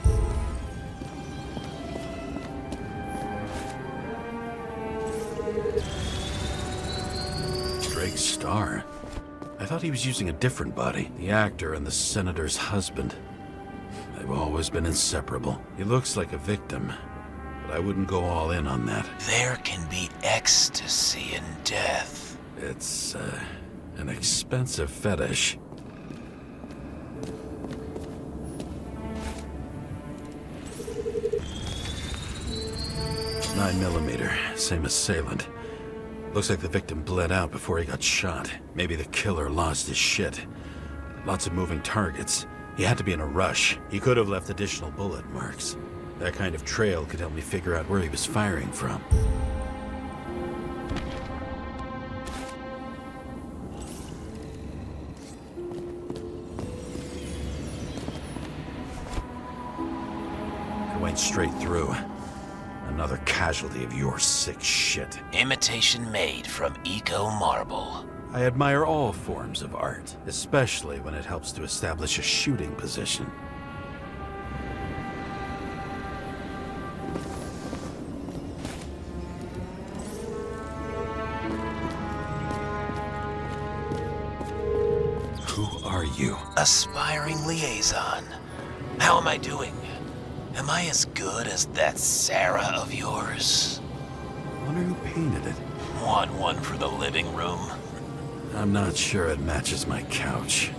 Drake Starr? I thought he was using a different body. The actor and the senator's husband. They've always been inseparable. He looks like a victim, but I wouldn't go all in on that. There can be ecstasy in death. It's, an expensive fetish. .9mm, same assailant. Looks like the victim bled out before he got shot. Maybe the killer lost his shit. Lots of moving targets. He had to be in a rush. He could have left additional bullet marks. That kind of trail could help me figure out where he was firing from. I went straight through. I'm another casualty of your sick shit. Imitation made from eco marble. I admire all forms of art, especially when it helps to establish a shooting position. Who are you? Aspiring liaison. How am I doing? Am I as good as that Sarah of yours? I wonder who painted it. Want one for the living room? I'm not sure it matches my couch.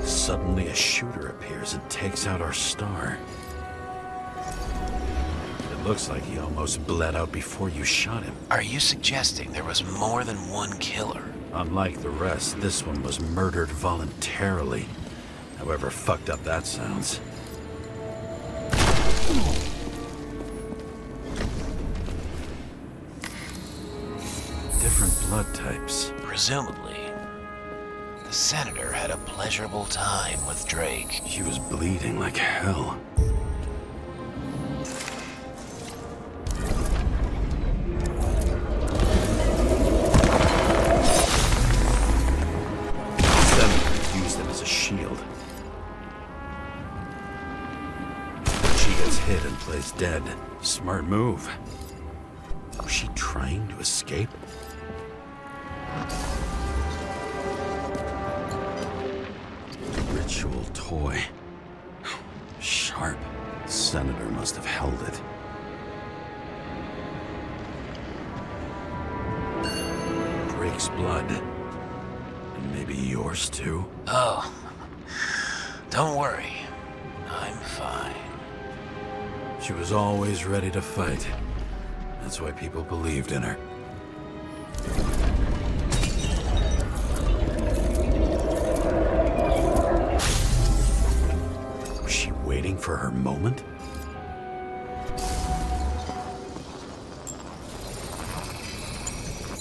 Suddenly a shooter appears and takes out our star. It looks like he almost bled out before you shot him. Are you suggesting there was more than one killer? Unlike the rest, this one was murdered voluntarily. However fucked up that sounds. Different blood types. Presumably, the senator had a pleasurable time with Drake. She was bleeding like hell. Senator used him as a shield. She gets hit and plays dead. Smart move. Was she trying to escape? Ritual toy. Sharp. Senator must have held it. Drake's blood. And maybe yours too? Oh, don't worry. I'm fine. She was always ready to fight. That's why people believed in her. Was she waiting for her moment?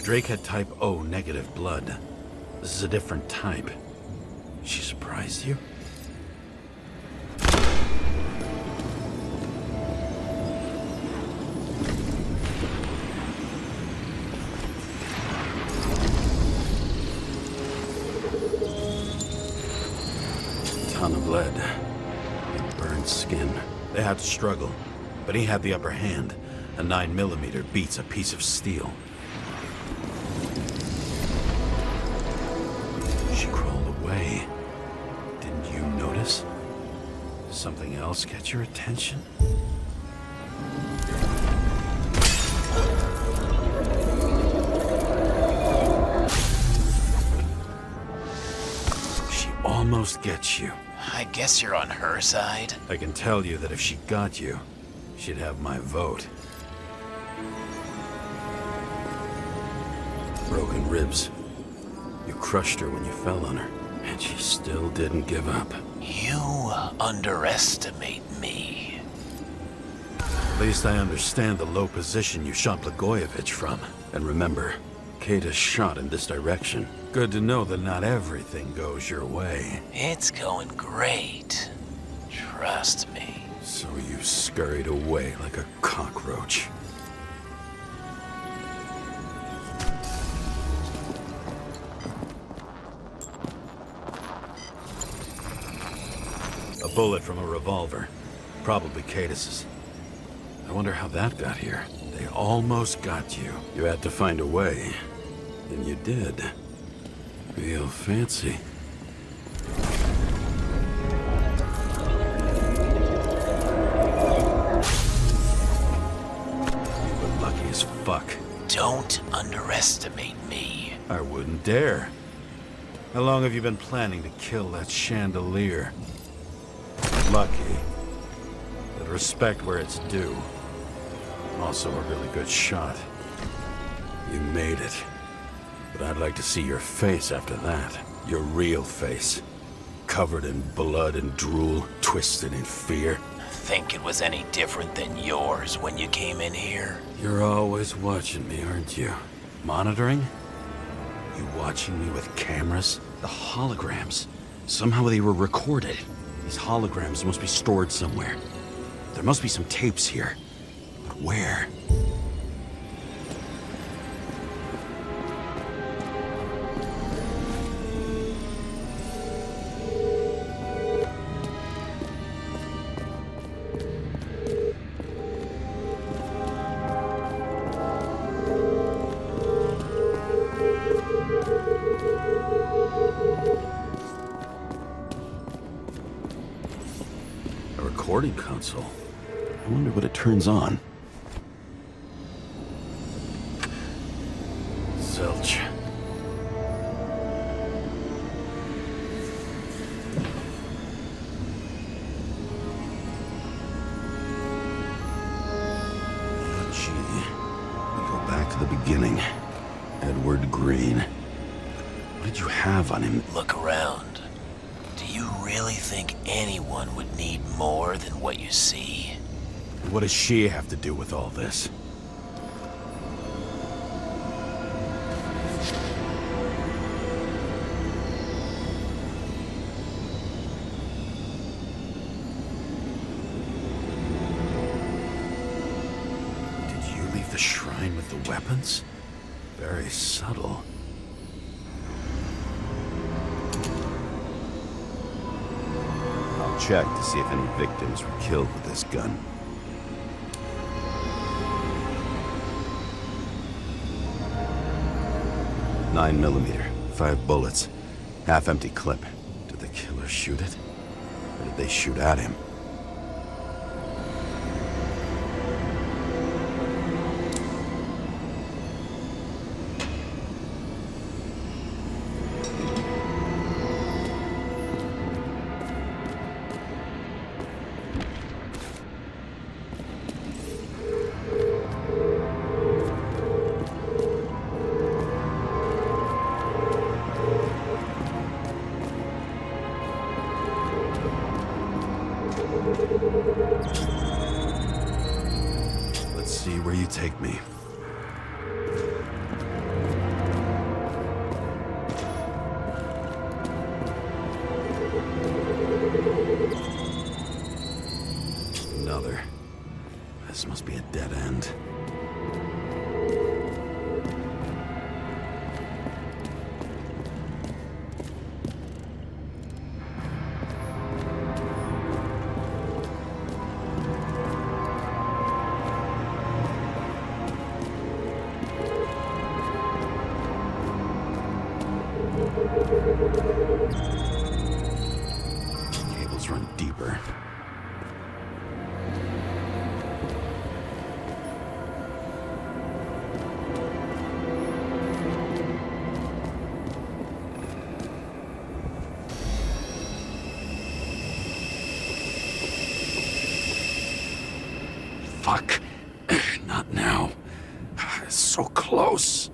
Drake had type O negative blood. This is a different type. She surprised you? Ton of lead. And burned skin. They had to struggle, but he had the upper hand. A 9mm beats a piece of steel. She crawled away. Didn't you notice? Something else catch your attention? She almost gets you. I guess you're on her side. I can tell you that if she got you, she'd have my vote. Broken ribs. You crushed her when you fell on her, and she still didn't give up. You underestimate me. At least I understand the low position you shot Blagojevich from. And remember, Kate is shot in this direction. Good to know that not everything goes your way. It's going great. Trust me. So you scurried away like a cockroach. A bullet from a revolver. Probably Cadis's. I wonder how that got here. They almost got you. You had to find a way. And you did. Real fancy. You were lucky as fuck. Don't underestimate me. I wouldn't dare. How long have you been planning to kill that chandelier? Lucky. But respect where it's due. Also a really good shot. You made it. But I'd like to see your face after that. Your real face. Covered in blood and drool, twisted in fear. Think it was any different than yours when you came in here? You're always watching me, aren't you? Monitoring? You watching me with cameras? The holograms. Somehow they were recorded. These holograms must be stored somewhere. There must be some tapes here. But where? Recording console. I wonder what it turns on. Zilch. Gee, we go back to the beginning. Edward Green. What did you have on him? Look around. Do you really think anyone would need more than what you see? What does she have to do with all this? Did you leave the shrine with the weapons? Very subtle. Check to see if any victims were killed with this gun. .9mm, 5 bullets, half-empty clip. Did the killer shoot it? Or did they shoot at him? Let's see where you take me. Another. This must be a dead end. Cables run deeper. Fuck. Not now. It's so close.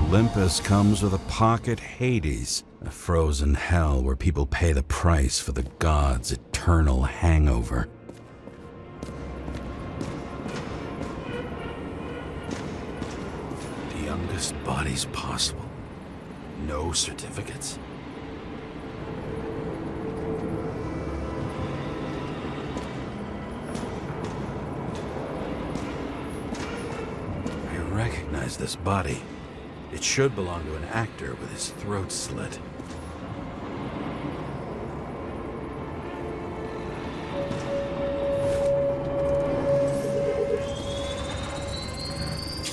Olympus comes with a pocket Hades, a frozen hell where people pay the price for the gods' eternal hangover. The youngest bodies possible. No certificates. I recognize this body. It should belong to an actor with his throat slit.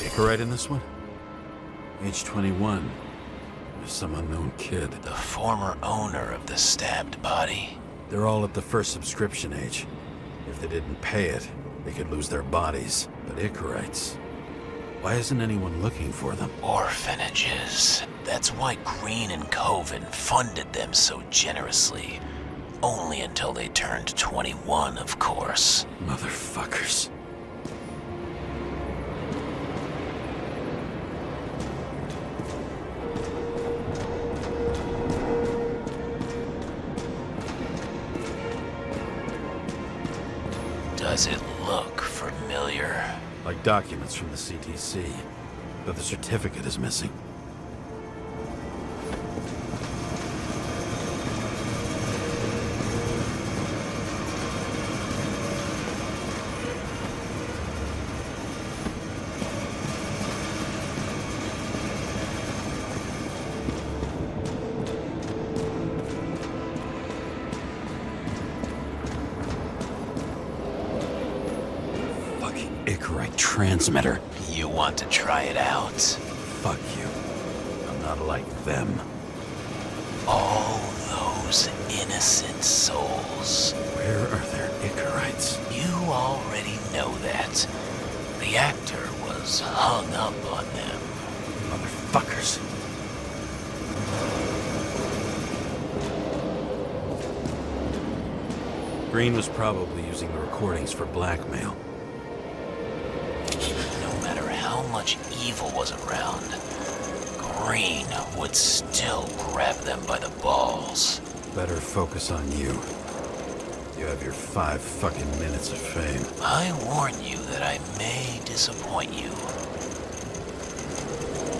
Icarite in this one? Age 21. There's some unknown kid. The former owner of the stabbed body. They're all at the first subscription age. If they didn't pay it, they could lose their bodies. But Icarites... why isn't anyone looking for them? Orphanages. That's why Green and Coven funded them so generously. Only until they turned 21, of course. Motherfuckers. Does it look familiar? Like documents from the CTC, but the certificate is missing. Icarite transmitter. You want to try it out? Fuck you. I'm not like them. All those innocent souls. Where are their Icarites? You already know that. The actor was hung up on them. Motherfuckers. Green was probably using the recordings for blackmail. No matter how much evil was around, Green would still grab them by the balls. Better focus on you. You have your 5 fucking minutes of fame. I warn you that I may disappoint you.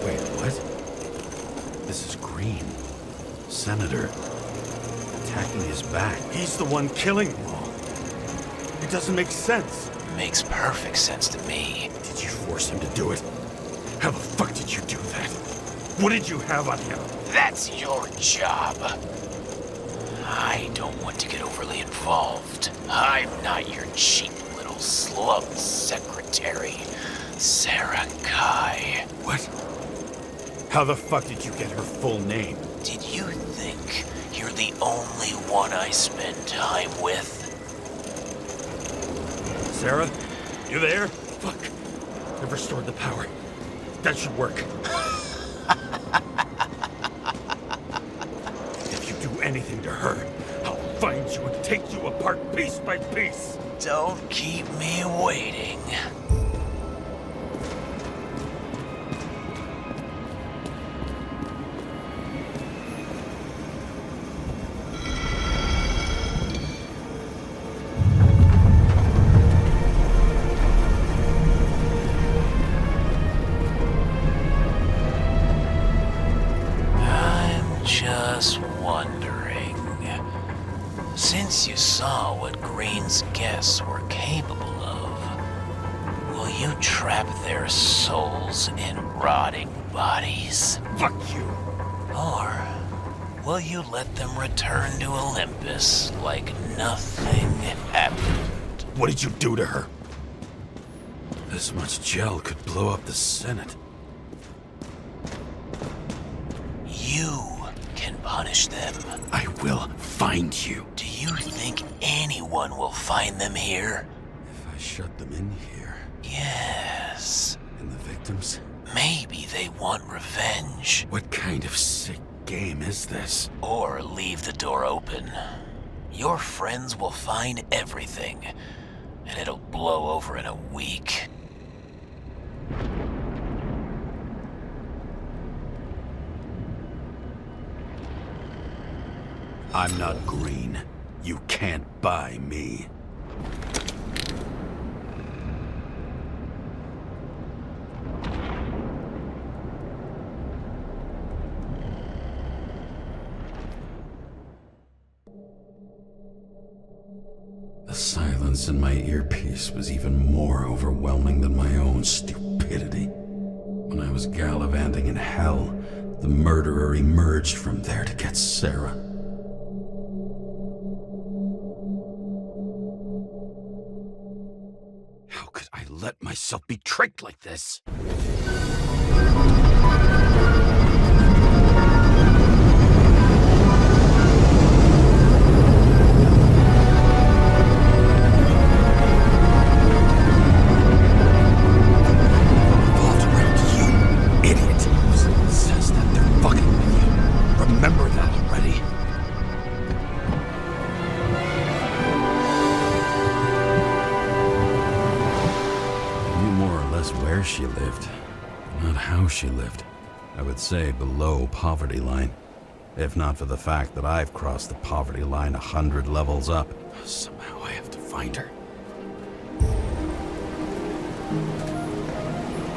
Wait, what? This is Green. Senator. Attacking his back. He's the one killing them all. It doesn't make sense. Makes perfect sense to me. Did you force him to do it? How the fuck did you do that? What did you have on him? That's your job. I don't want to get overly involved. I'm not your cheap little slum secretary, Sarah Kai. What? How the fuck did you get her full name? Did you think you're the only one I spend time with? Sarah? You there? Fuck. I've restored the power. That should work. If you do anything to her, I'll find you and take you apart piece by piece. Don't keep me waiting. Just wondering, since you saw what Green's guests were capable of, will you trap their souls in rotting bodies? Fuck you! Or will you let them return to Olympus like nothing happened? What did you do to her? This much gel could blow up the Senate. You can punish them. I will find you. Do you think anyone will find them here? If I shut them in here. Yes. And the victims? Maybe they want revenge. What kind of sick game is this? Or leave the door open. Your friends will find everything, and it'll blow over in a week. I'm not Green. You can't buy me. The silence in my earpiece was even more overwhelming than my own stupidity. When I was gallivanting in hell, the murderer emerged from there to get Sarah. How could I let myself be tricked like this? where she lived, not how she lived. I would say below poverty line. If not for the fact that I've crossed the poverty line 100 levels up. Somehow I have to find her.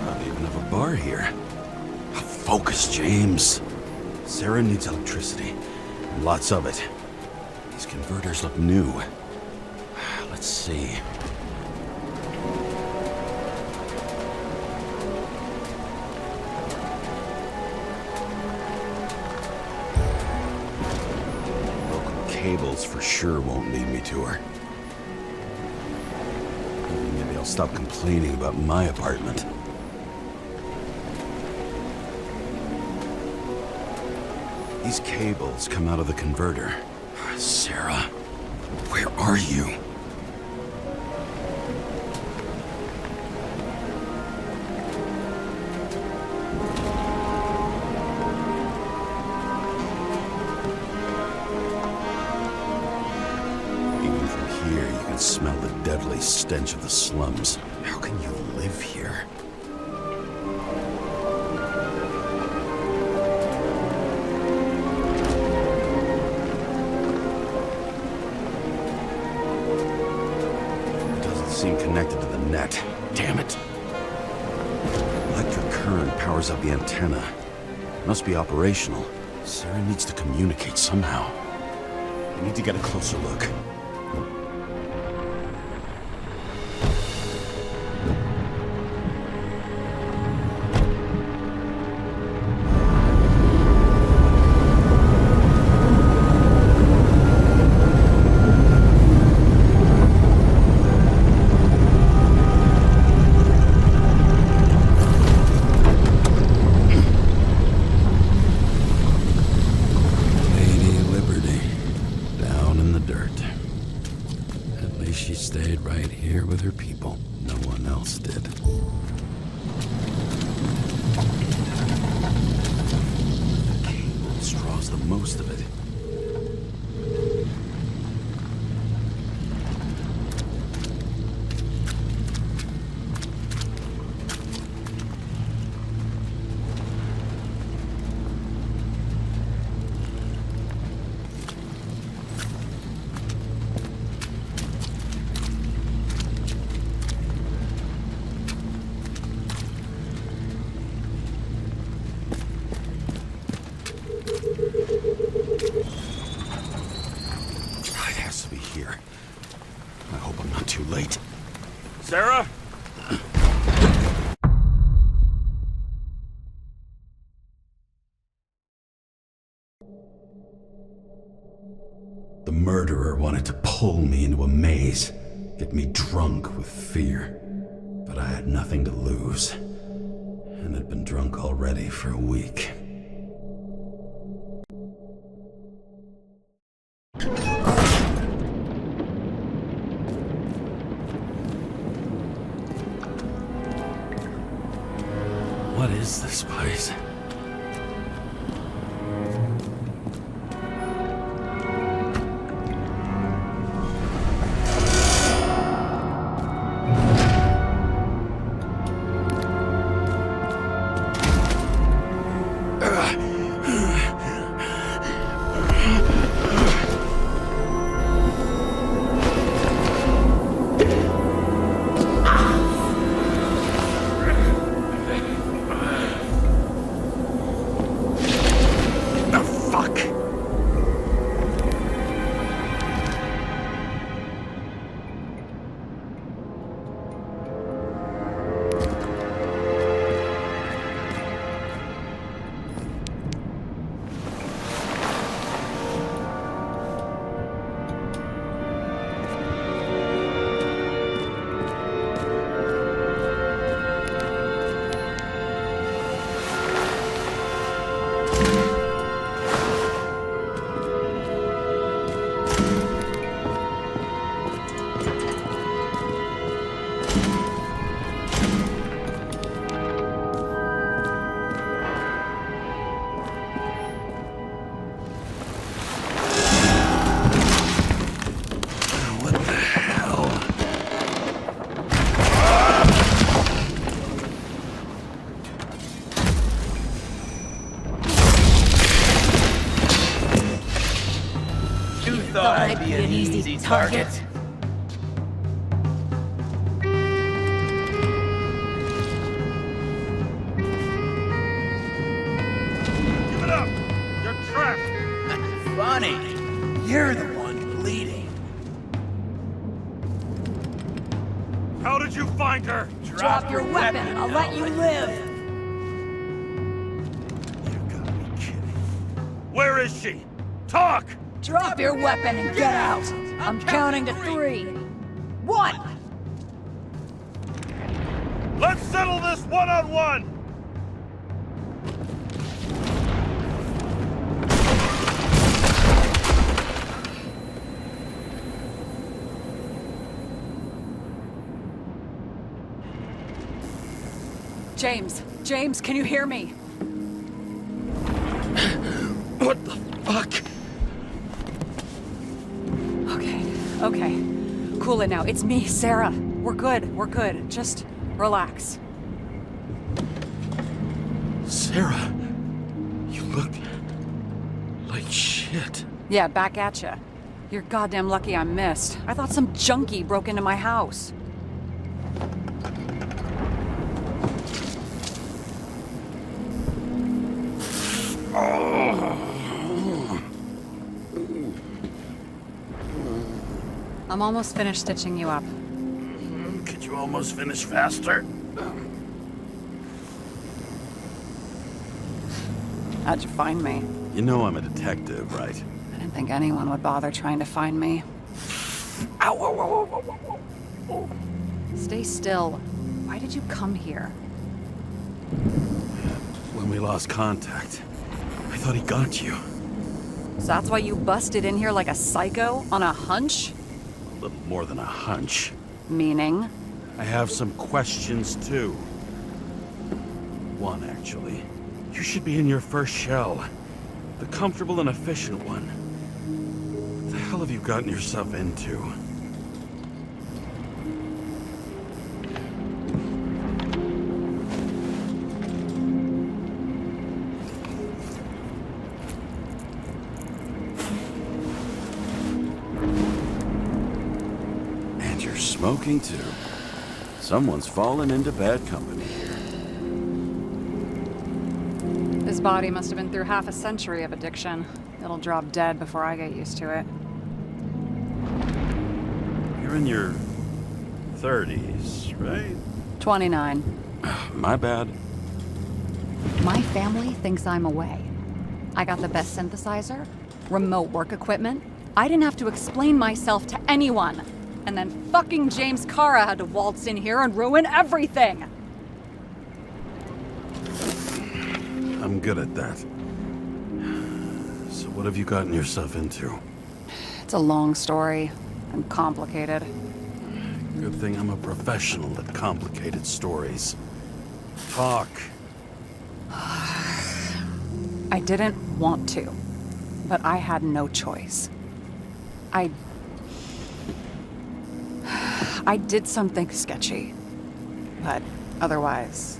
Not even have a bar here. Focus, James. Sarah needs electricity. And lots of it. These converters look new. Let's see. Cables for sure won't lead me to her. Maybe I'll stop complaining about my apartment. These cables come out of the converter. Sarah, where are you? Smell the deadly stench of the slums. How can you live here? It doesn't seem connected to the net. Damn it. Electric current powers up the antenna. Must be operational. Sarah needs to communicate somehow. I need to get a closer look. Sarah? The murderer wanted to pull me into a maze, get me drunk with fear. But I had nothing to lose, and had been drunk already for a week. What is this place? Target. Give it up! You're trapped! Funny. You're the one bleeding. How did you find her? Drop your weapon. I'll let you live. You gotta be kidding. Where is she? Talk! Drop your weapon and get out! I'm counting to 3. 1! Let's settle this one-on-one! James, can you hear me? What the fuck? Okay. Cool it now. It's me, Sarah. We're good. Just relax. Sarah, you look like shit. Yeah, back at ya. You're goddamn lucky I missed. I thought some junkie broke into my house. I'm almost finished stitching you up. Could you almost finish faster? How'd you find me? You know I'm a detective, right? I didn't think anyone would bother trying to find me. Ow. Stay still. Why did you come here? When we lost contact, I thought he got you. So that's why you busted in here like a psycho on a hunch? A little more than a hunch. Meaning? I have some questions, too. One, actually. You should be in your first shell. The comfortable and efficient one. What the hell have you gotten yourself into? And you're smoking, too. Someone's fallen into bad company here. His body must have been through half a century of addiction. It'll drop dead before I get used to it. You're in your 30s, right? 29. My bad. My family thinks I'm away. I got the best synthesizer, remote work equipment. I didn't have to explain myself to anyone. And then fucking James Cara had to waltz in here and ruin everything! I'm good at that. So what have you gotten yourself into? It's a long story and complicated. Good thing I'm a professional at complicated stories. Talk. I didn't want to, but I had no choice. I did something sketchy, but otherwise...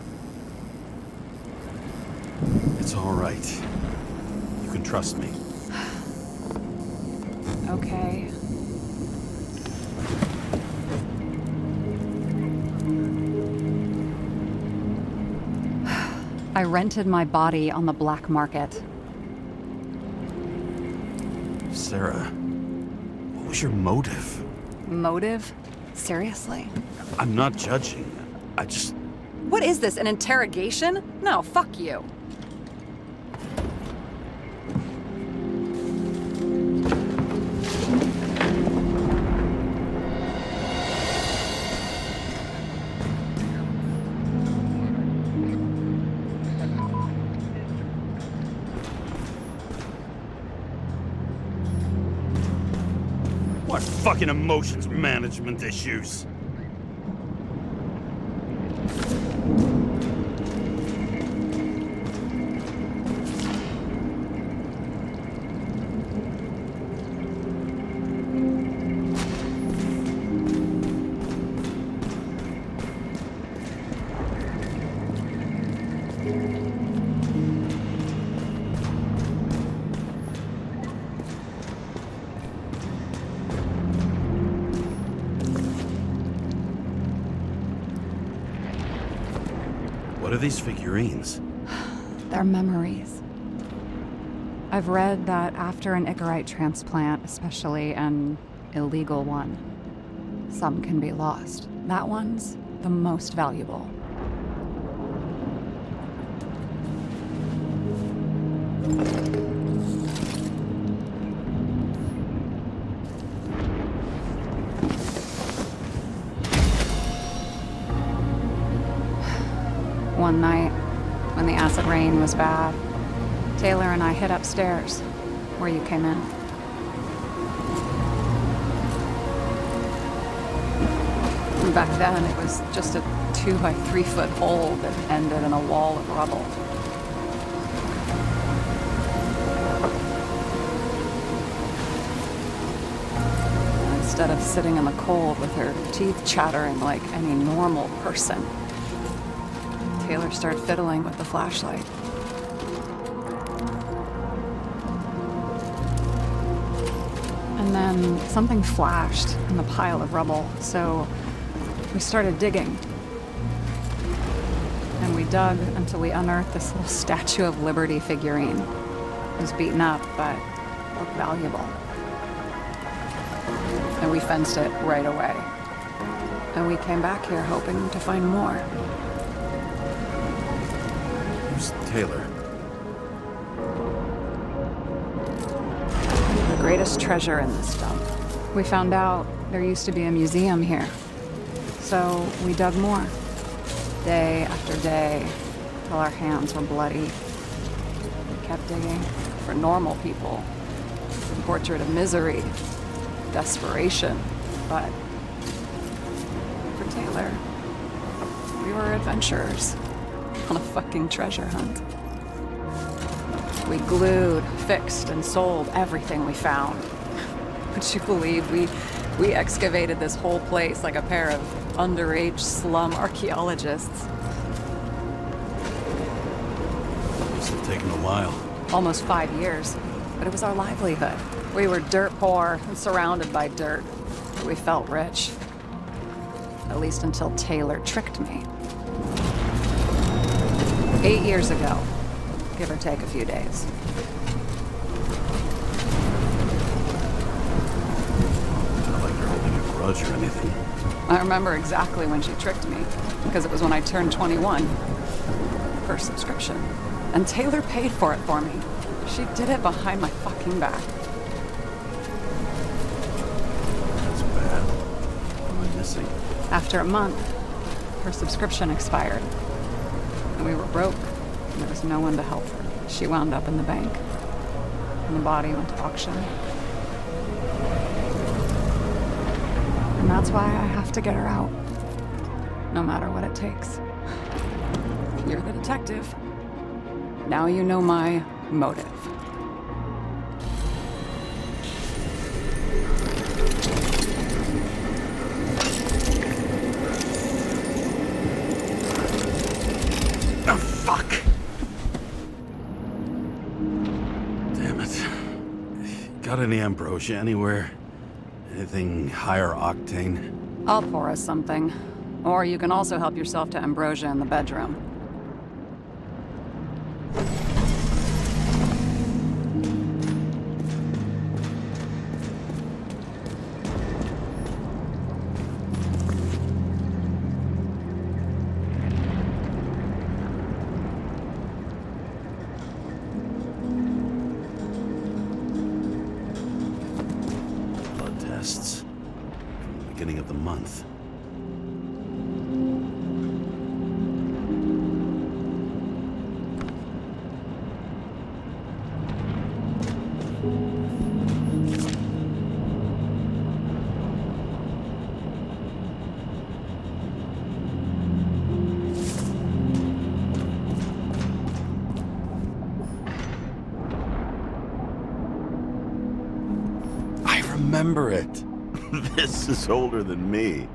It's all right. You can trust me. Okay. I rented my body on the black market. Sarah, what was your motive? Motive? Seriously? I'm not judging. I just... What is this, an interrogation? No, fuck you. What fucking emotions management issues? What are these figurines? They're memories. I've read that after an Icarite transplant, especially an illegal one, some can be lost. That one's the most valuable. One night, when the acid rain was bad, Taylor and I hid upstairs, where you came in. And back then, it was just a 2 by 3 foot hole that ended in a wall of rubble. Instead of sitting in the cold with her teeth chattering like any normal person, Taylor started fiddling with the flashlight. And then something flashed in the pile of rubble, so we started digging. And we dug until we unearthed this little Statue of Liberty figurine. It was beaten up, but looked valuable. And we fenced it right away. And we came back here hoping to find more. Who's Taylor? The greatest treasure in this dump. We found out there used to be a museum here. So we dug more. Day after day, till our hands were bloody. We kept digging for normal people. A portrait of misery, desperation, but for Taylor, we were adventurers on a fucking treasure hunt. We glued, fixed, and sold everything we found. Would you believe we excavated this whole place like a pair of underage slum archaeologists? Must have taken a while. Almost 5 years, but it was our livelihood. We were dirt poor and surrounded by dirt, but we felt rich. At least until Taylor tricked me. 8 years ago, give or take a few days. Not like you're holding a grudge or anything. I remember exactly when she tricked me, because it was when I turned 21. First subscription. And Taylor paid for it for me. She did it behind my fucking back. That's bad. What am I missing? After a month, her subscription expired. And we were broke, and there was no one to help her. She wound up in the bank, and the body went to auction. And that's why I have to get her out, no matter what it takes. You're the detective. Now you know my motive. Oh, fuck! Damn it. Got any ambrosia anywhere? Anything higher octane? I'll pour us something. Or you can also help yourself to ambrosia in the bedroom. Blood tests. From the beginning of the month. Remember it. This is older than me.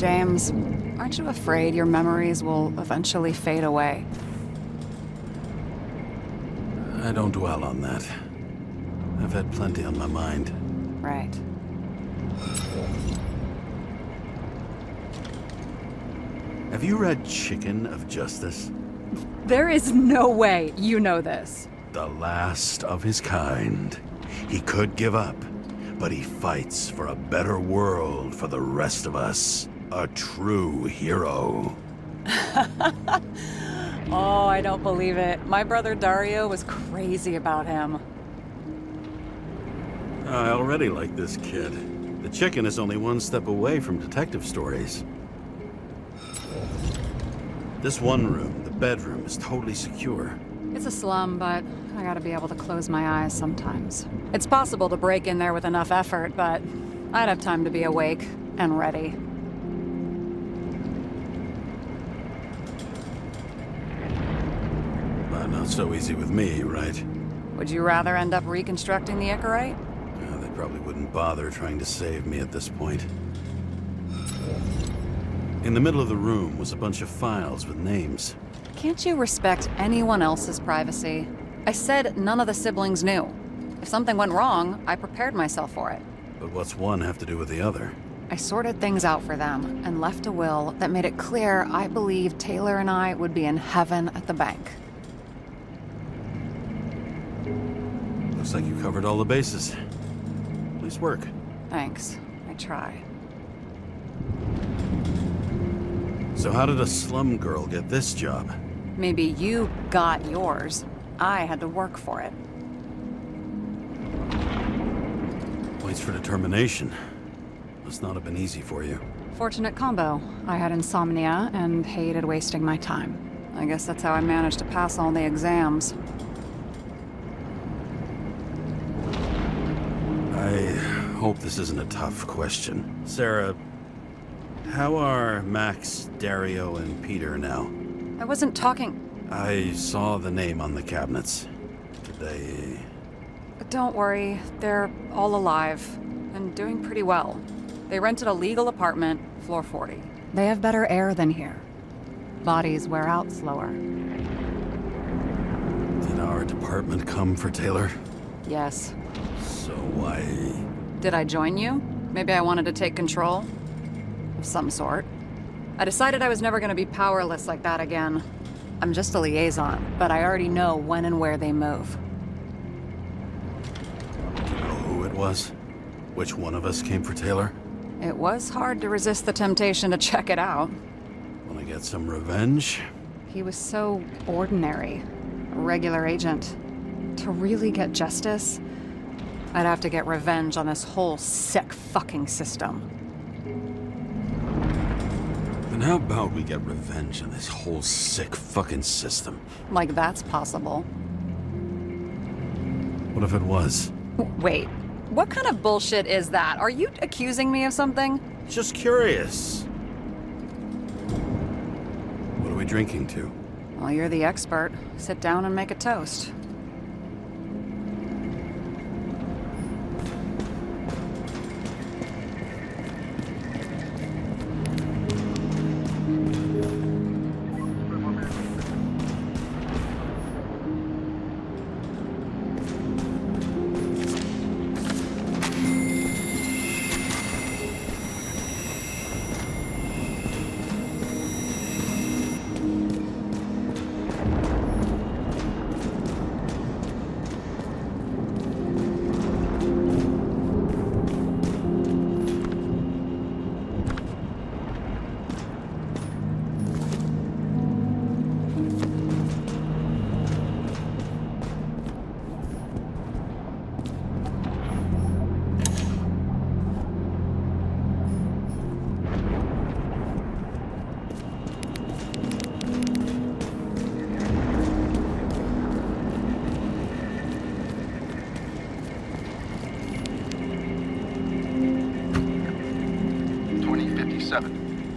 James, aren't you afraid your memories will eventually fade away? I don't dwell on that. I've had plenty on my mind. Right. Have you read Chicken of Justice? There is no way you know this. The last of his kind. He could give up, but he fights for a better world for the rest of us. A true hero. Oh, I don't believe it. My brother Dario was crazy about him. I already like this kid. The chicken is only one step away from detective stories. This one room, the bedroom, is totally secure. It's a slum, but I gotta be able to close my eyes sometimes. It's possible to break in there with enough effort, but I'd have time to be awake and ready. Not so easy with me, right? Would you rather end up reconstructing the Icarite? They probably wouldn't bother trying to save me at this point. In the middle of the room was a bunch of files with names. Can't you respect anyone else's privacy? I said none of the siblings knew. If something went wrong, I prepared myself for it. But what's one have to do with the other? I sorted things out for them and left a will that made it clear I believed Taylor and I would be in heaven at the bank. Looks like you covered all the bases. Nice work. Thanks. I try. So how did a slum girl get this job? Maybe you got yours. I had to work for it. Points for determination. Must not have been easy for you. Fortunate combo. I had insomnia and hated wasting my time. I guess that's how I managed to pass all the exams. I hope this isn't a tough question. Sarah, how are Max, Dario, and Peter now? I wasn't talking... I saw the name on the cabinets. Did they... Don't worry, they're all alive and doing pretty well. They rented a legal apartment, floor 40. They have better air than here. Bodies wear out slower. Did our department come for Taylor? Yes. So why... Did I join you? Maybe I wanted to take control? Of some sort. I decided I was never gonna be powerless like that again. I'm just a liaison, but I already know when and where they move. Do you know who it was? Which one of us came for Taylor? It was hard to resist the temptation to check it out. Wanna get some revenge? He was so ordinary. A regular agent. To really get justice, I'd have to get revenge on this whole sick fucking system. Then how about we get revenge on this whole sick fucking system? Like that's possible. What if it was? Wait, what kind of bullshit is that? Are you accusing me of something? Just curious. What are we drinking to? Well, you're the expert. Sit down and make a toast.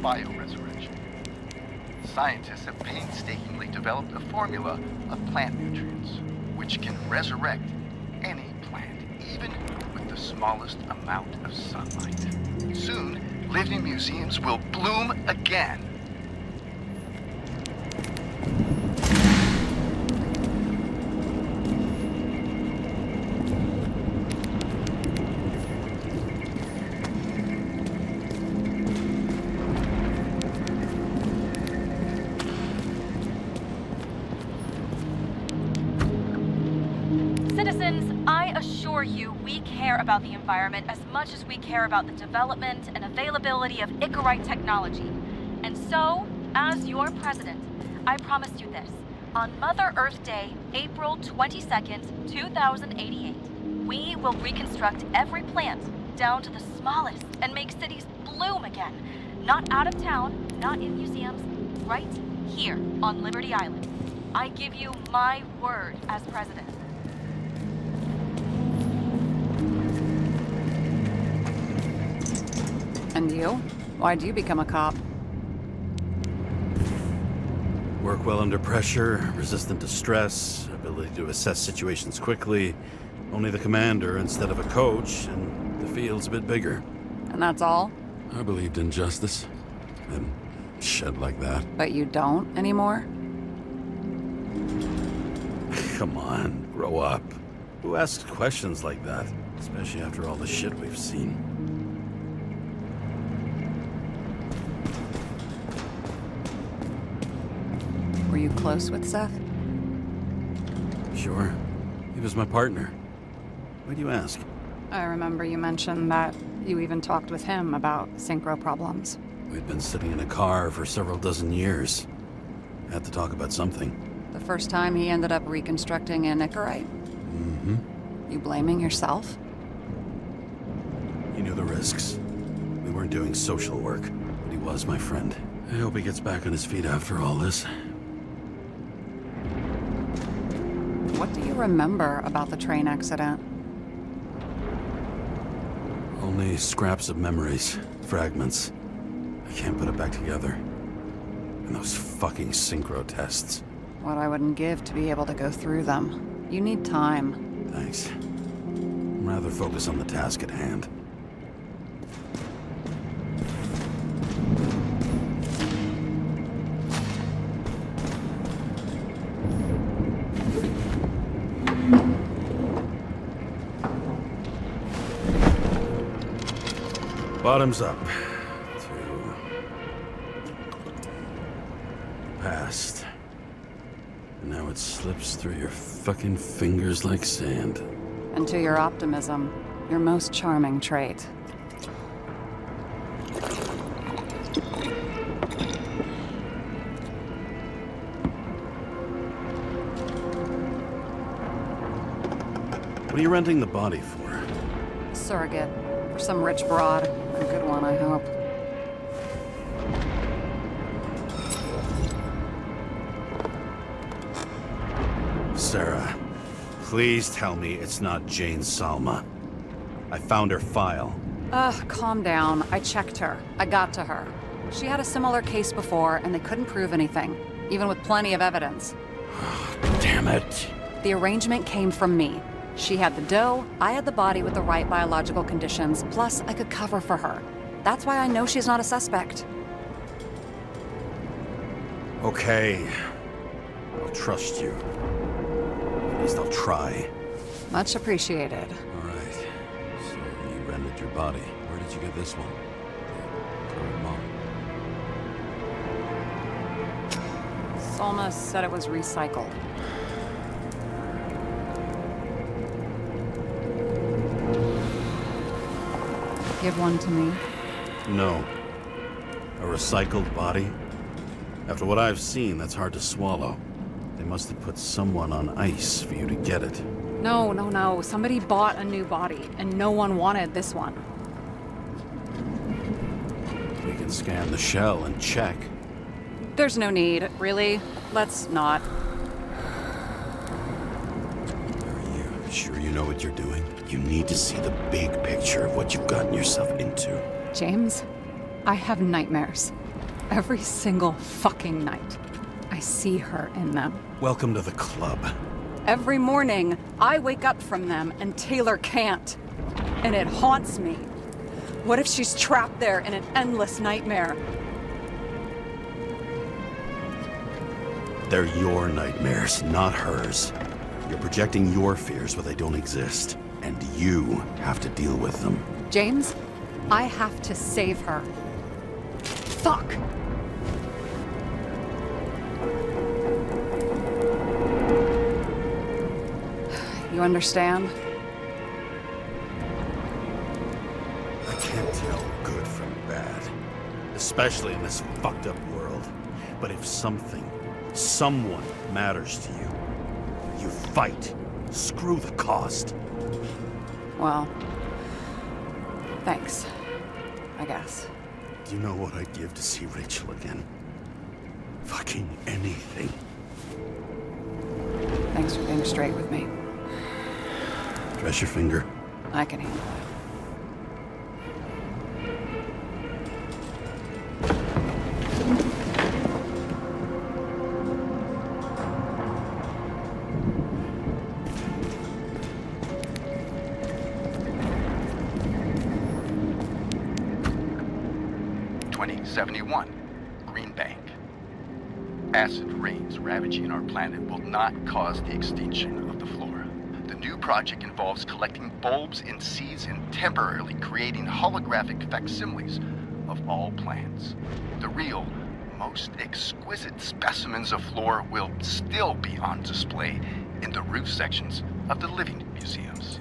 Bioresurrection. Scientists have painstakingly developed a formula of plant nutrients which can resurrect any plant, even with the smallest amount of sunlight. Soon, living museums will bloom again. Citizens, I assure you we care about the environment as much as we care about the development and availability of Icarite technology. And so, as your president, I promise you this. On Mother Earth Day, April 22nd, 2088, we will reconstruct every plant down to the smallest and make cities bloom again. Not out of town, not in museums, right here on Liberty Island. I give you my word as president. And you? Why'd you become a cop? Work well under pressure, resistant to stress, ability to assess situations quickly. Only the commander instead of a coach, and the field's a bit bigger. And that's all? I believed in justice. And shit like that. But you don't anymore? Come on, grow up. Who asks questions like that? Especially after all the shit we've seen. Were you close with Seth? Sure. He was my partner. Why do you ask? I remember you mentioned that you even talked with him about synchro problems. We'd been sitting in a car for several dozen years. Had to talk about something. The first time he ended up reconstructing an Icarite? Mm-hmm. You blaming yourself? He knew the risks. We weren't doing social work, but he was my friend. I hope he gets back on his feet after all this. What do you remember about the train accident? Only scraps of memories, fragments. I can't put it back together. And those fucking synchro tests. What I wouldn't give to be able to go through them. You need time. Thanks. I'd rather focus on the task at hand. Bottoms up. To past. And now it slips through your fucking fingers like sand. And to your optimism, your most charming trait. What are you renting the body for? Surrogate. For some rich broad. A good one, I hope. Sarah, please tell me it's not Jane Salma. I found her file. Calm down. I checked her. I got to her. She had a similar case before, and they couldn't prove anything, even with plenty of evidence. Damn it. The arrangement came from me. She had the dough, I had the body with the right biological conditions, plus I could cover for her. That's why I know she's not a suspect. Okay. I'll trust you. At least I'll try. Much appreciated. All right. So you rented your body. Where did you get this one? The current model. Salma said it was recycled. Give one to me. No. A recycled body? After what I've seen, that's hard to swallow. They must have put someone on ice for you to get it. No. Somebody bought a new body, and no one wanted this one. We can scan the shell and check. There's no need, really. Let's not. Are you sure you know what you're doing? You need to see the big picture of what you've gotten yourself into. James, I have nightmares. Every single fucking night. I see her in them. Welcome to the club. Every morning, I wake up from them and Taylor can't. And it haunts me. What if she's trapped there in an endless nightmare? They're your nightmares, not hers. You're projecting your fears where they don't exist, and you have to deal with them. James, I have to save her. Fuck! You understand? I can't tell good from bad, especially in this fucked up world. But if someone matters to you, you fight. Screw the cost. Well, thanks, I guess. Do you know what I'd give to see Rachel again? Fucking anything. Thanks for being straight with me. Dress your finger. I can handle it. Green Bank. Acid rains ravaging our planet will not cause the extinction of the flora. The new project involves collecting bulbs and seeds and temporarily creating holographic facsimiles of all plants. The real, most exquisite specimens of flora will still be on display in the roof sections of the living museums.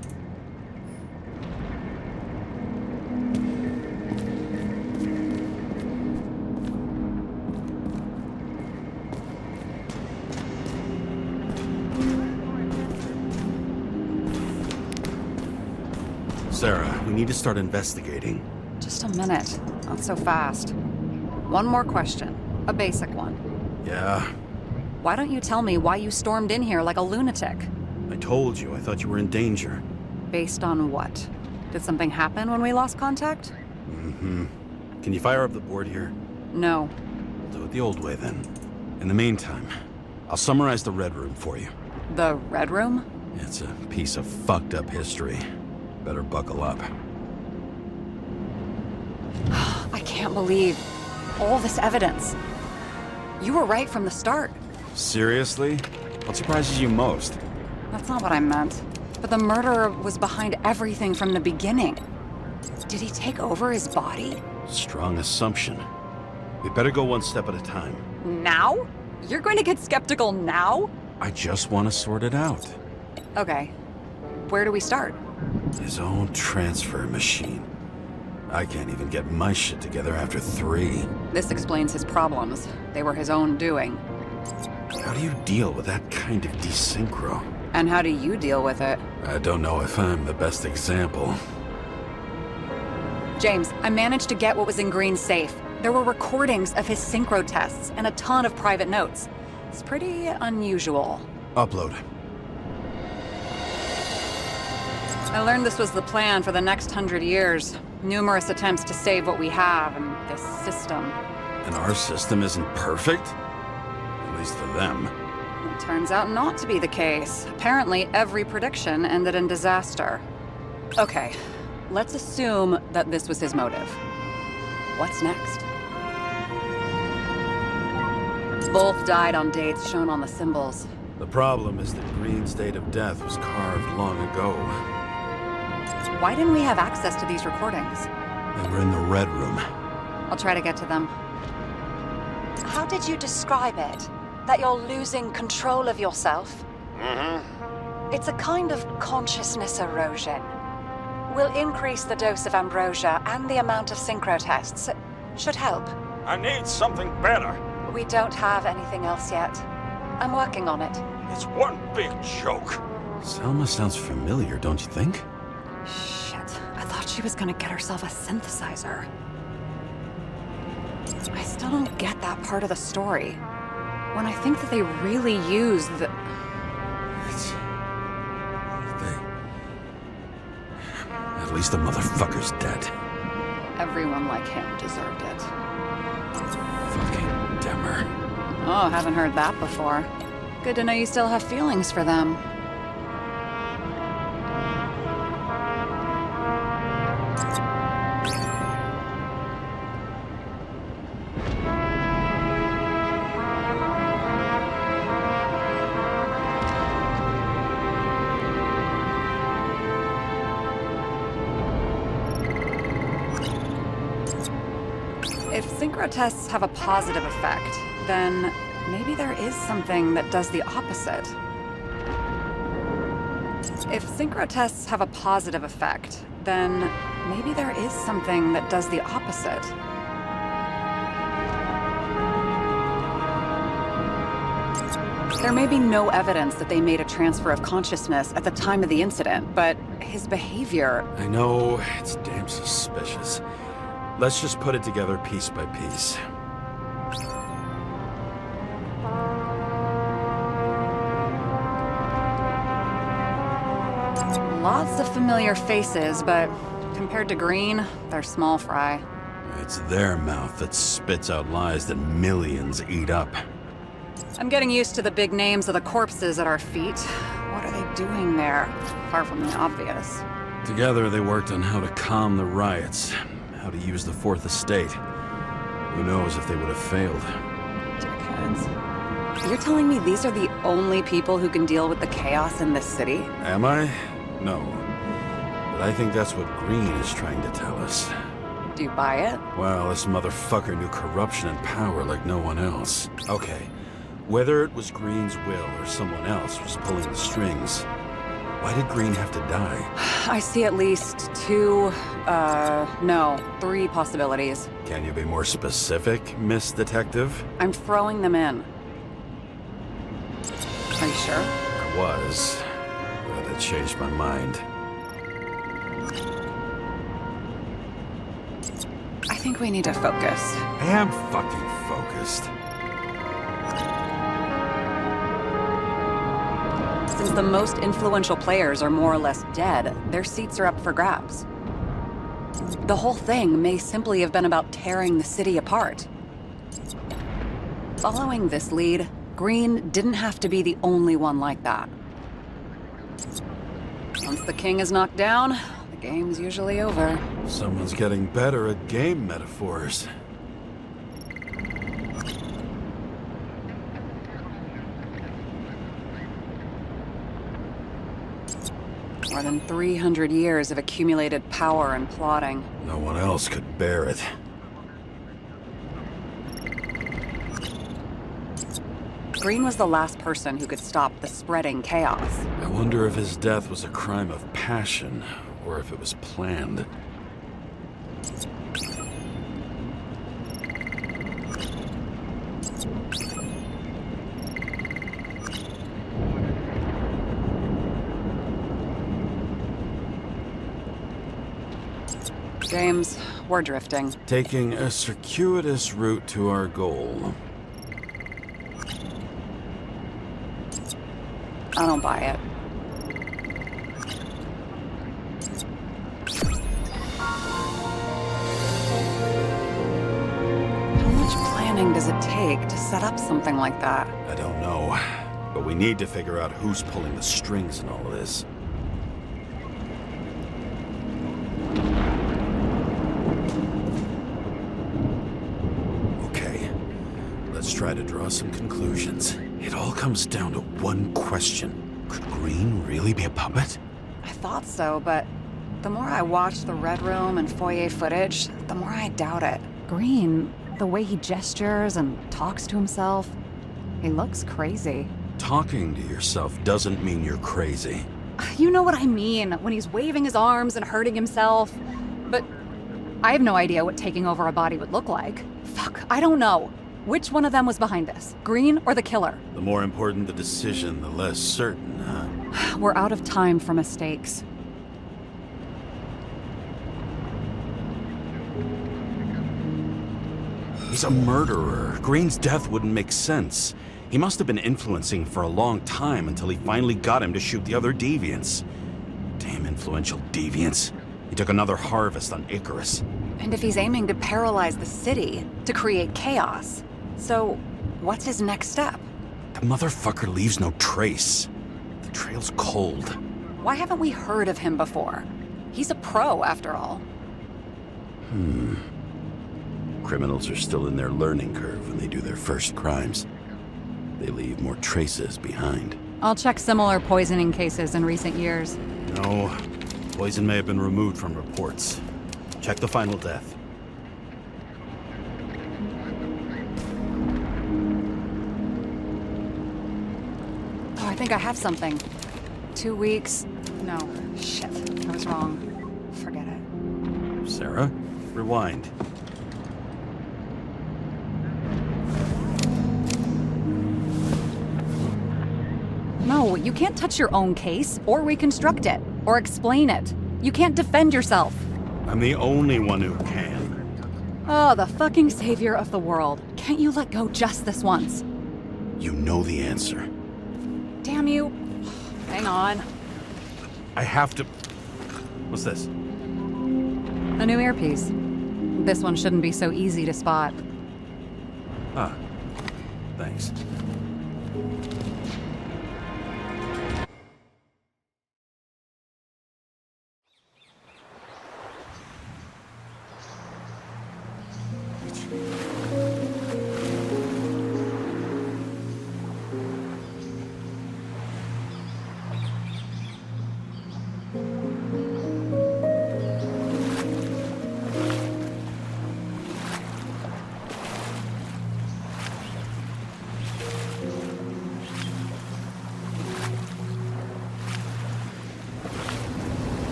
Sarah, we need to start investigating. Just a minute. Not so fast. One more question. A basic one. Yeah? Why don't you tell me why you stormed in here like a lunatic? I told you, I thought you were in danger. Based on what? Did something happen when we lost contact? Mm-hmm. Can you fire up the board here? No. We'll do it the old way then. In the meantime, I'll summarize the Red Room for you. The Red Room? It's a piece of fucked up history. Better buckle up. I can't believe all this evidence. You were right from the start. Seriously? What surprises you most? That's not what I meant. But the murderer was behind everything from the beginning. Did he take over his body? Strong assumption. We better go one step at a time. Now? You're going to get skeptical now? I just want to sort it out. Okay. Where do we start? His own transfer machine. I can't even get my shit together after 3. This explains his problems. They were his own doing. How do you deal with that kind of desynchro? And how do you deal with it? I don't know if I'm the best example. James, I managed to get what was in Green's safe. There were recordings of his synchro tests and a ton of private notes. It's pretty unusual. Upload. I learned this was the plan for the next 100 years. Numerous attempts to save what we have in this system. And our system isn't perfect? At least for them. It turns out not to be the case. Apparently, every prediction ended in disaster. Okay, let's assume that this was his motive. What's next? Both died on dates shown on the symbols. The problem is that Green's date of death was carved long ago. Why didn't we have access to these recordings? They were in the Red Room. I'll try to get to them. How did you describe it? That you're losing control of yourself? Mm-hmm. It's a kind of consciousness erosion. We'll increase the dose of ambrosia and the amount of synchro tests. Should help. I need something better. We don't have anything else yet. I'm working on it. It's one big joke. Selma sounds familiar, don't you think? Shit, I thought she was gonna get herself a synthesizer. I still don't get that part of the story. When I think that they really used the... At least the motherfucker's dead. Everyone like him deserved it. Fucking Demmer. Oh, haven't heard that before. Good to know you still have feelings for them. synchrotron have a positive effect, then maybe there is something that does the opposite. If synchrotron have a positive effect, then maybe there is something that does the opposite. There may be no evidence that they made a transfer of consciousness at the time of the incident, but his behavior... I know, it's damn suspicious. Let's just put it together piece by piece. Lots of familiar faces, but compared to Green, they're small fry. It's their mouth that spits out lies that millions eat up. I'm getting used to the big names of the corpses at our feet. What are they doing there? Far from the obvious. Together, they worked on how to calm the riots, how to use the Fourth Estate. Who knows if they would have failed. Dickheads. You're telling me these are the only people who can deal with the chaos in this city? Am I? No. But I think that's what Green is trying to tell us. Do you buy it? Well, this motherfucker knew corruption and power like no one else. Okay, whether it was Green's will or someone else was pulling the strings, why did Green have to die? I see at least three possibilities. Can you be more specific, Miss Detective? I'm throwing them in. Are you sure? I was, but I changed my mind. I think we need to focus. I am fucking focused. Since the most influential players are more or less dead, their seats are up for grabs. The whole thing may simply have been about tearing the city apart. Following this lead, Green didn't have to be the only one like that. Once the king is knocked down, the game's usually over. Someone's getting better at game metaphors. More than 300 years of accumulated power and plotting. No one else could bear it. Green was the last person who could stop the spreading chaos. I wonder if his death was a crime of passion, or if it was planned. James, we're drifting. Taking a circuitous route to our goal. I don't buy it. How much planning does it take to set up something like that? I don't know, but we need to figure out who's pulling the strings in all of this. Okay, let's try to draw some conclusions. It all comes down to one question. Could Green really be a puppet? I thought so, but the more I watch the Red Room and foyer footage, the more I doubt it. Green, the way he gestures and talks to himself, he looks crazy. Talking to yourself doesn't mean you're crazy. You know what I mean, when he's waving his arms and hurting himself. But I have no idea what taking over a body would look like. Fuck, I don't know. Which one of them was behind this? Green or the killer? The more important the decision, the less certain, huh? We're out of time for mistakes. He's a murderer. Green's death wouldn't make sense. He must have been influencing for a long time until he finally got him to shoot the other deviants. Damn influential deviants. He took another harvest on Icarus. And if he's aiming to paralyze the city, to create chaos, so what's his next step? The motherfucker leaves no trace. The trail's cold. Why haven't we heard of him before? He's a pro, after all. Criminals are still in their learning curve when they do their first crimes. They leave more traces behind. I'll check similar poisoning cases in recent years. No, poison may have been removed from reports. Check the final death. Oh, I think I have something. 2 weeks. No, shit. I was wrong. Forget it. Sarah, rewind. No, you can't touch your own case, or reconstruct it, or explain it. You can't defend yourself. I'm the only one who can. Oh, the fucking savior of the world. Can't you let go just this once? You know the answer. Damn you. Hang on. I have to... What's this? A new earpiece. This one shouldn't be so easy to spot. Ah, thanks.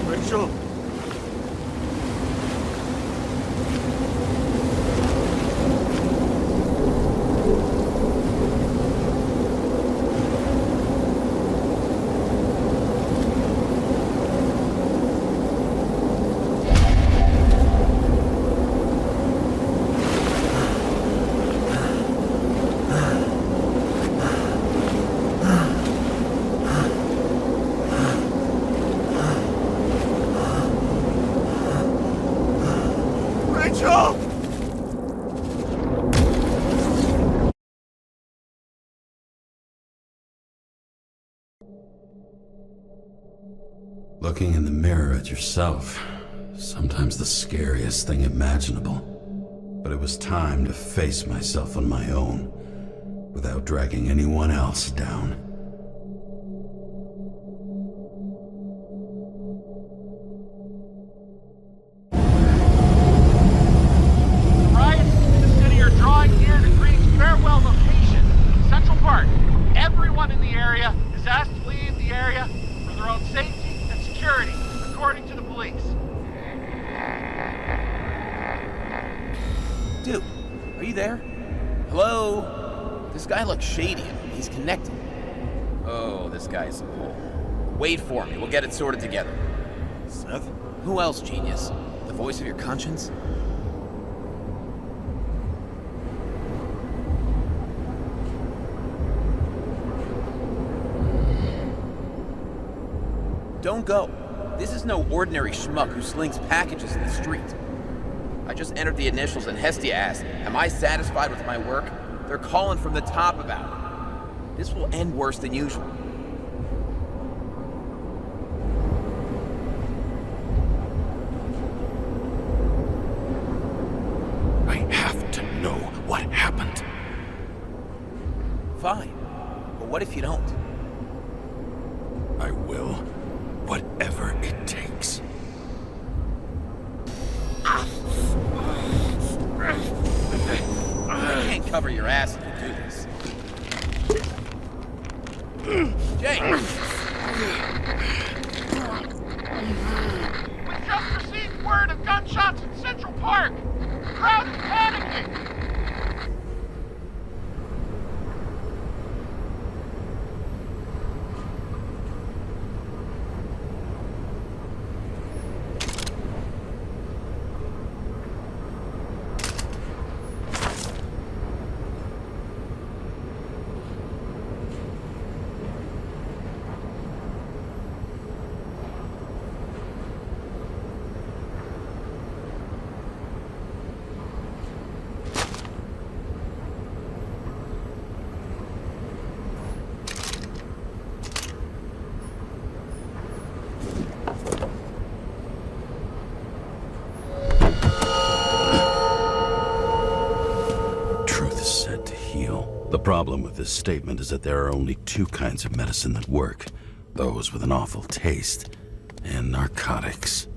Rachel! Rachel! Looking in the mirror at yourself, sometimes the scariest thing imaginable. But it was time to face myself on my own, without dragging anyone else down. Right? Consider your drawing here to Green's farewell location, Central Park. Everyone in the area is asked to leave the area for their own safety and security, according to the police. Dude, are you there? Hello? This guy looks shady. He's connected. Oh, this guy's a bull. Wait for me. We'll get it sorted together. Seth? Who else, genius? The voice of your conscience? Don't go. This is no ordinary schmuck who slings packages in the street. I just entered the initials and Hestia asked, am I satisfied with my work? They're calling from the top about it. This will end worse than usual. I have to know what happened. Fine. But what if you don't? I will. Whatever it takes. I can't cover your ass if you do this. Jake! We just received word of gunshots in Central Park. The crowd is panicking. The problem with this statement is that there are only two kinds of medicine that work. Those with an awful taste, and narcotics.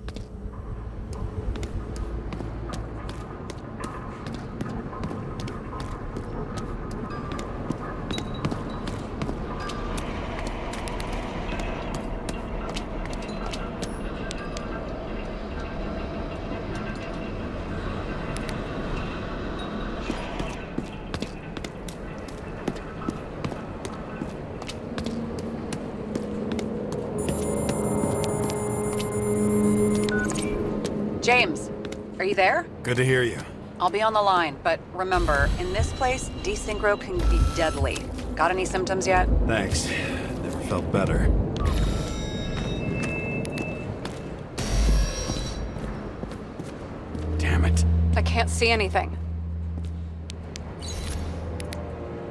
there? Good to hear you. I'll be on the line, but remember, in this place, desynchro can be deadly. Got any symptoms yet? Thanks. Never felt better. Damn it. I can't see anything.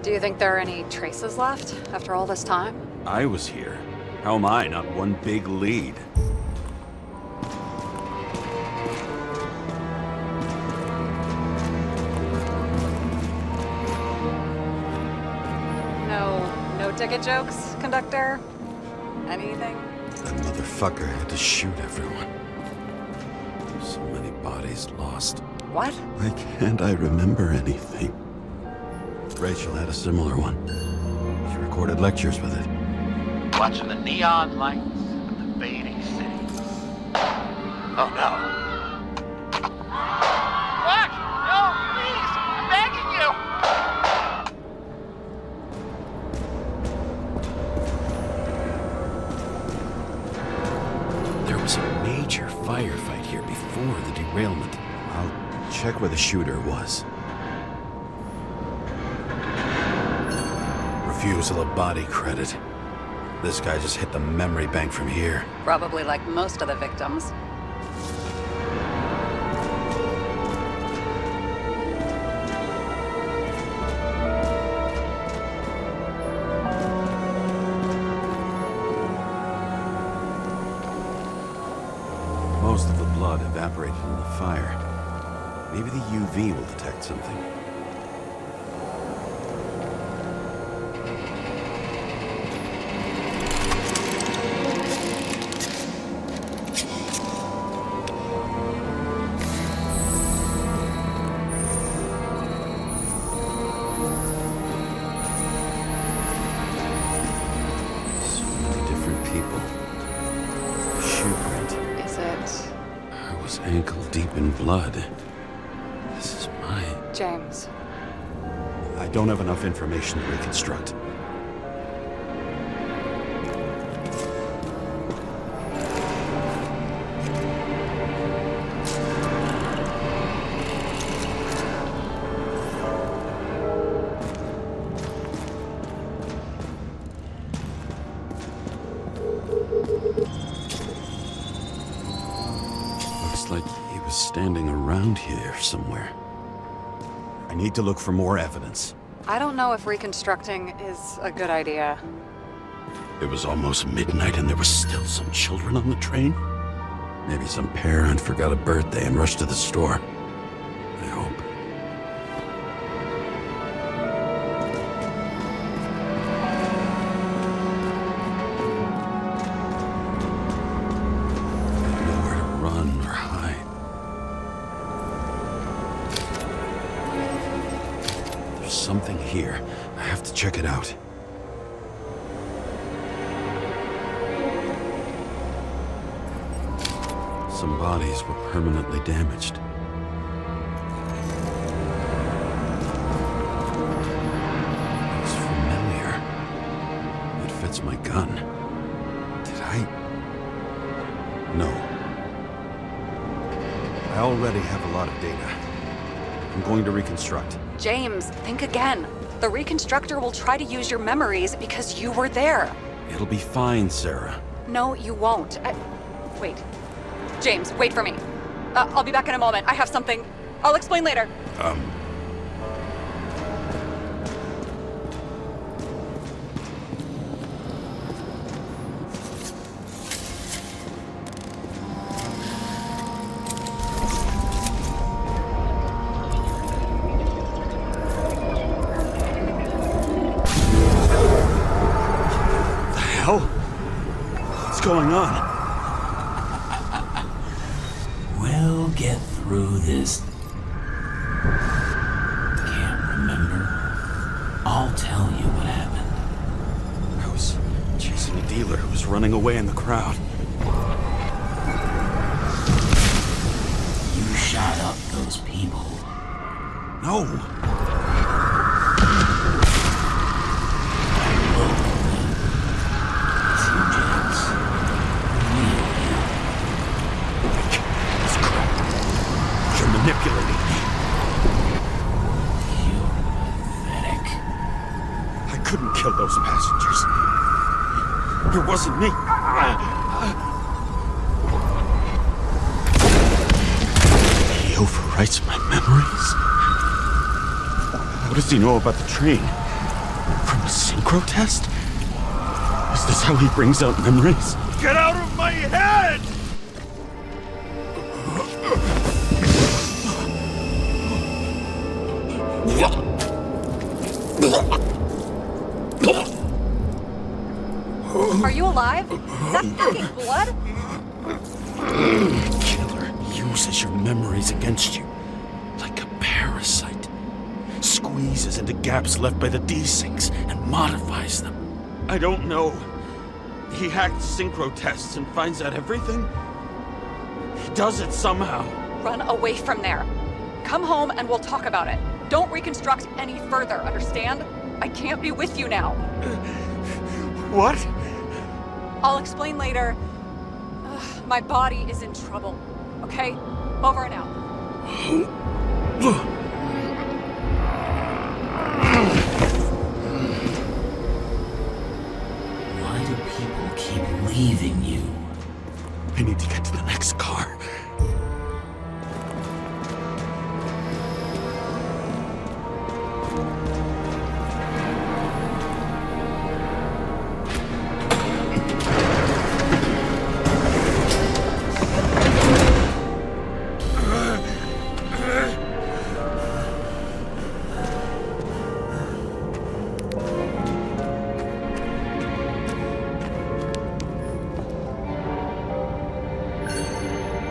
Do you think there are any traces left after all this time? I was here. How am I not one big lead? No ticket jokes, conductor? Anything? That motherfucker had to shoot everyone. So many bodies lost. What? Why can't I remember anything? Rachel had a similar one. She recorded lectures with it. Watching the neon lights of the fading city. Oh no. What? No, please! I'm begging you! There was a major firefight here before the derailment. I'll check where the shooter was. Refusal of body credit. This guy just hit the memory bank from here. Probably like most of the victims. Most of the blood evaporated in the fire. Maybe the UV will detect something. Ankle deep in blood. This is mine. James. I don't have enough information to reconstruct. Like he was standing around here somewhere. I need to look for more evidence. I don't know if reconstructing is a good idea. It was almost midnight and there were still some children on the train. Maybe some parent forgot a birthday and rushed to the store. I hope. Something here. I have to check it out. Some bodies were permanently damaged. Looks familiar. It fits my gun. Did I? No. I already have a lot of data. I'm going to reconstruct. James, think again. The reconstructor will try to use your memories because you were there. It'll be fine, Sarah. No, you won't. Wait. James, wait for me. I'll be back in a moment. I have something. I'll explain later. What's going on? We'll get through this. Can't remember? I'll tell you what happened. I was chasing a dealer who was running away in the crowd. You shot up those people. No. I couldn't kill those passengers. It wasn't me. He overwrites my memories? How does he know about the train? From a synchro test? Is this how he brings out memories? Get out of my head! Are you alive? Is that fucking blood? Killer uses your memories against you, like a parasite. Squeezes into gaps left by the desyncs and modifies them. I don't know. He hacked synchro tests and finds out everything? He does it somehow. Run away from there. Come home and we'll talk about it. Don't reconstruct any further, understand? I can't be with you now. What? I'll explain later. My body is in trouble. Okay? Over and out. Why do people keep leaving you? I need to get to the next car.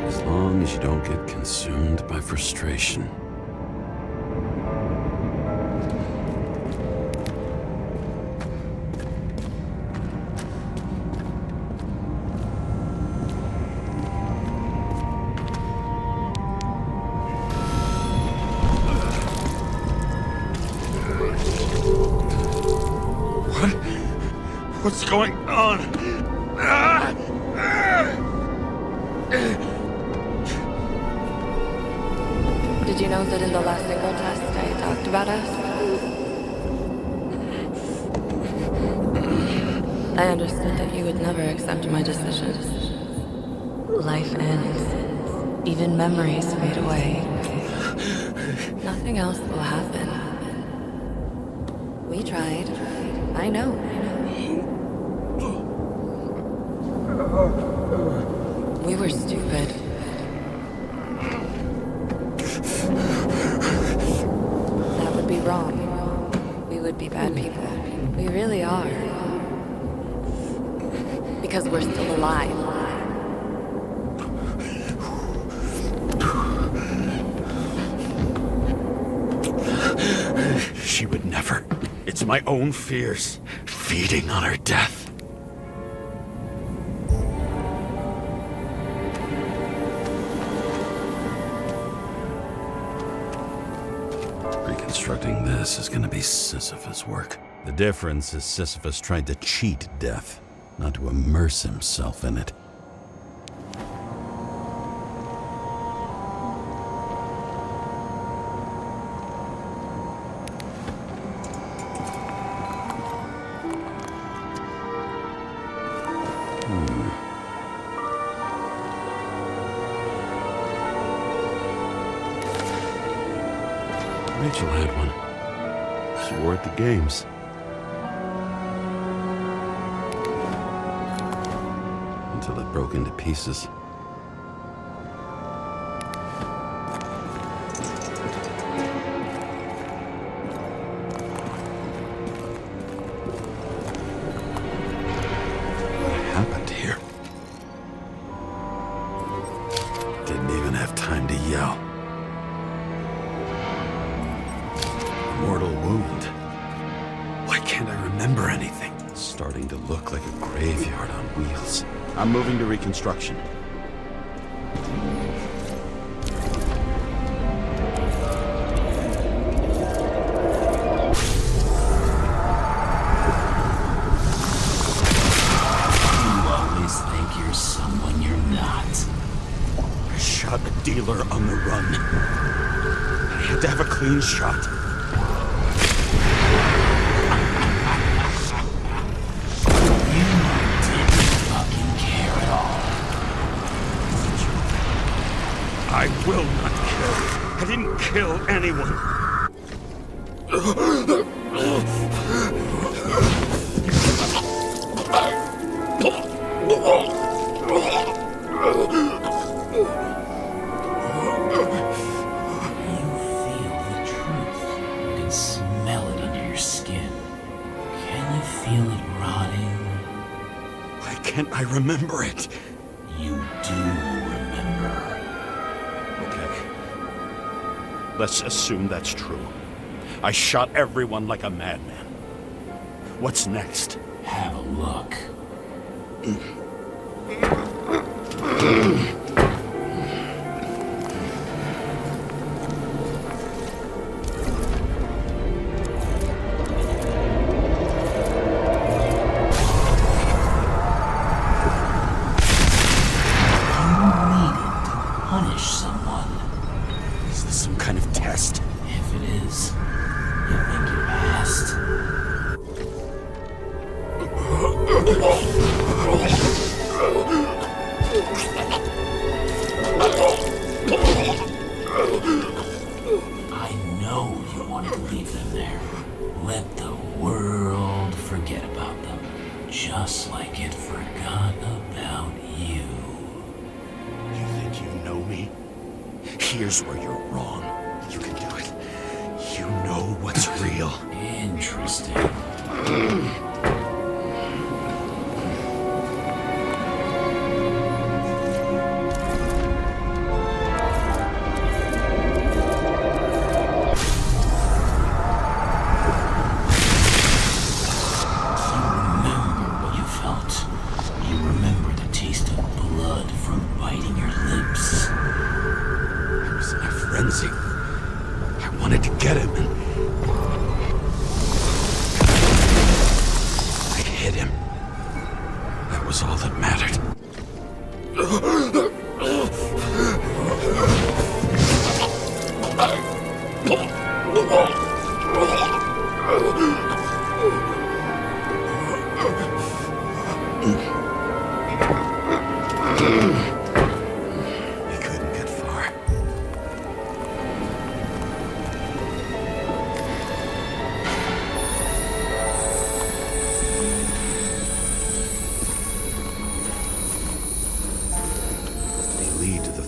As long as you don't get consumed by frustration. What's going on? Did you know that in the last single test I talked about us? I understood that you would never accept my decisions. Life ends. Even memories fade away. Nothing else will happen. We tried. I know. We were stupid. That would be wrong. We would be bad people. We really are. Because we're still alive. She would never. It's my own fears, feeding on her death. Reconstructing this is gonna be Sisyphus work. The difference is Sisyphus tried to cheat death, not to immerse himself in it. Rachel had one. She wore it to games. Until it broke into pieces. What happened here? Didn't even have time to yell. Mortal wound. Why can't I remember anything? It's starting to look like a graveyard on wheels. I'm moving to reconstruction. You always think you're someone you're not. I shot a dealer on the run. had to have a clean shot. You didn't fucking care at all. I will not kill. I didn't kill anyone. I remember it. You do remember. Okay. Let's assume that's true. I shot everyone like a madman. What's next? Have a look. Just like it forgot about you. You think you know me? Here's where you're wrong. You can do it. You know what's real. Interesting. I wanted to get him and I hit him. That was all that mattered.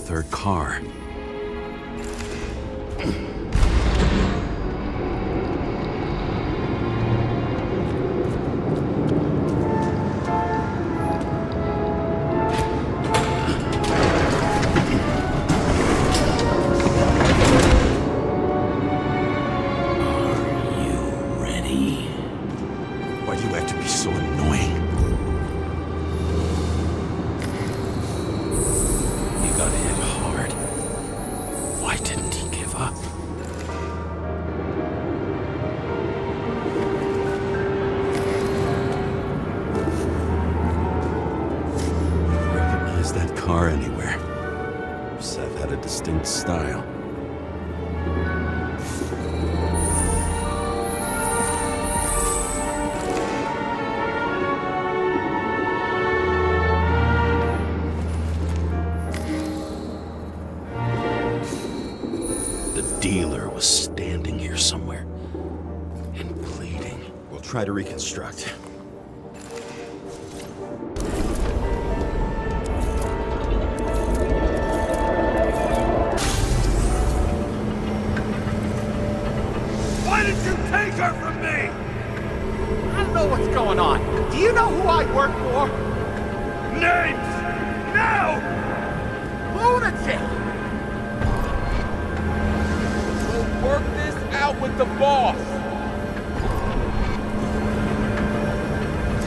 Third car. That car anywhere. Seth had a distinct style. The dealer was standing here somewhere and bleeding. We'll try to reconstruct. Take her from me! I don't know what's going on. Do you know who I work for? Names! Now! Lunatic! We'll work this out with the boss.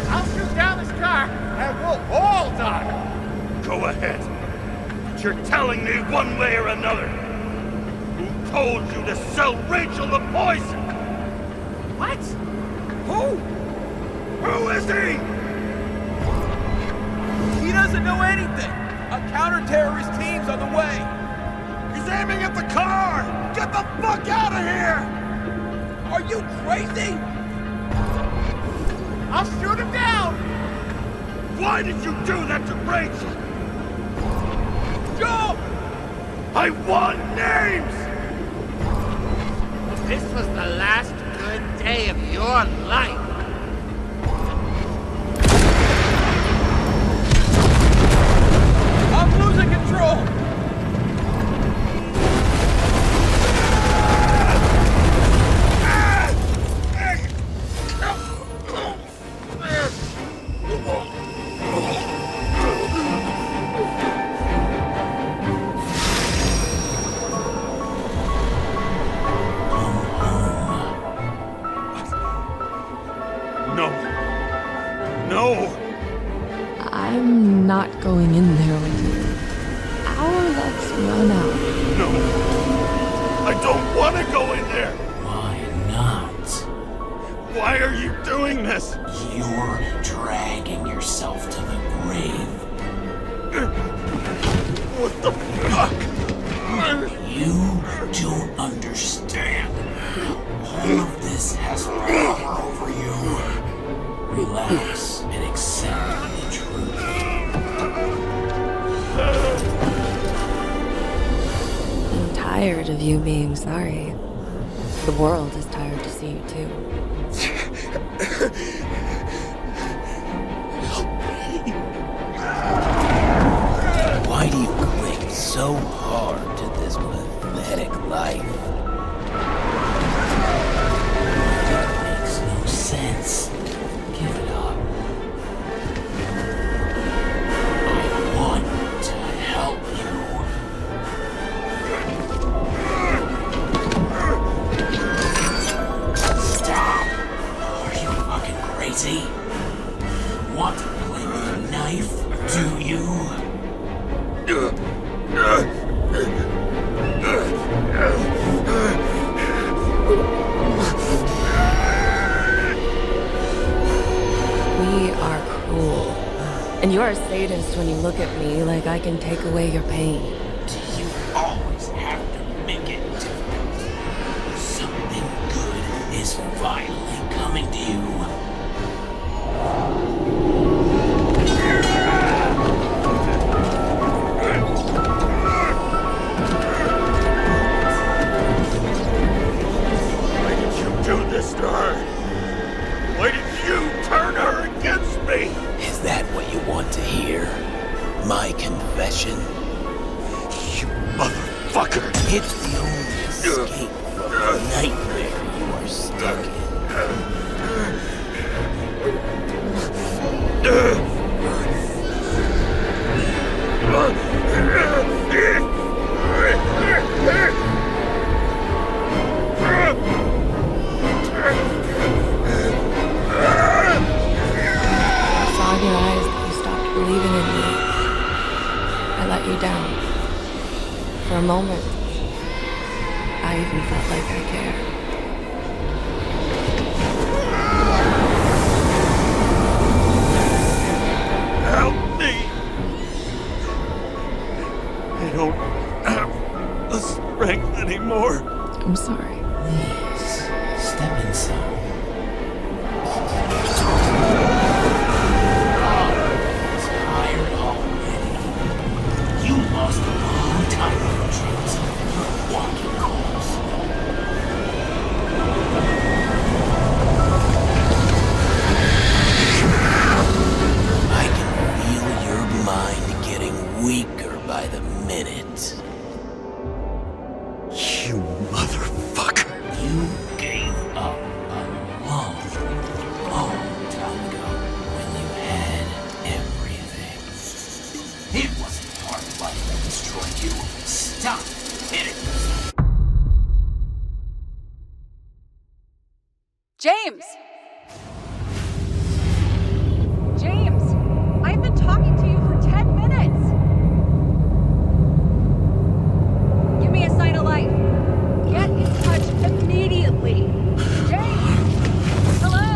I'll shoot down this car and we'll all die. Go ahead. But you're telling me one way or another. Who told you to sell Rachel the poison? What? Who? Who is he? He doesn't know anything. A counter-terrorist team's on the way. He's aiming at the car! Get the fuck out of here! Are you crazy? I'll shoot him down! Why did you do that to Rachel? Joe! I want names! This was the last good day of your life. I'm losing control! I'm not going in there with you. Our luck's run out. No. I don't want to go in there. Why not? Why are you doing this? You're dragging yourself to the grave. What the fuck? You don't understand. All of this has power over you. Relax and accept the truth. I'm tired of you being sorry. The world is tired to see you too. Why do you cling so hard to this pathetic life? It makes no sense. Give it up. I want to help you. Stop! Are you fucking crazy? Want to play with a knife, do you? We are cruel. And you're a sadist when you look at me like I can take away your pain. Do you always have to make it difficult? Something good is finally coming to you. Why did you do this to her? Why did you turn her against me? Is that what you want to hear? My confession? You motherfucker! It's the only escape from the nightmare you are stuck in. I saw in your eyes that you stopped believing in me. I let you down. For a moment, I even felt like I cared. Help me! I don't have the strength anymore. I'm sorry. Please, step inside. Tired already. You lost a long time ago, James. You're a walking corpse. I can feel your mind getting weaker by the minute. You motherfucker! You gave up a long, long time ago when you had everything. It wasn't part of life that destroyed you. Stop hitting yourself. James! James! I've been talking to you for 10 minutes! Give me a sign of life. Get in touch immediately. James! Hello?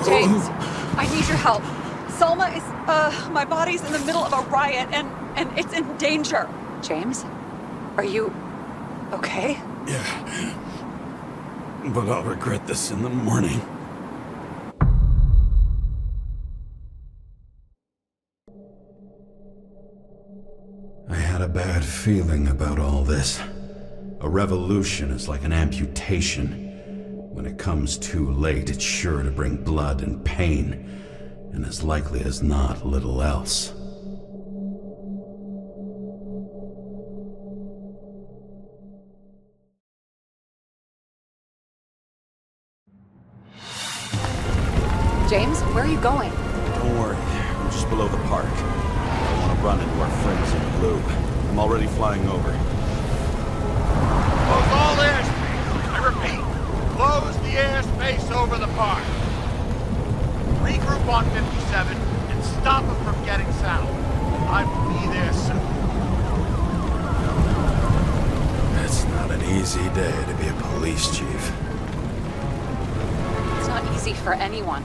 James, I need help. Salma is, my body's in the middle of a riot and it's in danger. James? Are you okay? Yeah. But I'll regret this in the morning. I had a bad feeling about all this. A revolution is like an amputation. When it comes too late, it's sure to bring blood and pain, and as likely as not, little else. James, where are you going? Don't worry, I'm just below the park. I want to run into our friends in blue. I'm already flying over. Close all airspace. I repeat, close the airspace over the park. Regroup on 57 and stop them from getting south. I will be there soon. It's not an easy day to be a police chief. It's not easy for anyone.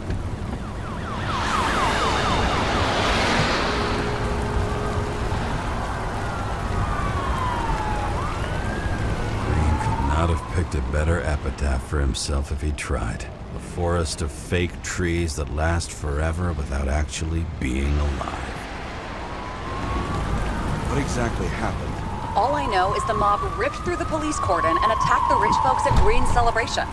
Not have picked a better epitaph for himself if he tried. A forest of fake trees that last forever without actually being alive. What exactly happened? All I know is the mob ripped through the police cordon and attacked the rich folks at Green's celebration.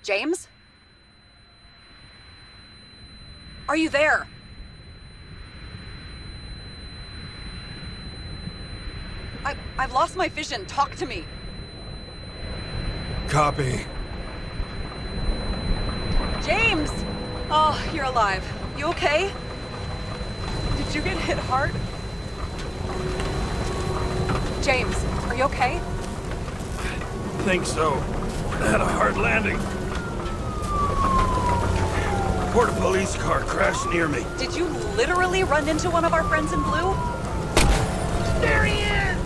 James? Are you there? I've lost my vision. Talk to me. Copy. James! Oh, you're alive. You okay? Did you get hit hard? James, are you okay? I think so. I had a hard landing. Report a police car crashed near me. Did you literally run into one of our friends in blue? There he is!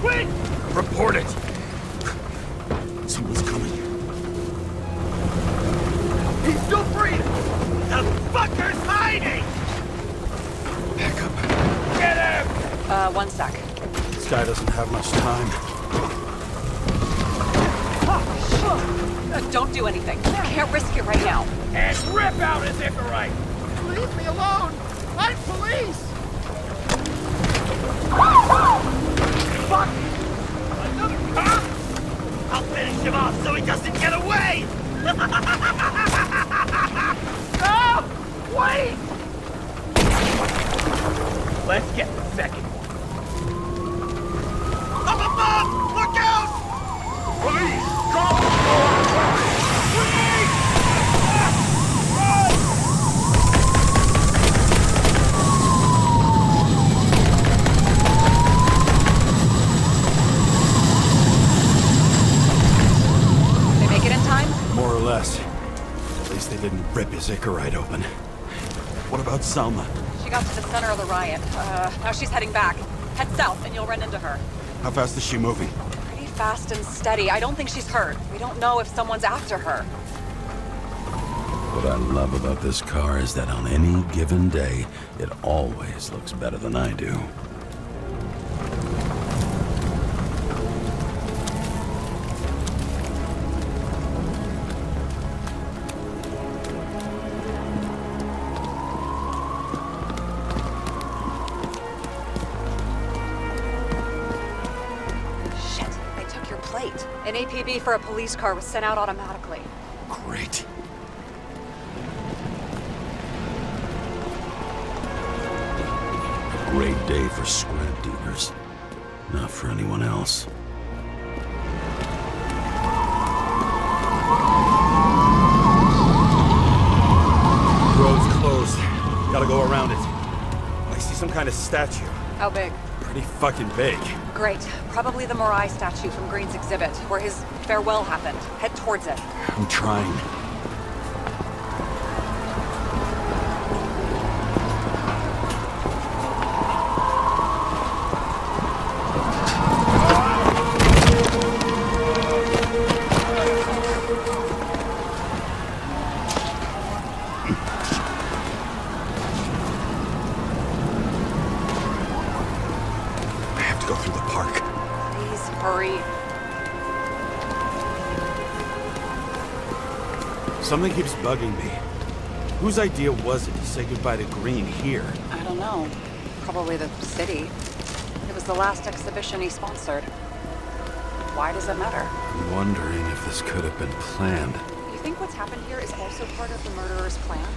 Quick! Report it. Someone's coming. He's still breathing! The fucker's hiding! Back up. Get him! One sec. This guy doesn't have much time. Don't do anything. Can't risk it right now. And rip out his Icarite! Leave me alone! I'm police! Fuck! Another cop? I'll finish him off so he doesn't get away! No! Wait! Let's get the second one. Up above! Look out! Police! Call! Police! They make it in time? More or less. At least they didn't rip his Icarite open. What about Salma? She got to the center of the riot. Now she's heading back. Head south and you'll run into her. How fast is she moving? Pretty fast and steady. I don't think she's hurt. We don't know if someone's after her. What I love about this car is that on any given day, it always looks better than I do. Shit, they took your plate. An APB for a police car was sent out automatically. Great. Great day for scrap dealers. Not for anyone else. Road's closed. Gotta go around it. I see some kind of statue. How big? Pretty pretty fucking big. Great. Probably the Morai statue from Green's exhibit, where his farewell happened. Head towards it. I'm trying. Something keeps bugging me. Whose idea was it to say goodbye to Green here? I don't know. Probably the city. It was the last exhibition he sponsored. Why does it matter? I'm wondering if this could have been planned. You think what's happened here is also part of the murderer's plan?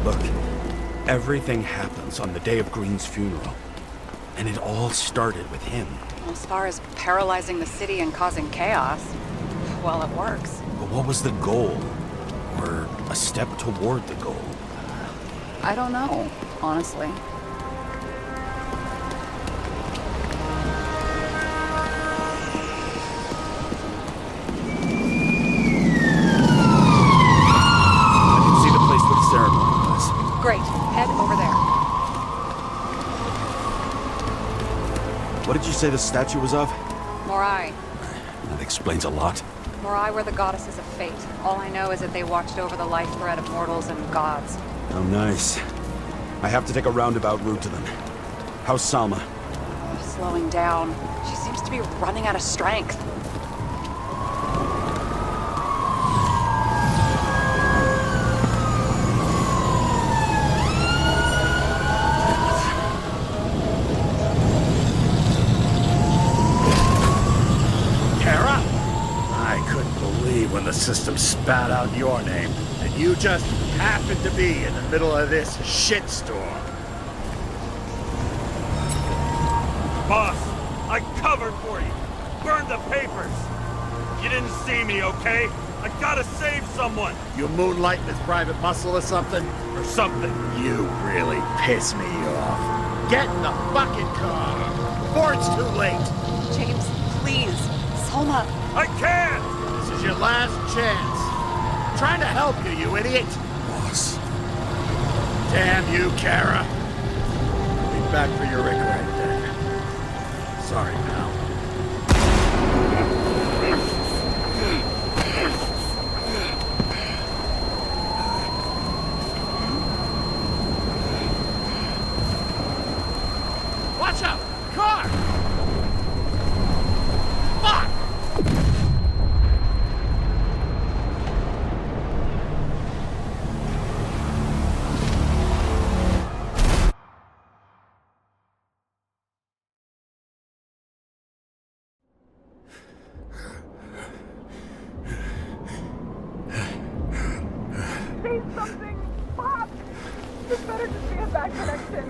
Look, everything happens on the day of Green's funeral. And it all started with him. Well, as far as paralyzing the city and causing chaos, well, it works. But what was the goal? Or a step toward the goal? I don't know, honestly. I can see the place where the ceremony was. Great. Head over there. What did you say the statue was of? Morai. That explains a lot. Morai were the goddesses of fate. All I know is that they watched over the life thread of mortals and gods. Oh, nice. I have to take a roundabout route to them. How's Salma? Slowing down. She seems to be running out of strength. When the system spat out your name, and you just happened to be in the middle of this shitstorm. Boss, I covered for you. Burned the papers. You didn't see me, okay? I gotta save someone. You moonlighting as private muscle or something? Or something. You really piss me off. Get in the fucking car before it's too late. James, please. Salma. I can't! This is your last chance. I'm trying to help you, you idiot. Boss. Damn you, Kara. I'll be back for your rig right then. Sorry, pal. Watch out! Car! Fuck! Say something! Fuck! This better just be a bad connection.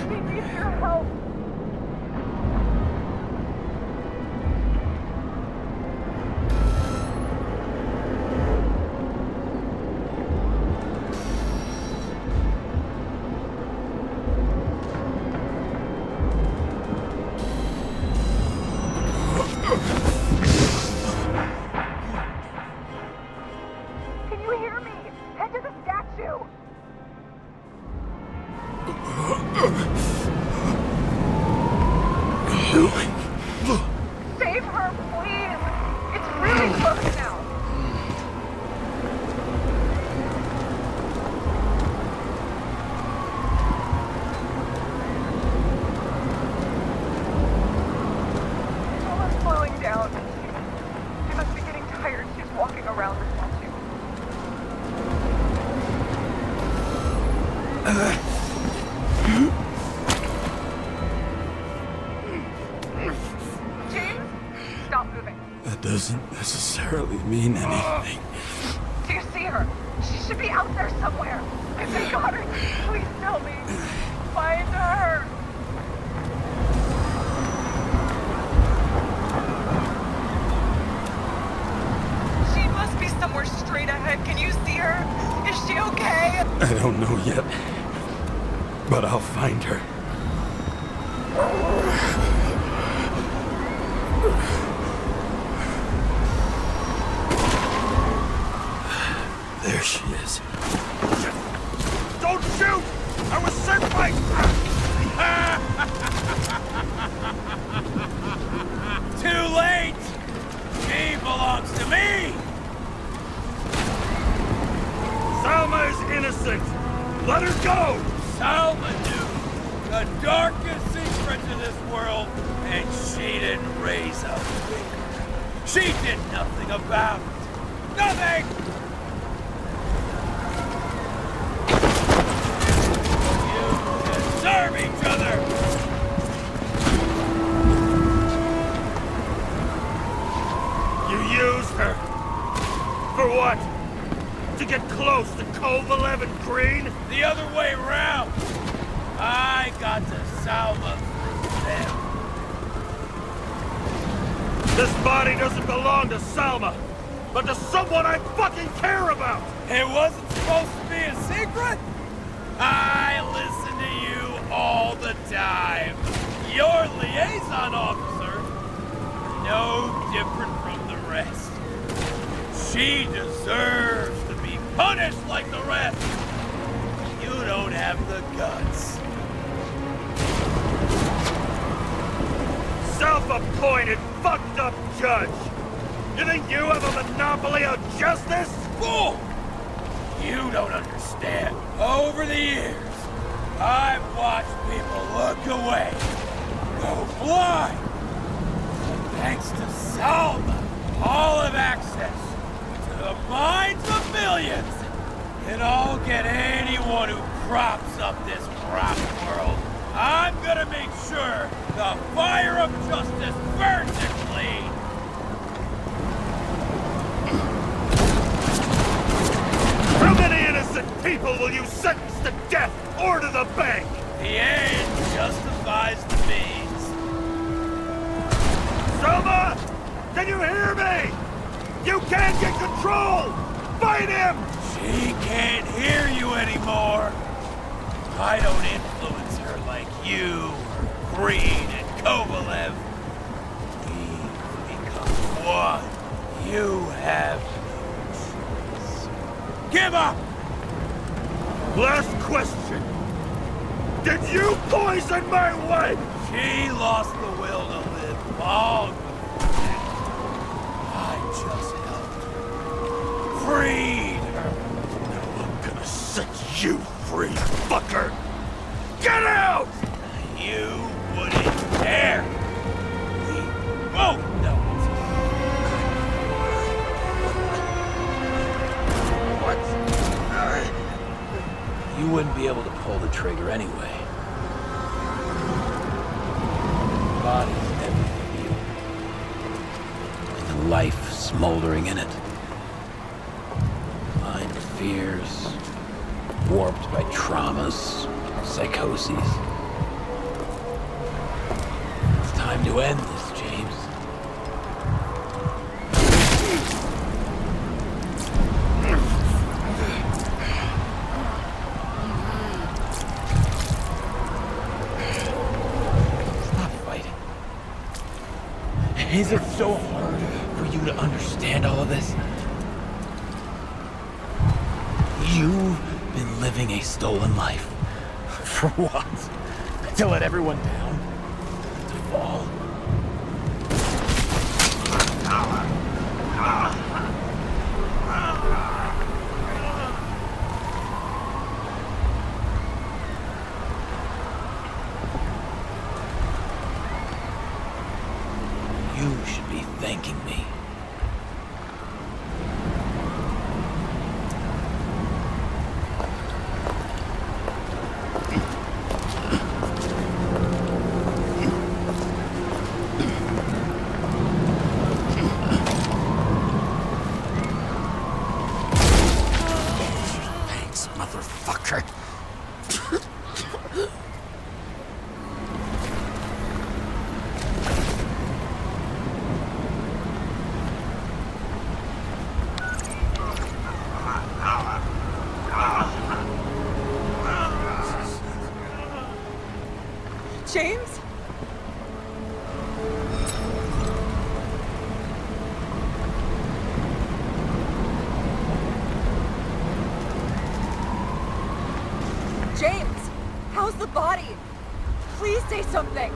We need your help. Can you hear me? Head to the statue! Save her, please! It's really close now! Someone's slowing down. She must be getting tired. She's walking around the statue. James, stop moving. That doesn't necessarily mean anything. be out there somewhere. If they got her, please tell me. Find her. She must be somewhere straight ahead. Can you see her? Is she okay? I don't know yet, but I'll find her. There she is. Don't shoot! I was sent by... Too late! She belongs to me! Salma is innocent! Let her go! Salma knew the darkest secrets of this world, and she didn't raise a finger. She did nothing about it. Nothing! Serve each other! You used her. For what? To get close to Cove 11 Green? The other way around. I got to Salma through them. This body doesn't belong to Salma, but to someone I fucking care about! It wasn't supposed to be a secret? I listen to you all the time. Your liaison officer, no different from the rest. She deserves to be punished like the rest. You don't have the guts. Self-appointed, fucked up judge! You think you have a monopoly on justice? Fool! You don't understand. Over the years, I've watched people look away, go blind. But thanks to Salma, all have access to the minds of millions. And I'll get anyone who props up this rotten world. I'm gonna make sure the fire of justice burns it clean. How many innocent people will you sentence to death or to the bank? The end justifies the means. Selma! Can you hear me? You can't get control! Fight him! She can't hear you anymore. I don't influence her like you, or Green and Kovalev. We've become one. You have no choice. Give up! Last question. Did you poison my wife? She lost the will to live long before that. I just helped. Freed her. Now I'm gonna set you free, fucker! Get out! You wouldn't dare. We both know it. What? You wouldn't be able to pull the trigger anyway. The body's everything to you. And the life smoldering in it. Mind with fears, warped by traumas, psychoses. It's time to end this, James. Stop fighting. Is it so hard for you to understand all of this? You've been living a stolen life. For what? To let everyone down? To fall? You should be thanking me. motherfucker. James? James, how's the body? Please say something.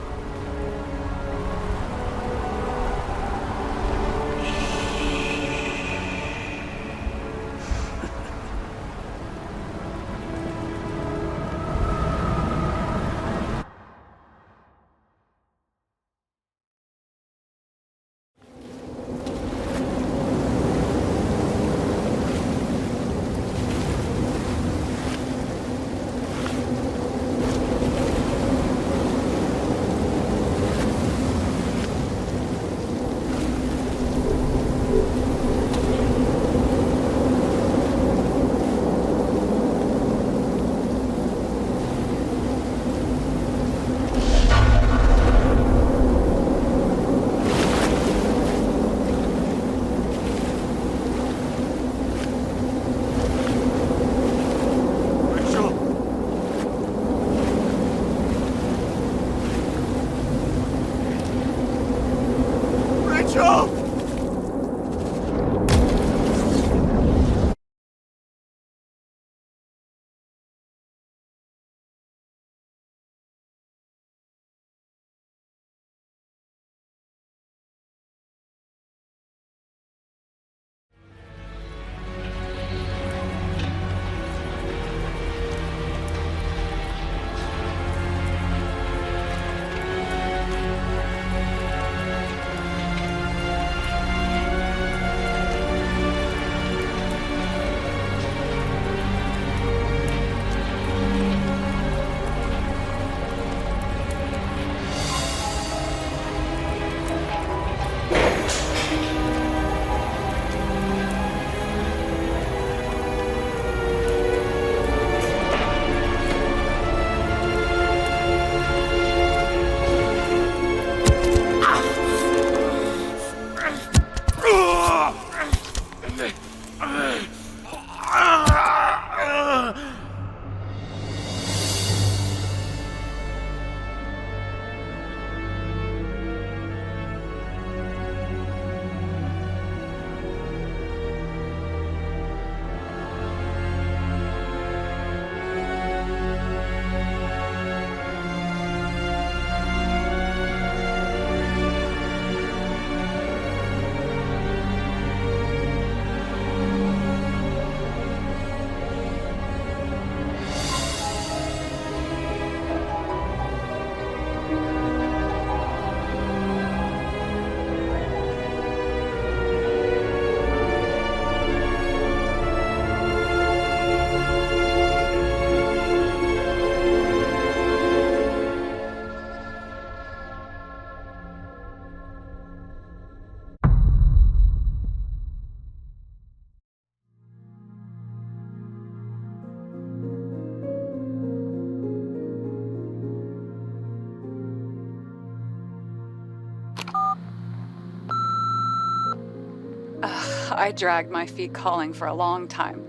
I dragged my feet calling for a long time.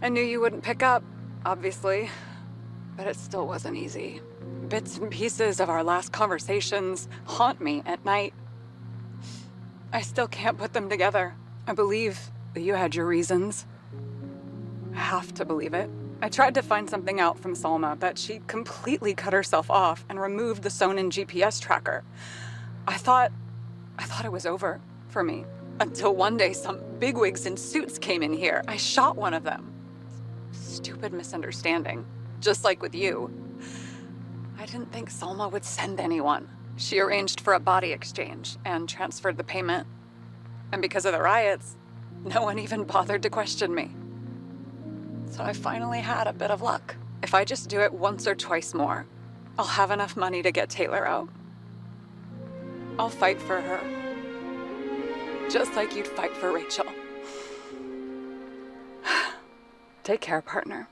I knew you wouldn't pick up, obviously, but it still wasn't easy. Bits and pieces of our last conversations haunt me at night. I still can't put them together. I believe that you had your reasons. I have to believe it. I tried to find something out from Salma, but she completely cut herself off and removed the Sonin GPS tracker. I thought it was over for me. Until one day some bigwigs in suits came in here. I shot one of them. Stupid misunderstanding, just like with you. I didn't think Salma would send anyone. She arranged for a body exchange and transferred the payment. And because of the riots, no one even bothered to question me. So I finally had a bit of luck. If I just do it once or twice more, I'll have enough money to get Taylor out. I'll fight for her. Just like you'd fight for Rachel. Take care, partner.